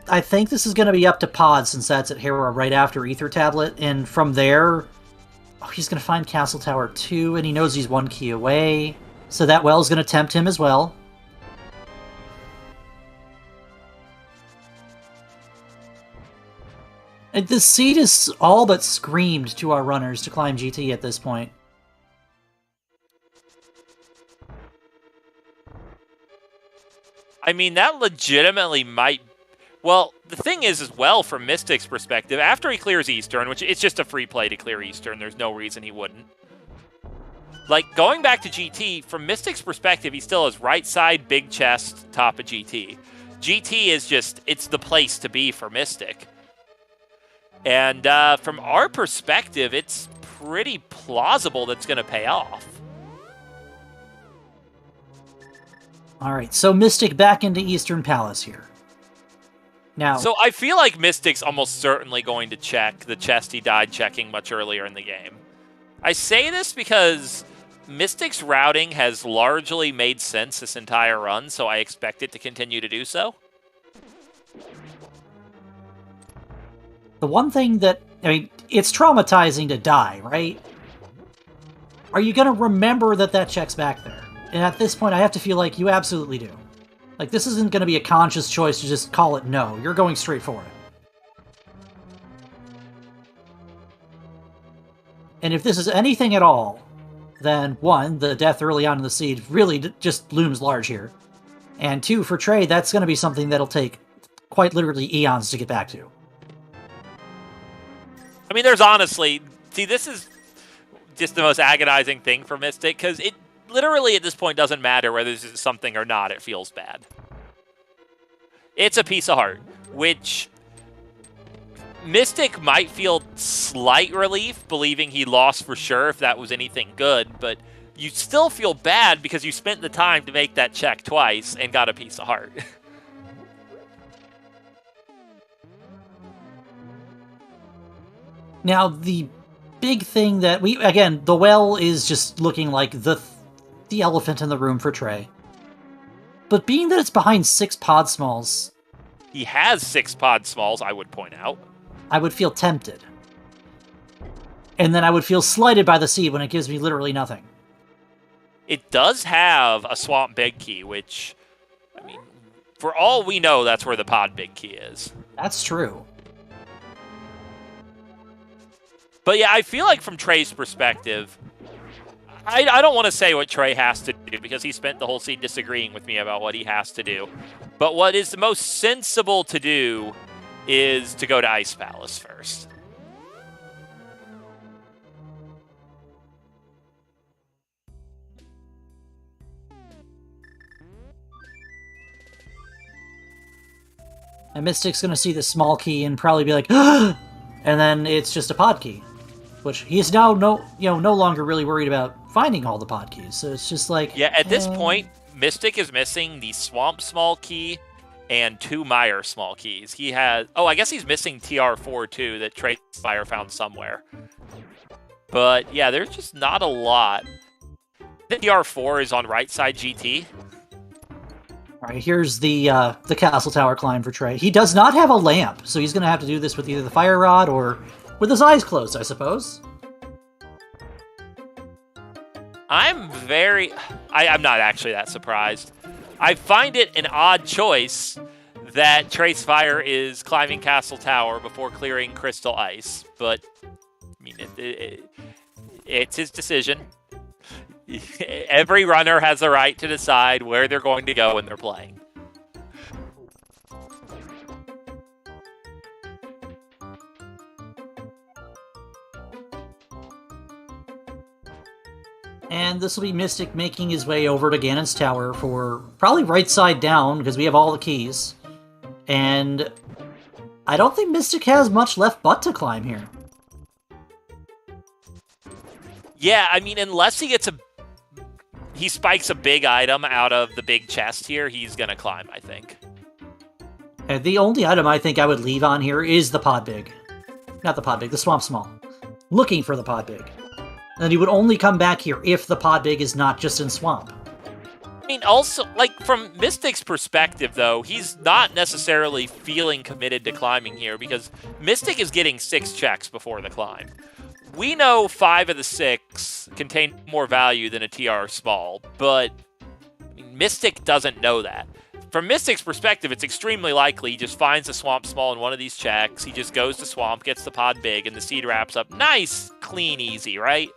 I think this is going to be up to Pod, since that's at Hera right after Ether Tablet, and from there, he's going to find Castle Tower 2, and he knows he's one key away, so that well is going to tempt him as well. The seed is all but screamed to our runners to climb GT at this point. I mean, that legitimately might... Well, the thing is, as well, from Mystik's perspective, after he clears Eastern, which it's just a free play to clear Eastern, there's no reason he wouldn't. Like, going back to GT, from Mystik's perspective, he still has right side, big chest, top of GT. GT is just, it's the place to be for Mystik. And from our perspective, it's pretty plausible that's going to pay off. All right, so Mystik back into Eastern Palace here. Now, so I feel like Mystik's almost certainly going to check the chest he died checking much earlier in the game. I say this because Mystik's routing has largely made sense this entire run, so I expect it to continue to do so. The one thing that, I mean, it's traumatizing to die, right? Are you going to remember that check's back there? And at this point, I have to feel like you absolutely do. Like, this isn't going to be a conscious choice to just call it no. You're going straight for it. And if this is anything at all, then one, the death early on in the seed really just looms large here. And two, for Trey, that's going to be something that'll take quite literally eons to get back to. I mean, there's honestly... See, this is just the most agonizing thing for Mystik, because it literally at this point doesn't matter whether this is something or not, it feels bad. It's a piece of heart, which Mystik might feel slight relief, believing he lost for sure if that was anything good, but you still feel bad because you spent the time to make that check twice and got a piece of heart. Now, the big thing that again, the well is just looking like the elephant in the room for Trey. But being that it's behind 6 pod smalls... He has 6 pod smalls, I would point out. I would feel tempted. And then I would feel slighted by the seed when it gives me literally nothing. It does have a swamp big key, which, I mean, for all we know, that's where the pod big key is. That's true. But yeah, I feel like from Trey's perspective, I don't want to say what Trey has to do because he spent the whole seed disagreeing with me about what he has to do. But what is the most sensible to do is to go to Ice Palace first. And Mystik's going to see the small key and probably be like, and then it's just a pod key. Which he's now no longer really worried about finding all the pod keys. So it's just like... Yeah, at this point, Mystik is missing the Swamp small key and 2 Mire small keys. He has... Oh, I guess he's missing TR4 too that Trey Spyre found somewhere. But yeah, there's just not a lot. The TR4 is on right side GT. All right, here's the castle tower climb for Trey. He does not have a lamp, so he's going to have to do this with either the fire rod or... with his eyes closed, I suppose. I'm not actually that surprised. I find it an odd choice that Trey Spyre is climbing Castle Tower before clearing Crystal Ice, but I mean, it's his decision. Every runner has the right to decide where they're going to go when they're playing. And this will be Mystik making his way over to Gannon's tower for probably right side down, because we have all the keys. And I don't think Mystik has much left but to climb here. Yeah, I mean, unless he spikes a big item out of the big chest here, he's going to climb, I think. And the only item I think I would leave on here is the pod big. Not the pod big, the swamp small. Looking for the pod big. And he would only come back here if the pod big is not just in swamp. I mean, also, like, from Mystik's perspective, though, he's not necessarily feeling committed to climbing here because Mystik is getting 6 checks before the climb. We know 5 of the 6 contain more value than a TR small, but I mean, Mystik doesn't know that. from Mystik's perspective, it's extremely likely he just finds the Swamp Small in one of these checks. He just goes to Swamp, gets the pod big, and the seed wraps up. Nice, clean, easy, right?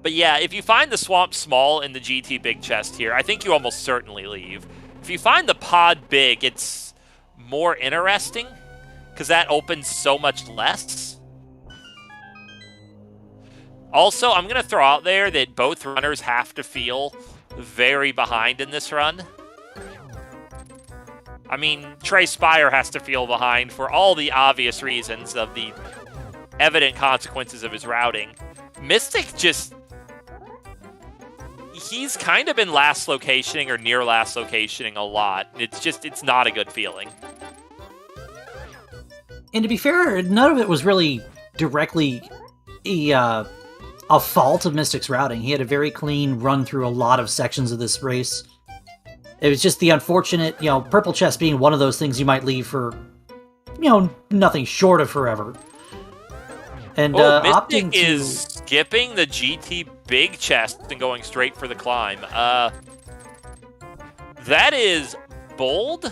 But yeah, if you find the Swamp Small in the GT big chest here, I think you almost certainly leave. If you find the pod big, it's more interesting, because that opens so much less. Also, I'm going to throw out there that both runners have to feel very behind in this run. I mean, Trey Spyre has to feel behind for all the obvious reasons of the evident consequences of his routing. Mystik just... he's kind of been last locationing or near last locationing a lot. It's not a good feeling. And to be fair, none of it was really directly a fault of Mystik's routing. He had a very clean run through a lot of sections of this race. It was just the unfortunate, purple chest being one of those things you might leave for, nothing short of forever. And Mystik is skipping the GT big chest and going straight for the climb. That is bold.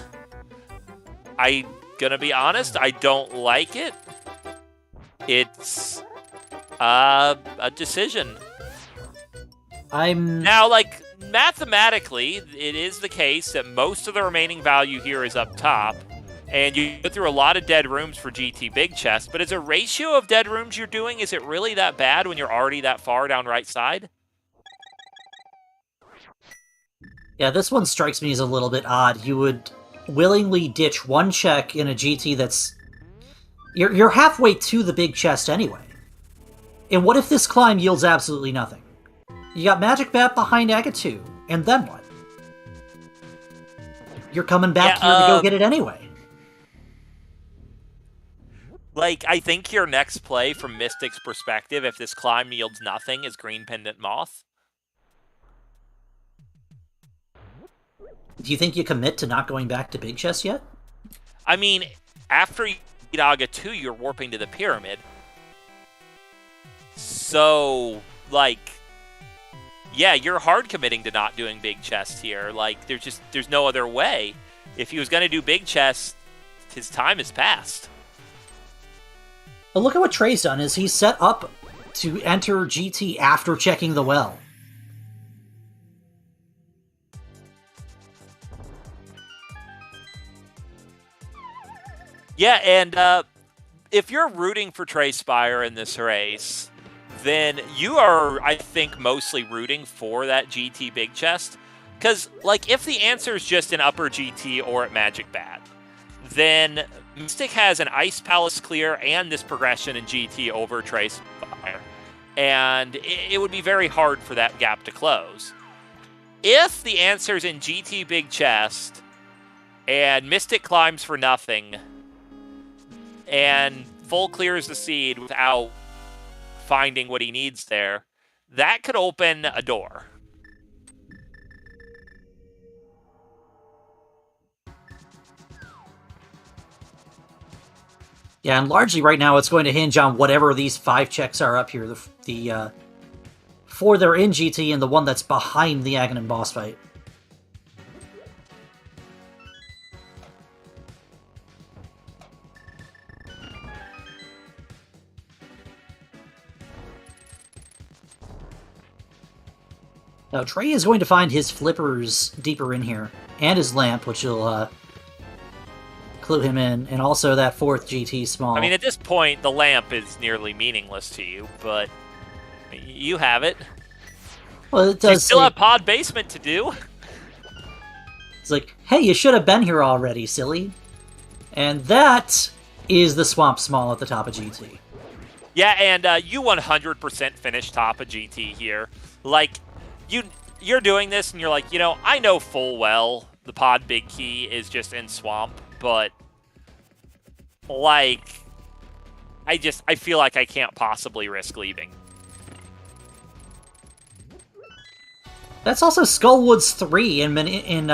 I gonna be honest, I don't like it. It's a decision. Now, mathematically, it is the case that most of the remaining value here is up top, and you go through a lot of dead rooms for GT big chest, but as a ratio of dead rooms you're doing, is it really that bad when you're already that far down right side? Yeah, this one strikes me as a little bit odd. You would willingly ditch one check in a GT that's... You're halfway to the big chest anyway. And what if this climb yields absolutely nothing? You got Magic Bat behind Agate 2, and then what? You're coming back here to go get it anyway. I think your next play from Mystik's perspective, if this climb yields nothing, is Green Pendant Moth. Do you think you commit to not going back to Big Chest yet? I mean, after you beat Agate 2, you're warping to the pyramid. So, yeah, you're hard committing to not doing Big Chest here. There's no other way. If he was going to do Big Chest, his time has passed. Well, look at what Trey's done, is he's set up to enter GT after checking the well. Yeah, and if you're rooting for Trey Spyre in this race, then you are, I think, mostly rooting for that GT big chest. Because, if the answer is just an upper GT or at Magic Bat, then Mystik has an Ice Palace clear and this progression in GT over Trey Spyre. And it would be very hard for that gap to close. If the answer is in GT big chest and Mystik climbs for nothing and full clears the seed without finding what he needs there, that could open a door. Yeah, and largely right now it's going to hinge on whatever these 5 checks are up here. The 4 that are in GT and the one that's behind the Gannon boss fight. Now, Trey is going to find his flippers deeper in here, and his lamp, which will clue him in, and also that 4th GT small. I mean, at this point, the lamp is nearly meaningless to you, but you have it. Well, it does. You still have pod basement to do. It's like, hey, you should have been here already, silly. And that is the Swamp Small at the top of GT. Yeah, and you 100% finish top of GT here. You're doing this, and you're like, I know full well the pod big key is just in Swamp, but, I feel like I can't possibly risk leaving. That's also Skullwood's 3 in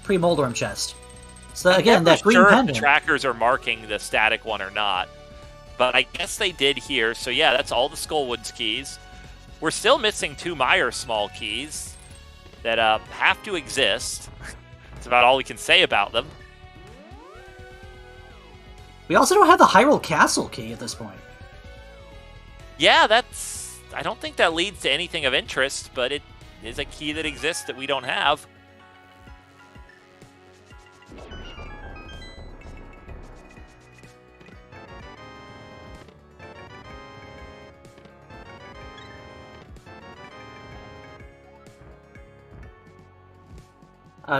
Pre-Moldorm chest. So again, that green pendant. If the trackers are marking the static one or not, But I guess they did here. So yeah, that's all the Skullwoods keys. We're still missing 2 Mire small keys that have to exist. That's about all we can say about them. We also don't have the Hyrule Castle key at this point. Yeah, I don't think that leads to anything of interest, but it is a key that exists that we don't have.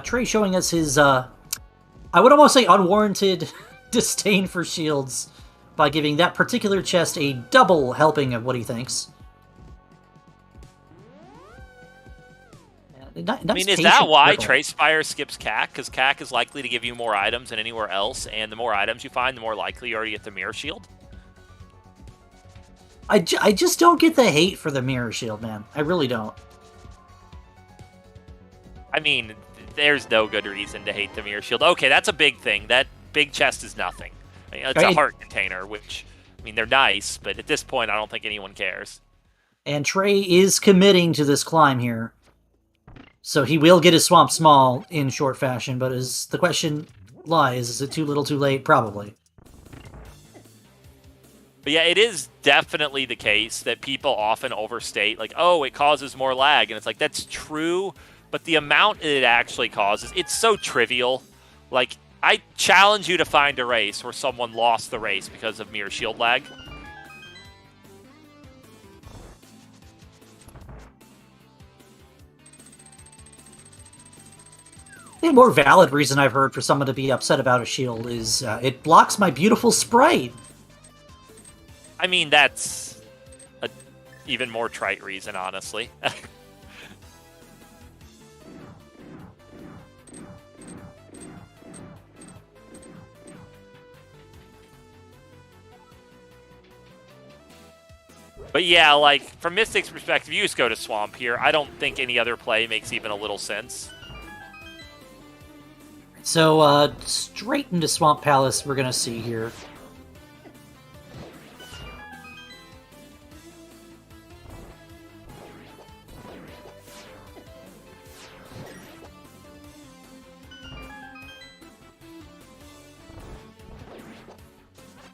Trey showing us his, I would almost say unwarranted disdain for shields by giving that particular chest a double helping of what he thinks. I mean, is that why Trey Spyre skips CAC? Because CAC is likely to give you more items than anywhere else, and the more items you find, the more likely you are to get the Mirror Shield? I just don't get the hate for the Mirror Shield, man. I really don't. I mean, there's no good reason to hate the Mirror Shield. Okay, that's a big thing. That big chest is nothing. I mean, it's a heart container, which, I mean, they're nice, but at this point, I don't think anyone cares. And Trey is committing to this climb here. So he will get his Swamp Small in short fashion, but as the question lies, is it too little too late? Probably. But yeah, it is definitely the case that people often overstate, like, oh, it causes more lag. And it's like, that's true, but the amount it actually causes, it's so trivial. Like, I challenge you to find a race where someone lost the race because of Mirror Shield lag. The more valid reason I've heard for someone to be upset about a shield is it blocks my beautiful sprite. I mean, that's an even more trite reason, honestly. But yeah, like, from Mystik's perspective, you just go to Swamp here. I don't think any other play makes even a little sense. So, straight into Swamp Palace we're going to see here.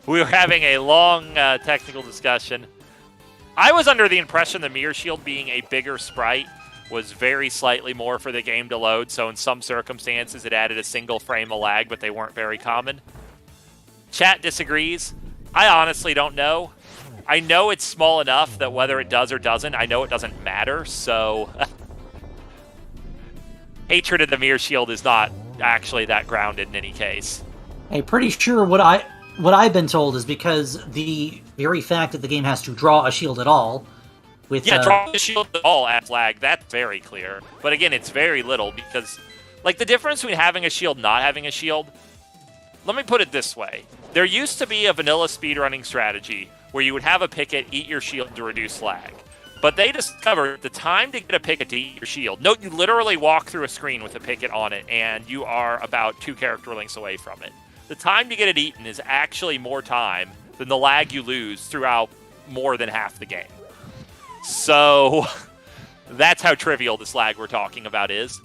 We were having a long technical discussion. I was under the impression the Mirror Shield being a bigger sprite was very slightly more for the game to load, so in some circumstances it added a single frame of lag, but they weren't very common. Chat disagrees. I honestly don't know. I know it's small enough that whether it does or doesn't, I know it doesn't matter, so... Hatred of the Mirror Shield is not actually that grounded in any case. Hey, pretty sure what I've been told is because the very fact that the game has to draw a shield at all... draw a shield at all adds lag. That's very clear. But again, it's very little because, like, the difference between having a shield and not having a shield, let me put it this way. There used to be a vanilla speedrunning strategy where you would have a picket eat your shield to reduce lag. But they discovered the time to get a picket to eat your shield. Note, you literally walk through a screen with a picket on it, and you are about 2 character links away from it. The time to get it eaten is actually more time than the lag you lose throughout more than half the game. So, that's how trivial this lag we're talking about is.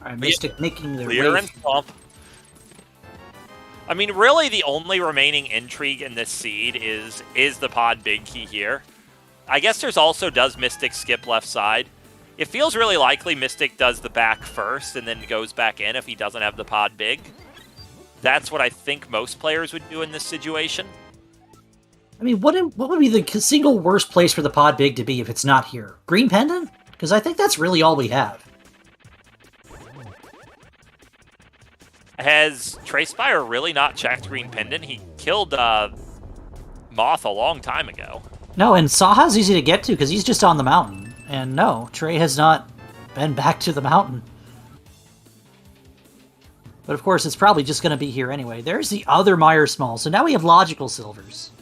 Alright, Mystik making the Clear way. and Swamp. I mean, really the only remaining intrigue in this seed is the pod big key here. I guess there's also, does Mystik skip left side? It feels really likely Mystik does the back first and then goes back in if he doesn't have the pod big. That's what I think most players would do in this situation. I mean, what would be the single worst place for the pod big to be if it's not here? Green Pendant? Because I think that's really all we have. Has Trey Spyre really not checked Green Pendant? He killed Moth a long time ago. No, and Saha's easy to get to because he's just on the mountain. And no, Trey has not been back to the mountain. But of course, it's probably just going to be here anyway. There's the other Mire Small, so now we have logical silvers.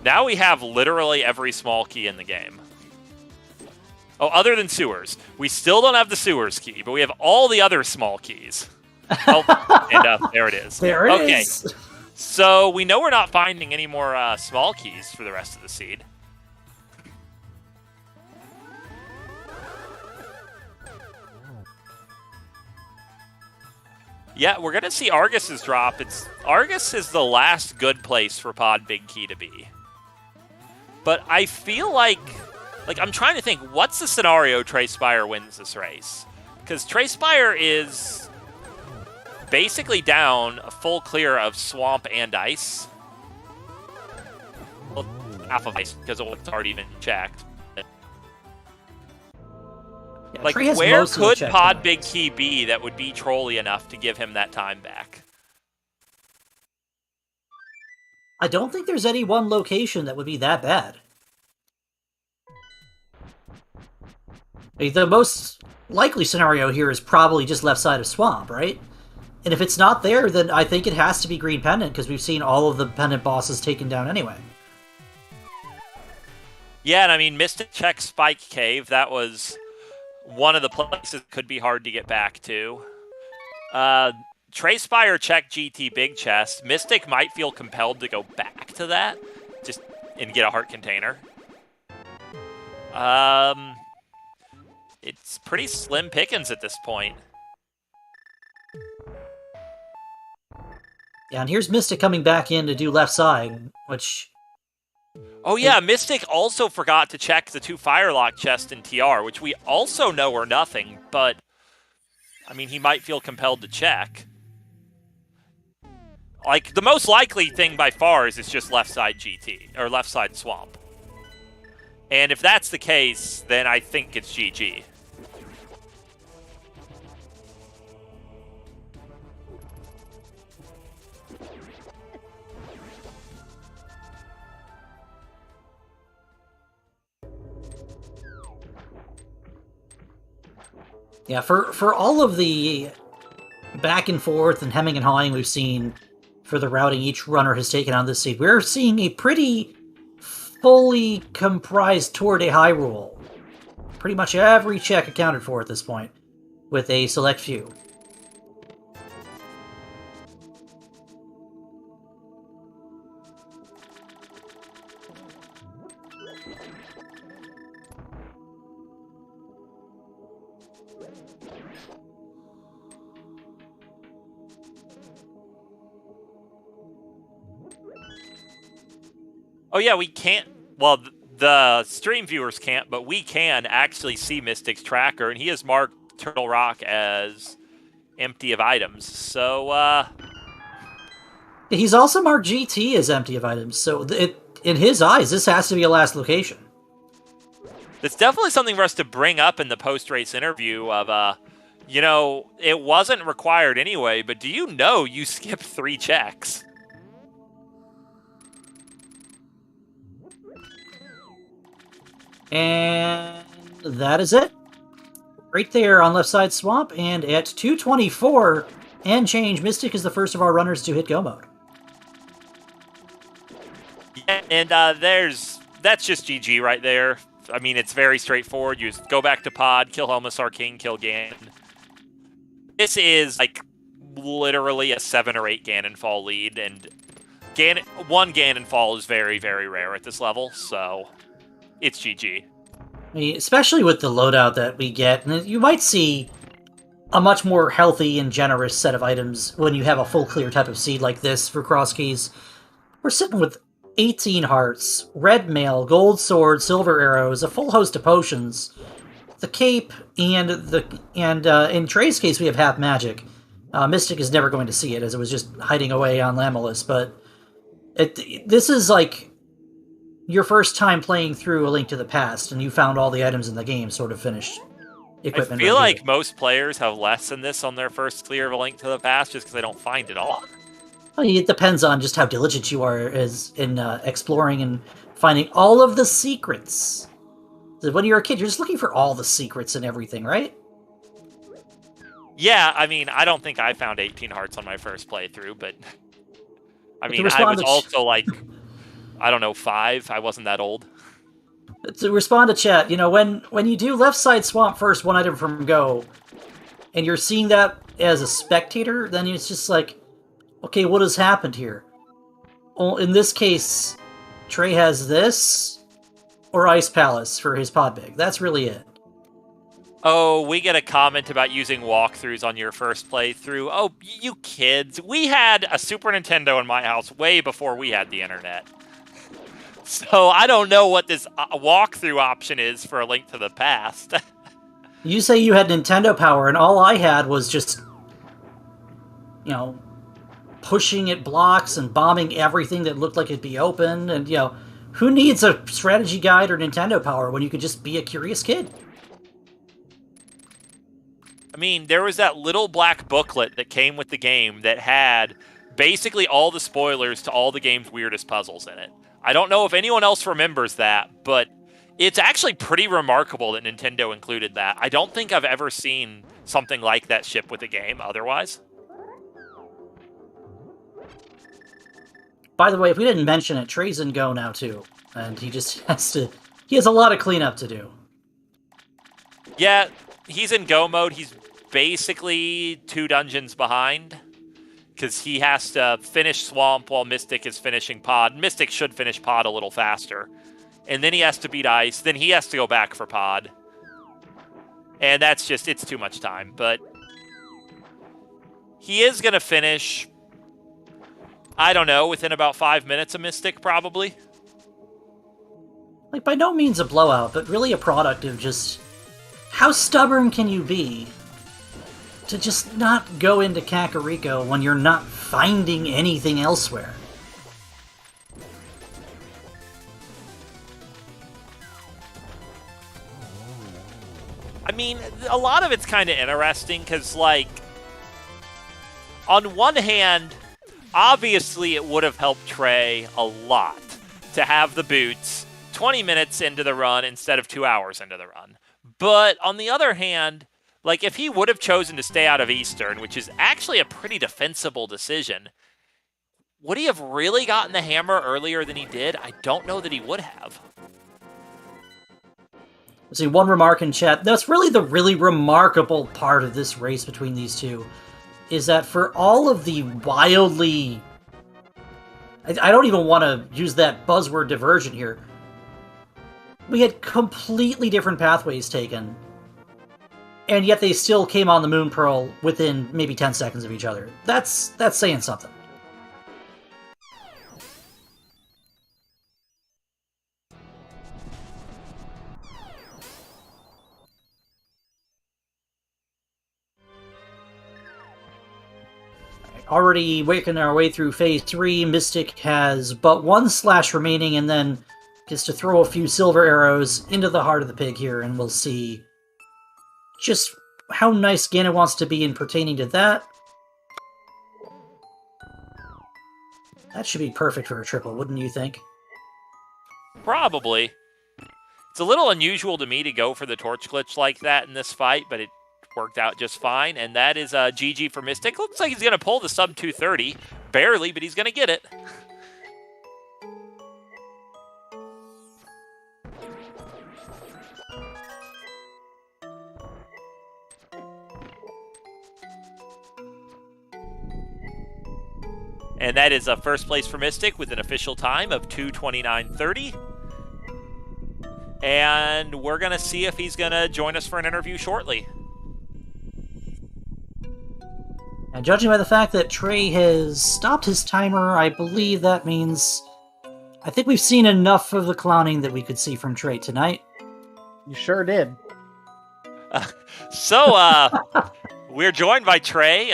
Now we have literally every small key in the game. Oh, other than sewers. We still don't have the sewers key, but we have all the other small keys. Oh, and there it is. There it is. Okay. So we know we're not finding any more small keys for the rest of the seed. Yeah, we're going to see Argus's drop. Argus is the last good place for Pod Big Key to be. But I feel like I'm trying to think, what's the scenario Trey Spyre wins this race? Because Trey Spyre is basically down a full clear of swamp and ice. Well, half of ice, because it's already been checked. Yeah, like, where could Pod Big Key be that would be trolly enough to give him that time back? I don't think there's any one location that would be that bad. The most likely scenario here is probably just left side of swamp, right? And if it's not there, then I think it has to be Green Pendant, because we've seen all of the Pendant bosses taken down anyway. Yeah, and I mean, Mystik checked Spike Cave. That was one of the places that could be hard to get back to. Trey Spyre checked GT Big Chest. Mystik might feel compelled to go back to that and get a heart container. It's pretty slim pickings at this point. Yeah, and here's Mystik coming back in to do left side, which... Oh yeah, Mystik also forgot to check the 2 Firelock chests in TR, which we also know are nothing, but... I mean, he might feel compelled to check. Like, the most likely thing by far is it's just left side GT, or left side swamp. And if that's the case, then I think it's GG. Yeah, for all of the back and forth and hemming and hawing we've seen for the routing each runner has taken on this seed, we're seeing a pretty fully comprised Tour de Hyrule. Pretty much every check accounted for at this point, with a select few. Oh yeah, we can't... Well, the stream viewers can't, but we can actually see Mystik's tracker, and he has marked Turtle Rock as empty of items. So, He's also marked GT as empty of items, so in his eyes, this has to be a last location. It's definitely something for us to bring up in the post-race interview of, you know, it wasn't required anyway, but do you know you skipped 3 checks? And that is it. Right there on left side swamp, and at 2:24 and change, Mystik is the first of our runners to hit go mode. Yeah, and that's just GG right there. I mean, it's very straightforward. You just go back to pod, kill Helmusar King, kill Gannon. This is like literally a 7 or 8 Gannon fall lead, and one Gannon fall is very, very rare at this level, so it's GG. I mean, especially with the loadout that we get, and you might see a much more healthy and generous set of items when you have a full clear type of seed like this for Crosskeys. We're sitting with 18 hearts, red mail, gold sword, silver arrows, a full host of potions, the cape, and in Trey's case we have half magic. Mystik is never going to see it as it was just hiding away on Lamulus, but this is like your first time playing through A Link to the Past, and you found all the items in the game sort of finished. I feel like most players have less than this on their first clear of A Link to the Past just because they don't find it all. Well, it depends on just how diligent you are in exploring and finding all of the secrets. When you're a kid, you're just looking for all the secrets and everything, right? Yeah, I mean, I don't think I found 18 hearts on my first playthrough, but... I mean, I was also like... I don't know, 5. I wasn't that old. To respond to chat, when you do left side swamp first, one item from go, and you're seeing that as a spectator, then it's just like, okay, what has happened here? Well, in this case, Trey has this, or Ice Palace for his pod bag. That's really it. Oh, we get a comment about using walkthroughs on your first playthrough. Oh, you kids. We had a Super Nintendo in my house way before we had the internet. So I don't know what this walkthrough option is for A Link to the Past. You say you had Nintendo Power, and all I had was just, pushing at blocks and bombing everything that looked like it'd be open. And, who needs a strategy guide or Nintendo Power when you could just be a curious kid? I mean, there was that little black booklet that came with the game that had basically all the spoilers to all the game's weirdest puzzles in it. I don't know if anyone else remembers that, but it's actually pretty remarkable that Nintendo included that. I don't think I've ever seen something like that ship with a game otherwise. By the way, if we didn't mention it, Trey's in Go now too, and he has a lot of cleanup to do. Yeah, he's in Go mode. He's basically 2 dungeons behind, because he has to finish Swamp while Mystik is finishing Pod. Mystik should finish Pod a little faster. And then he has to beat Ice. Then he has to go back for Pod. And that's just, it's too much time. But he is going to finish, I don't know, within about 5 minutes of Mystik, probably. Like, by no means a blowout, but really a product of just how stubborn can you be to just not go into Kakariko when you're not finding anything elsewhere? I mean, a lot of it's kind of interesting because, like, on one hand, obviously it would have helped Trey a lot to have the boots 20 minutes into the run instead of 2 hours into the run. But on the other hand, like, if he would have chosen to stay out of Eastern, which is actually a pretty defensible decision, would he have really gotten the hammer earlier than he did? I don't know that he would have. See, one remark in chat, that's really the really remarkable part of this race between these two, is that for all of the wildly... I don't even want to use that buzzword divergent here. We had completely different pathways taken, and yet they still came on the Moon Pearl within maybe 10 seconds of each other. That's saying something. Already working our way through Phase 3, Mystik has but 1 slash remaining, and then gets to throw a few silver arrows into the heart of the pig here, and we'll see just how nice Gannon wants to be in pertaining to that. That should be perfect for a triple, wouldn't you think? Probably. It's a little unusual to me to go for the torch glitch like that in this fight, but it worked out just fine, and that is a GG for Mystik. Looks like he's going to pull the sub 230. Barely, but he's going to get it. And that is a first place for Mystik with an official time of 2:29:30. And we're going to see if he's going to join us for an interview shortly. And judging by the fact that Trey has stopped his timer, I believe that means... I think we've seen enough of the clowning that we could see from Trey tonight. You sure did. We're joined by Trey.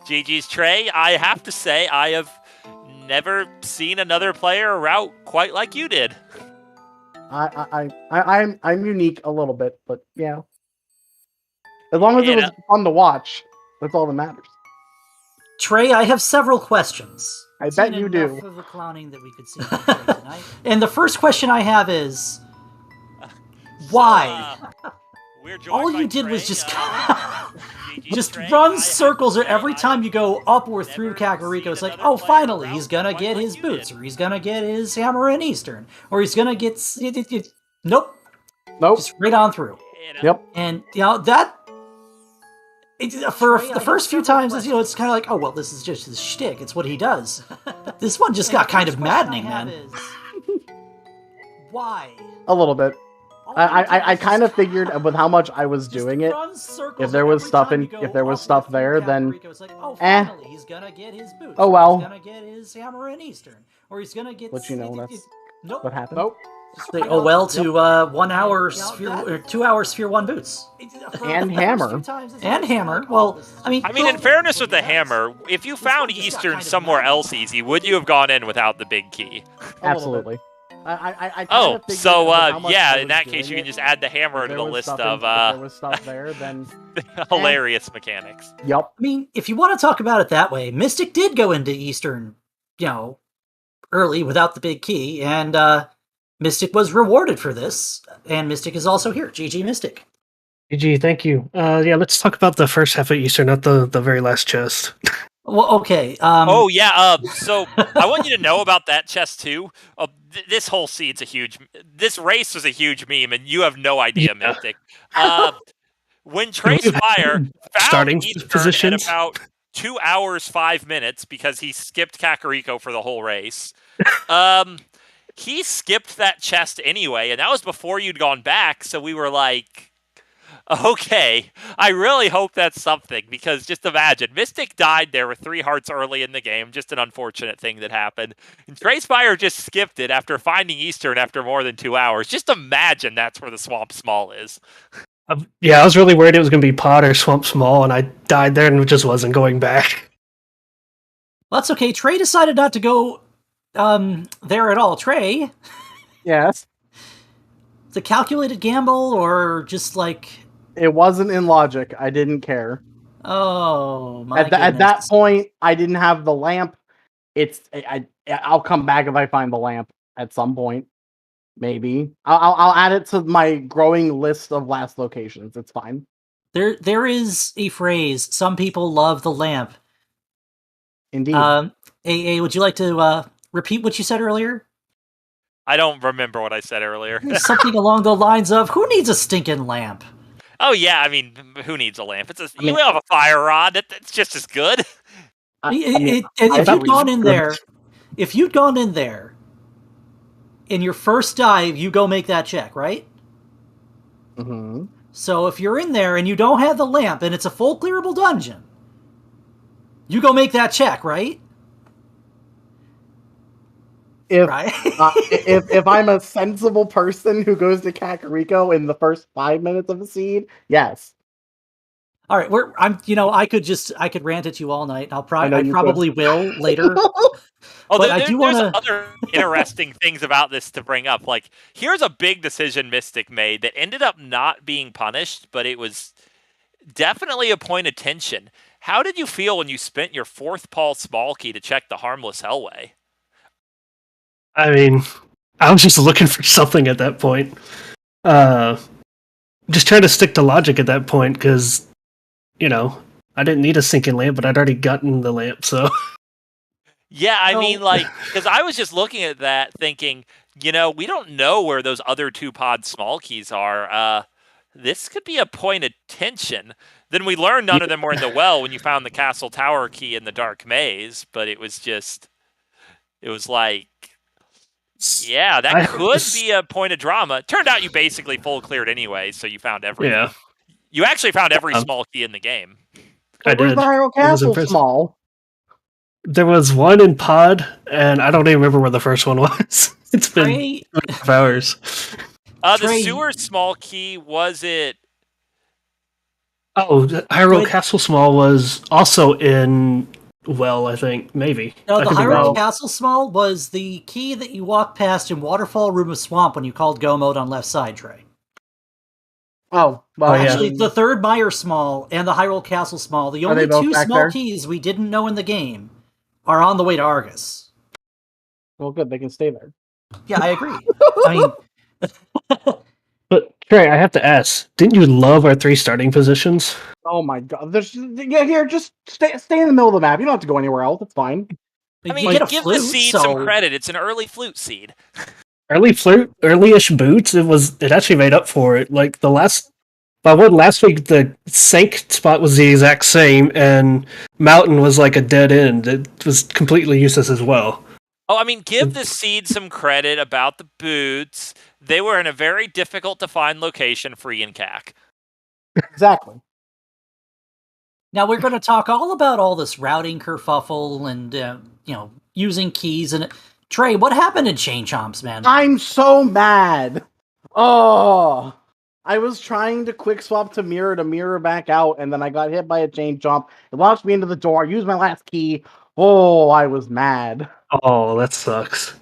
GG's Trey. I have to say, I have never seen another player route quite like you did. I'm unique a little bit, but yeah. As long as it was fun to watch, that's all that matters. Trey, I have several questions. I bet you do. Enough of the clowning that we could see from Trey tonight. And the first question I have is, why? We're joined All by you did Trey. was just... just runs circles every time you go up or through Kakariko. It's like, oh, finally, he's gonna get his boots, or he's gonna get his hammer in Eastern, or he's gonna get... Nope. Just right on through. Yep. And, that... for the first few times, it's kind of like, oh, well, this is just his shtick. It's what he does. This one just got kind of maddening, man. Why? A little bit. I kind of figured with how much I was doing it, if there was stuff there, then oh well. He's gonna get his hammer in Eastern, or he's gonna get. But that's nope. what happened. Nope. Oh well, to 1 hour sphere, or 2 hour Sphere 1 boots and hammer. Well, I mean, in fairness with the hammer, if you found Eastern somewhere else easy, would you have gone in without the big key? Absolutely. I in that case, you can just add the hammer to the list of if there was stuff there, then hilarious mechanics. Yep. I mean, if you want to talk about it that way, Mystik did go into Eastern, early without the big key, and Mystik was rewarded for this, and Mystik is also here. GG Mystik. GG, thank you. Let's talk about the first half of Eastern, not the very last chest. Well, okay. So I want you to know about that chest too. This whole seed's this race was a huge meme, and you have no idea, Mystik. When Trey Spyre found Eastern at about 2 hours 5 minutes because he skipped Kakariko for the whole race, he skipped that chest anyway, and that was before you'd gone back. So we were like, okay, I really hope that's something, because just imagine, Mystik died there with 3 hearts early in the game, just an unfortunate thing that happened. And Trey Spyre just skipped it after finding Eastern after more than 2 hours. Just imagine that's where the Swamp Small is. I was really worried it was going to be Pod or Swamp Small, and I died there and just wasn't going back. Well, that's okay. Trey decided not to go there at all. Trey? Yes? It's a calculated gamble, or just like... It wasn't in logic. I didn't care. Oh, my At that point, I didn't have the lamp. I'll come back if I find the lamp at some point. Maybe. I'll add it to my growing list of last locations. It's fine. There is a phrase, some people love the lamp. Indeed. AA, would you like to repeat what you said earlier? I don't remember what I said earlier. Something along the lines of, who needs a stinking lamp? Oh yeah, I mean, who needs a lamp? You have a fire rod. It's just as good. If you'd gone in there, in your first dive, you go make that check, right? Mm-hmm. So if you're in there and you don't have the lamp and it's a full clearable dungeon, you go make that check, right? If I'm a sensible person who goes to Kakariko in the first 5 minutes of a seed, yes. All right, I could rant at you all night. I probably will later. There's other interesting things about this to bring up. Like, here's a big decision Mystik made that ended up not being punished, but it was definitely a point of tension. How did you feel when you spent your 4th Paul Small key to check the Harmless Hellway? I mean, I was just looking for something at that point. Just trying to stick to logic at that point, because, I didn't need a sinking lamp, but I'd already gotten the lamp, so... Yeah, I mean, because I was just looking at that thinking, we don't know where those other 2 pod small keys are. This could be a point of tension. Then we learned none of them were in the well when you found the castle tower key in the dark maze, but it was like, yeah, that could be a point of drama. Turned out you basically full cleared anyway, so you found every... Yeah. You actually found every small key in the game. I did. The Hyrule Castle small? There was one in Pod, and I don't even remember where the first one was. It's been 5 hours. The sewer small key, was it... Oh, the Hyrule Castle small was also in... Well, I think, maybe. No, the Hyrule Castle Small was the key that you walked past in Waterfall Room of Swamp when you called Go Mode on left side, Trey. Oh, well, actually, the 3rd Mire Small and the Hyrule Castle Small, the only 2 small keys we didn't know in the game, are on the way to Argus. Well, good, they can stay there. Yeah, I agree. I mean... But Trey, I have to ask, didn't you love our 3 starting positions? Oh my god! Here, just stay in the middle of the map. You don't have to go anywhere else. It's fine. I mean, you get a give flute, the seed so... some credit. It's an early flute seed. Early-ish boots. It actually made up for it. Like I won last week. The Sank spot was the exact same, and Mountain was like a dead end. It was completely useless as well. Oh, I mean, give the seed some credit about the boots. They were in a very difficult to find location, free in CAC. Exactly. Now we're going to talk all about all this routing kerfuffle and using keys and Trey. What happened in Chain Chomps, man? I'm so mad. Oh, I was trying to quick swap to mirror back out, and then I got hit by a chain jump. It launched me into the door. I used my last key. Oh, I was mad. Oh, that sucks.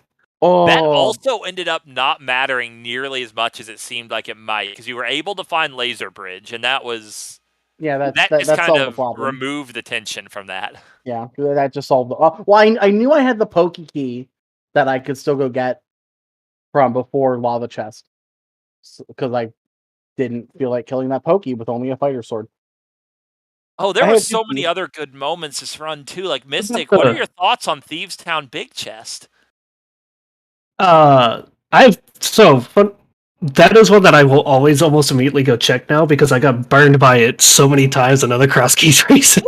Oh, That also ended up not mattering nearly as much as it seemed like it might, because you were able to find Laser Bridge, and that was... Yeah, that just kind kind of of problem. removed the tension from that. Yeah, that just solved the... well, I knew I had the Pokey Key that I could still go get from before Lava Chest, because I didn't feel like killing that Pokey with only a Fighter Sword. Oh, there were so many other good moments this run, too. Like, Mystik, what are your thoughts on Thieves Town Big Chest? That is one that I will always almost immediately go check now because I got burned by it so many times in other Crosskeys races.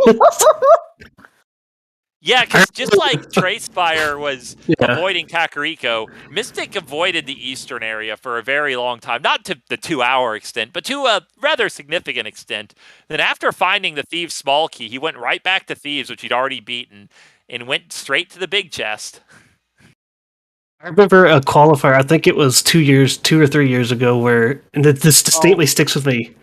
Yeah, because just like Trey Spyre was avoiding Kakariko, Mystik avoided the eastern area for a very long time. Not to the 2-hour extent, but to a rather significant extent. Then after finding the Thieves' small key, he went right back to Thieves, which he'd already beaten, and went straight to the big chest. I remember a qualifier, I think it was 2 or 3 years ago, where, and this distinctly sticks with me.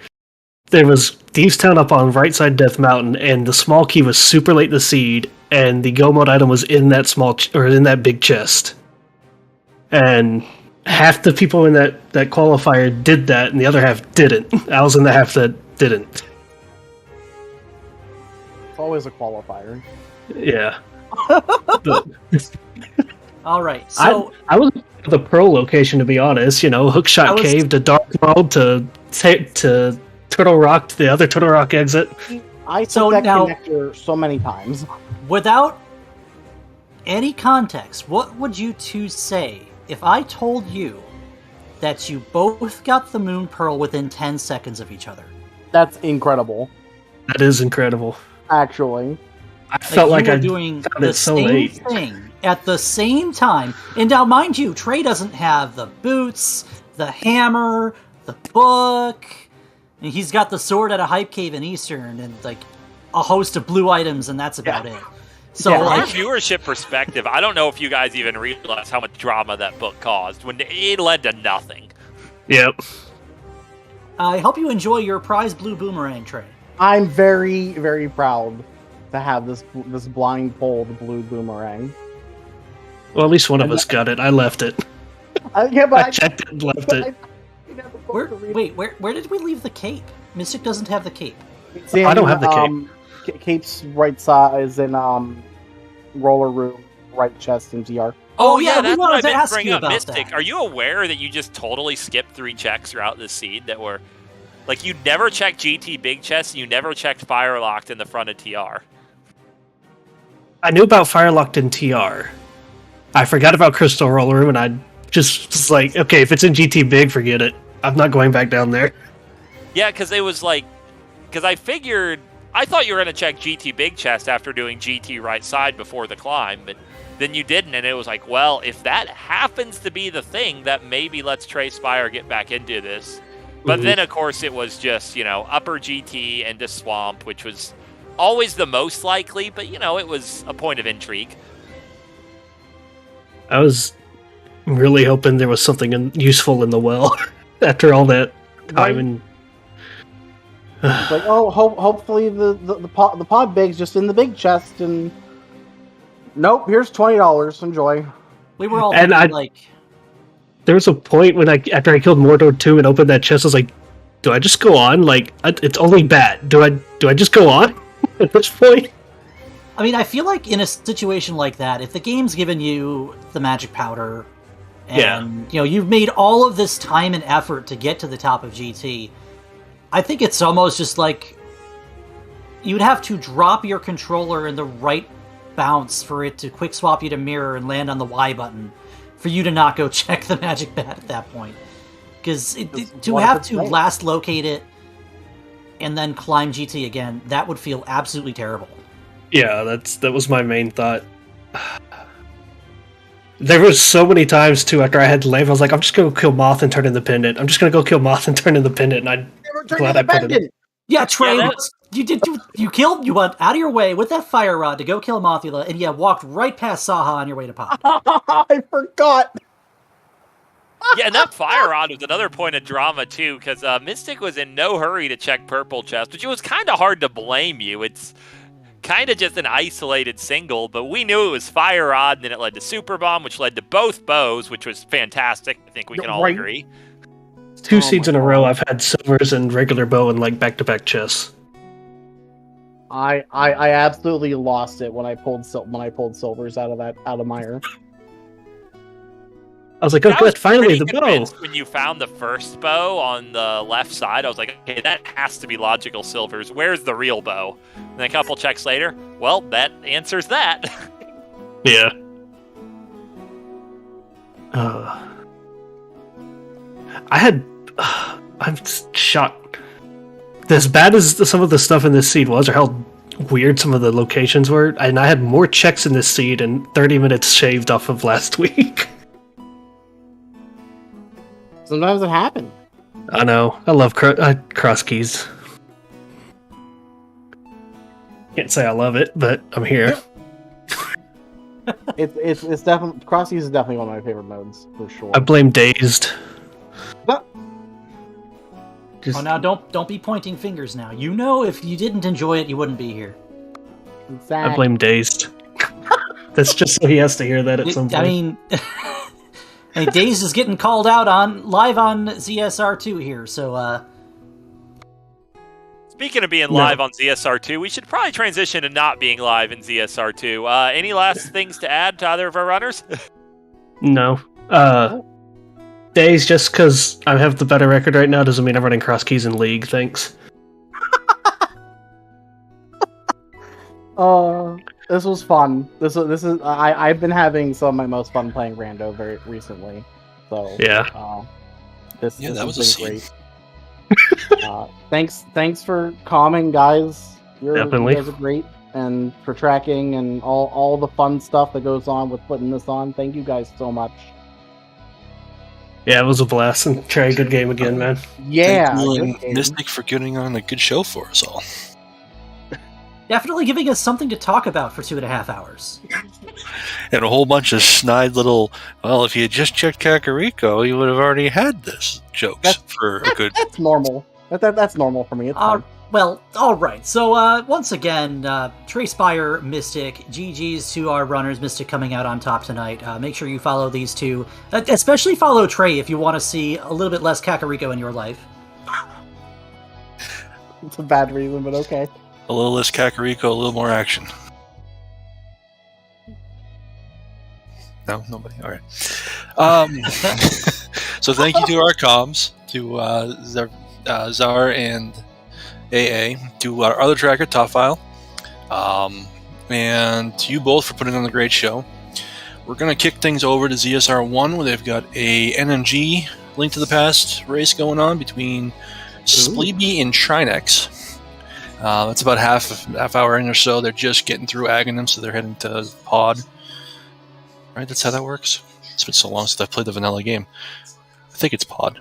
There was Thieves Town up on right side Death Mountain, and the small key was super late in the seed, and the go mode item was in that in that big chest. And half the people in that qualifier did that, and the other half didn't. I was in the half that didn't. It's always a qualifier. Yeah. All right, so I was at the Pearl location, to be honest. Hookshot Cave to Dark World to Turtle Rock to the other Turtle Rock exit. I took that connector so many times. Without any context, what would you two say if I told you that you both got the Moon Pearl within 10 seconds of each other? That's incredible. That is incredible. Actually. I felt like I doing found the it so same late. thing at the same time. And now, mind you, Trey doesn't have the boots, the hammer, the book, and he's got the sword at a hype cave in Eastern, and like a host of blue items, and that's about it. So, from our viewership perspective, I don't know if you guys even realize how much drama that book caused when it led to nothing. Yep. I hope you enjoy your prize blue boomerang, Trey. I'm very, very proud to have this blindfold blue boomerang. Well, at least one of us got it. I left it. Yeah, but I checked it and left it. Where did we leave the cape? Mystik doesn't have the cape. I don't have the cape. Cape's right side is in roller room, right chest in TR. Oh yeah, we that's what I wanted to meant ask to bring you up. about Mystik, that. are you aware that you just totally skipped 3 checks throughout the seed that were... Like, you never checked GT Big Chest, and you never checked Firelocked in the front of TR. I knew about Firelocked in TR. I forgot about Crystal Roller Room, and I just was like, okay, if it's in GT Big, forget it. I'm not going back down there. Yeah, because it was like... Because I thought you were going to check GT Big Chest after doing GT right side before the climb, but then you didn't, and it was like, well, if that happens to be the thing, that maybe lets Trey Spyre get back into this. But then, of course, it was just, upper GT into Swamp, which was always the most likely, but, it was a point of intrigue. I was really hoping there was something useful in the well after all that time. And it's like, hopefully the pod bag's just in the big chest, and nope, here's $20. Enjoy. We were all there was a point when after I killed Mordor 2 and opened that chest, I was like, do I just go on? Like, it's only bat. Do I just go on at this point? I mean, I feel like in a situation like that, if the game's given you the magic powder And, you've made all of this time and effort to get to the top of GT. I think it's almost just like you'd have to drop your controller in the right bounce for it to quick swap you to mirror and land on the Y button for you to not go check the magic bat at that point. Because to have to last locate it and then climb GT again, that would feel absolutely terrible. Yeah, that was my main thought. There was so many times, too, after I had to leave, I was like, I'm just going to kill Moth and turn in the pendant. I'm just going to go kill Moth and turn in the pendant, and I'm glad I put it in. Yeah, Trey, you went out of your way with that fire rod to go kill Mothula, and walked right past Saha on your way to Pop. I forgot. Yeah, and that fire rod was another point of drama, too, because Mystik was in no hurry to check purple chest, which it was kind of hard to blame you. It's kind of just an isolated single, but we knew it was fire rod, and then it led to super bomb, which led to both bows, which was fantastic. I think we can all agree. 2 seeds in a row, I've had silvers and regular bow and back-to-back chests. I absolutely lost it when I pulled silvers out of mire. I was like, oh good, finally the bow. When you found the first bow on the left side, I was like, okay, that has to be logical silvers. Where's the real bow? And then a couple checks later, well, that answers that. Yeah. I'm shocked. As bad as some of the stuff in this seed was, or how weird some of the locations were, and I had more checks in this seed and 30 minutes shaved off of last week. Sometimes it happens. I know. I love Crosskeys. Can't say I love it, but I'm here. It's definitely Crosskeys is definitely one of my favorite modes for sure. I blame Dazed. But now don't be pointing fingers now. If you didn't enjoy it, you wouldn't be here. Exactly. I blame Dazed. That's just so he has to hear that at some point. I mean, Dazed is getting called out live on ZSR2 here, so Speaking of being live on ZSR2, we should probably transition to not being live in ZSR2. Any last things to add to either of our runners? No. Days, just because I have the better record right now doesn't mean I'm running Crosskeys in League, thanks. This was fun. This is I've been having some of my most fun playing Rando very recently. So yeah. This that was been great. Thanks for calming, guys. Definitely. You guys are great, and for tracking and all the fun stuff that goes on with putting this on. Thank you guys so much. Yeah, it was a blast, and Trey, good game again, man. Yeah, thank you and Mystik for getting on a good show for us all. Definitely giving us something to talk about for 2.5 hours. And a whole bunch of snide little, well, if you had just checked Kakariko, you would have already had this jokes for a good... That's normal. That's normal for me. It's fine. Well, alright. So, once again, Trey, Spyre, Mystik, GG's to our runners. Mystik coming out on top tonight. Make sure you follow these two. Especially follow Trey if you want to see a little bit less Kakariko in your life. It's a bad reason, but okay. A little less Kakariko, a little more action. No? Nobody? Alright. So thank you to our comms, to Zar and AA, to our other tracker, Top File, and to you both for putting on a great show. We're going to kick things over to ZSR1, where they've got a NMG Link to the Past race going on between Spleeby and Trinex. That's about half hour in or so. They're just getting through Aghanim, so they're heading to Pod. Right, that's how that works? It's been so long since I've played the vanilla game. I think it's Pod.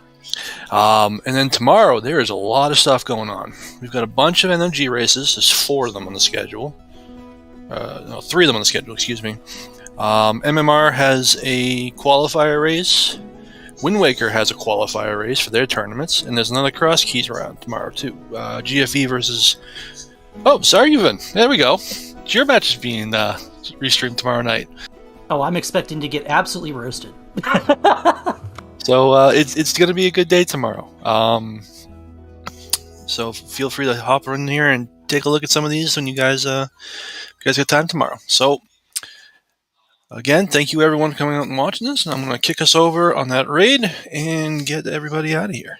And then tomorrow, there is a lot of stuff going on. We've got a bunch of NMG races. There's 4 of them on the schedule. 3 of them on the schedule, excuse me. MMR has a qualifier race. Wind Waker has a qualifier race for their tournaments. And there's another Crosskeys round tomorrow, too. GFE versus... Oh, Zaryuvan. There we go. Your match is being restreamed tomorrow night. Oh, I'm expecting to get absolutely roasted. So it's going to be a good day tomorrow. So feel free to hop in here and take a look at some of these when you guys get time tomorrow. So Again, thank you everyone for coming out and watching this, and I'm going to kick us over on that raid and get everybody out of here.